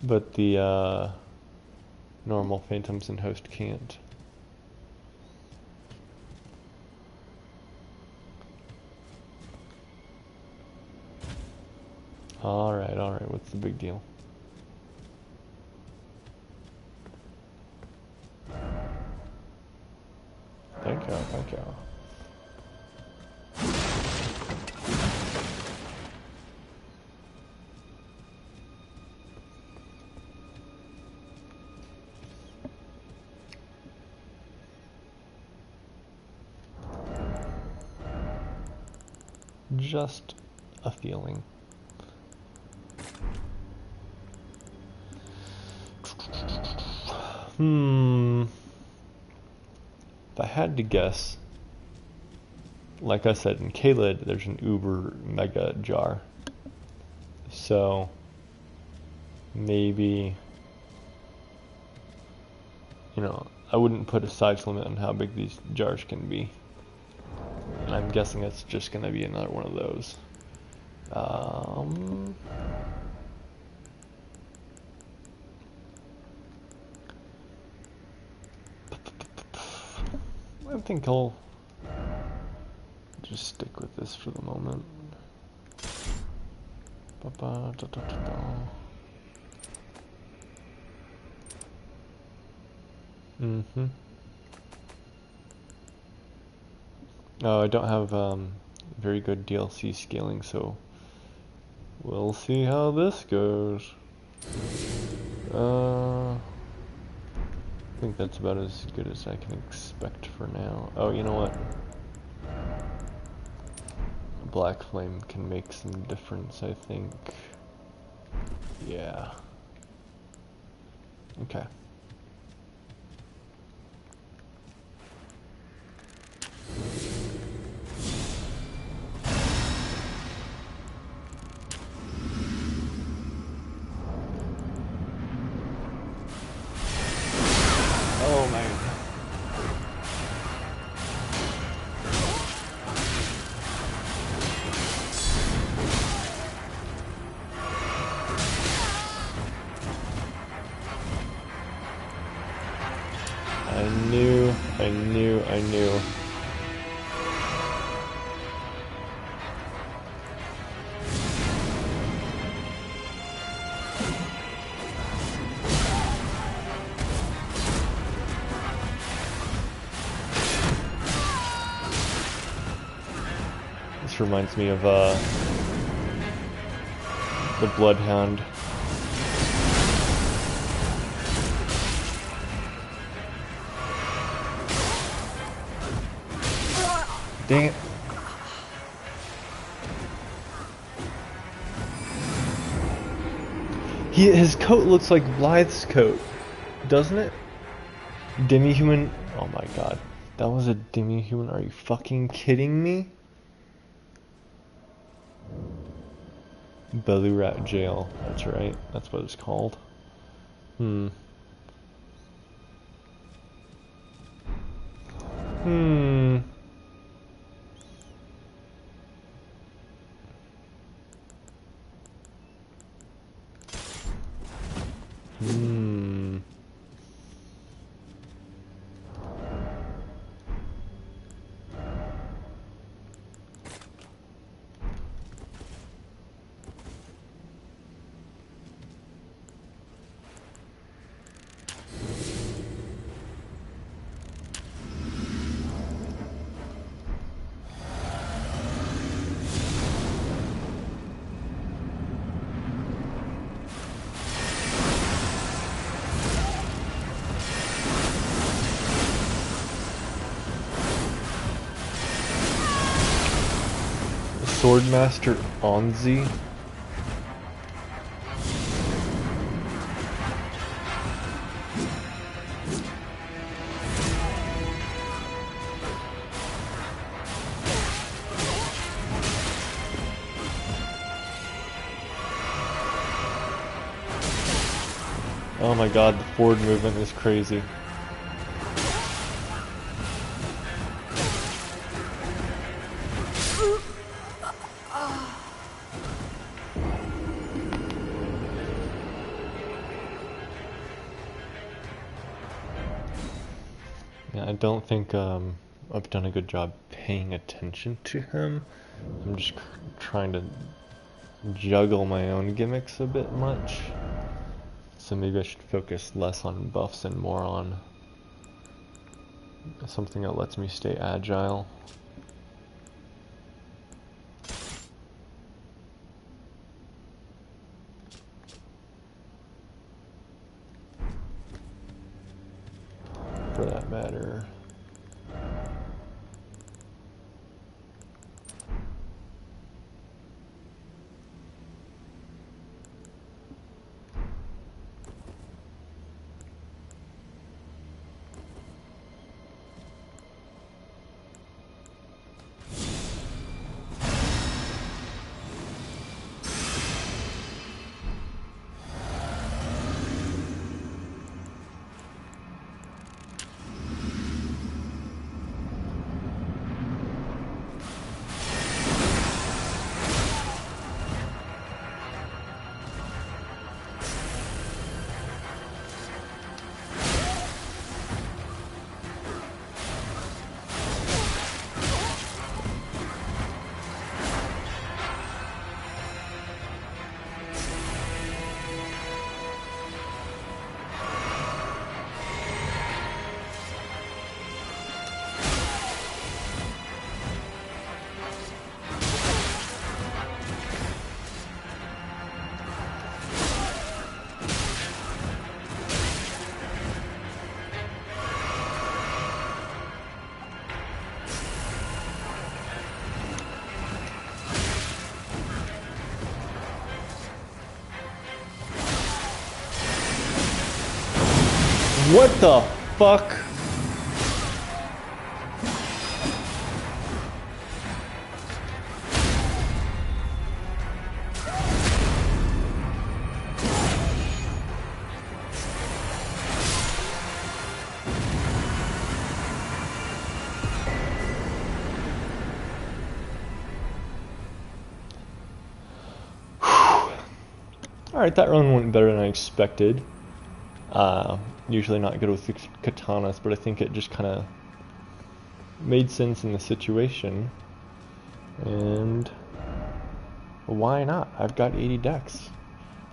But the normal Phantoms and Host can't. Alright, what's the big deal? Thank you. Just a feeling. If I had to guess, like I said, in Kaled, there's an uber mega jar. So, maybe, I wouldn't put a size limit on how big these jars can be. And I'm guessing it's just going to be another one of those. I think I'll just stick with this for the moment. Oh, I don't have very good DLC scaling, so we'll see how this goes. I think that's about as good as I can expect for now. Oh, you know what? Black Flame can make some difference, I think. Yeah. Okay. Oh my. I knew. This reminds me of the Bloodhound. Dang it. His coat looks like Blythe's coat, doesn't it? Demi-human. Oh my god. That was a demi-human? Are you fucking kidding me? Belurat Jail. That's right. That's what it's called. Hmm. Swordmaster Onzi. Oh my god, the forward movement is crazy. Yeah, I don't think I've done a good job paying attention to him. I'm just trying to juggle my own gimmicks a bit much. So maybe I should focus less on buffs and more on something that lets me stay agile. For that matter. What the fuck? Alright, that run went better than I expected. Usually not good with katanas, but I think it just kind of made sense in the situation. And why not? I've got 80 decks.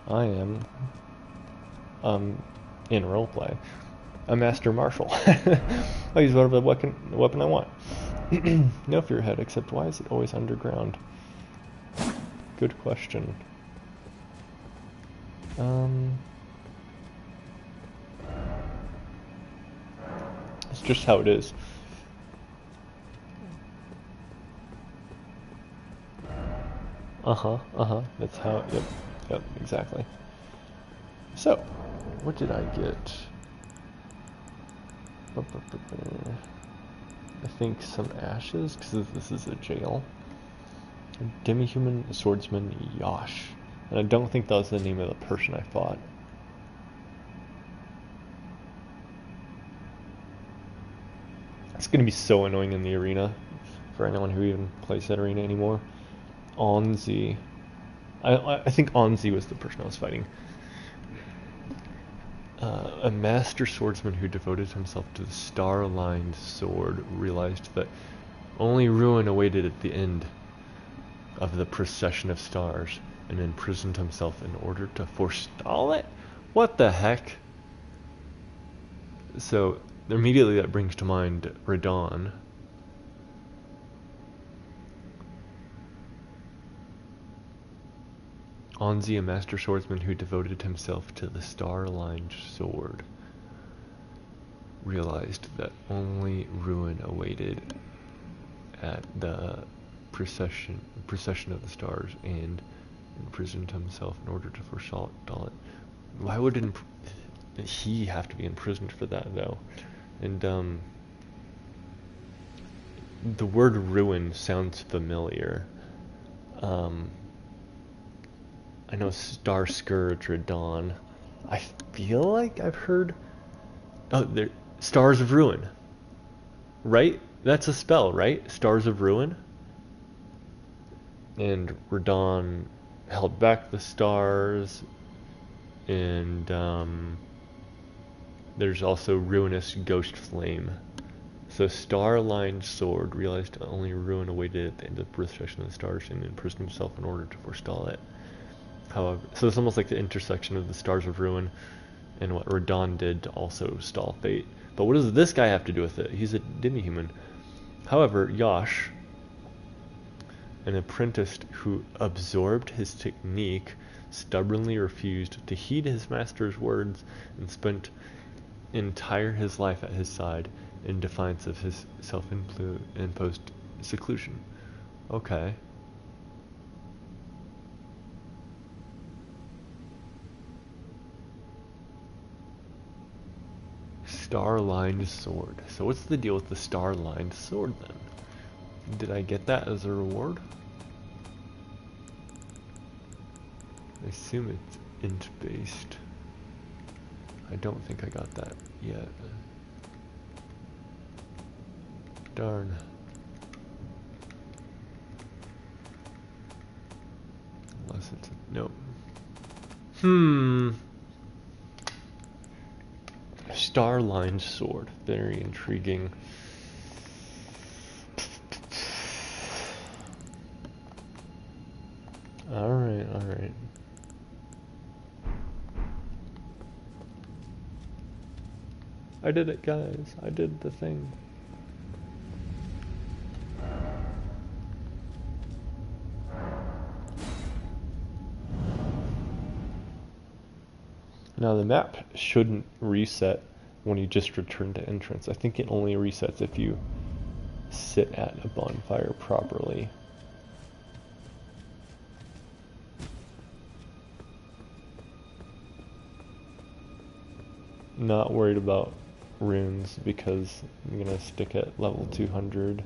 I am, in roleplay, a master martial. I'll use whatever weapon I want. No fear head, except why is it always underground? Good question. It's just how it is. That's how, yep, exactly. So, what did I get? I think some ashes, because this is a jail. Demi-human swordsman Yosh. And I don't think that was the name of the person I fought. It's gonna be so annoying in the arena for anyone who even plays that arena anymore. Onzi. I think Onzi was the person I was fighting. A master swordsman who devoted himself to the star-aligned sword realized that only ruin awaited at the end of the procession of stars, and imprisoned himself in order to forestall it? What the heck? So, immediately that brings to mind Radon. Onzi, a master swordsman who devoted himself to the star-aligned sword, realized that only ruin awaited at the procession of the stars, and imprisoned himself in order to forestall it. Why would he have to be imprisoned for that, though? And the word ruin sounds familiar. I know Star Scourge or Dawn. I feel like I've heard... Oh, there... Stars of Ruin. Right? That's a spell, right? Stars of Ruin? And Radon held back the stars. And, there's also Ruinous Ghost Flame. So Star-aligned sword realized only ruin awaited at the end of the procession of the stars, and imprisoned himself in order to forestall it. However, so it's almost like the intersection of the Stars of Ruin and what Radon did to also stall fate. But what does this guy have to do with it? He's a demi-human. However, Yosh, an apprentice who absorbed his technique, stubbornly refused to heed his master's words and spent entire his life at his side in defiance of his self-imposed seclusion. Okay. Star-lined sword. So what's the deal with the star-lined sword then? Did I get that as a reward? I assume it's int-based. I don't think I got that yet. Darn. Unless it's a... Nope. Star-lined sword. Very intriguing. Alright, alright. I did it, guys. I did the thing. Now the map shouldn't reset when you just return to entrance. I think it only resets if you sit at a bonfire properly. Not worried about runes because I'm gonna stick at level 200.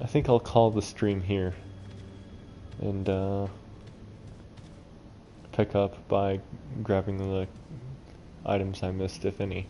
I think I'll call the stream here and pick up by grabbing the items I missed, if any.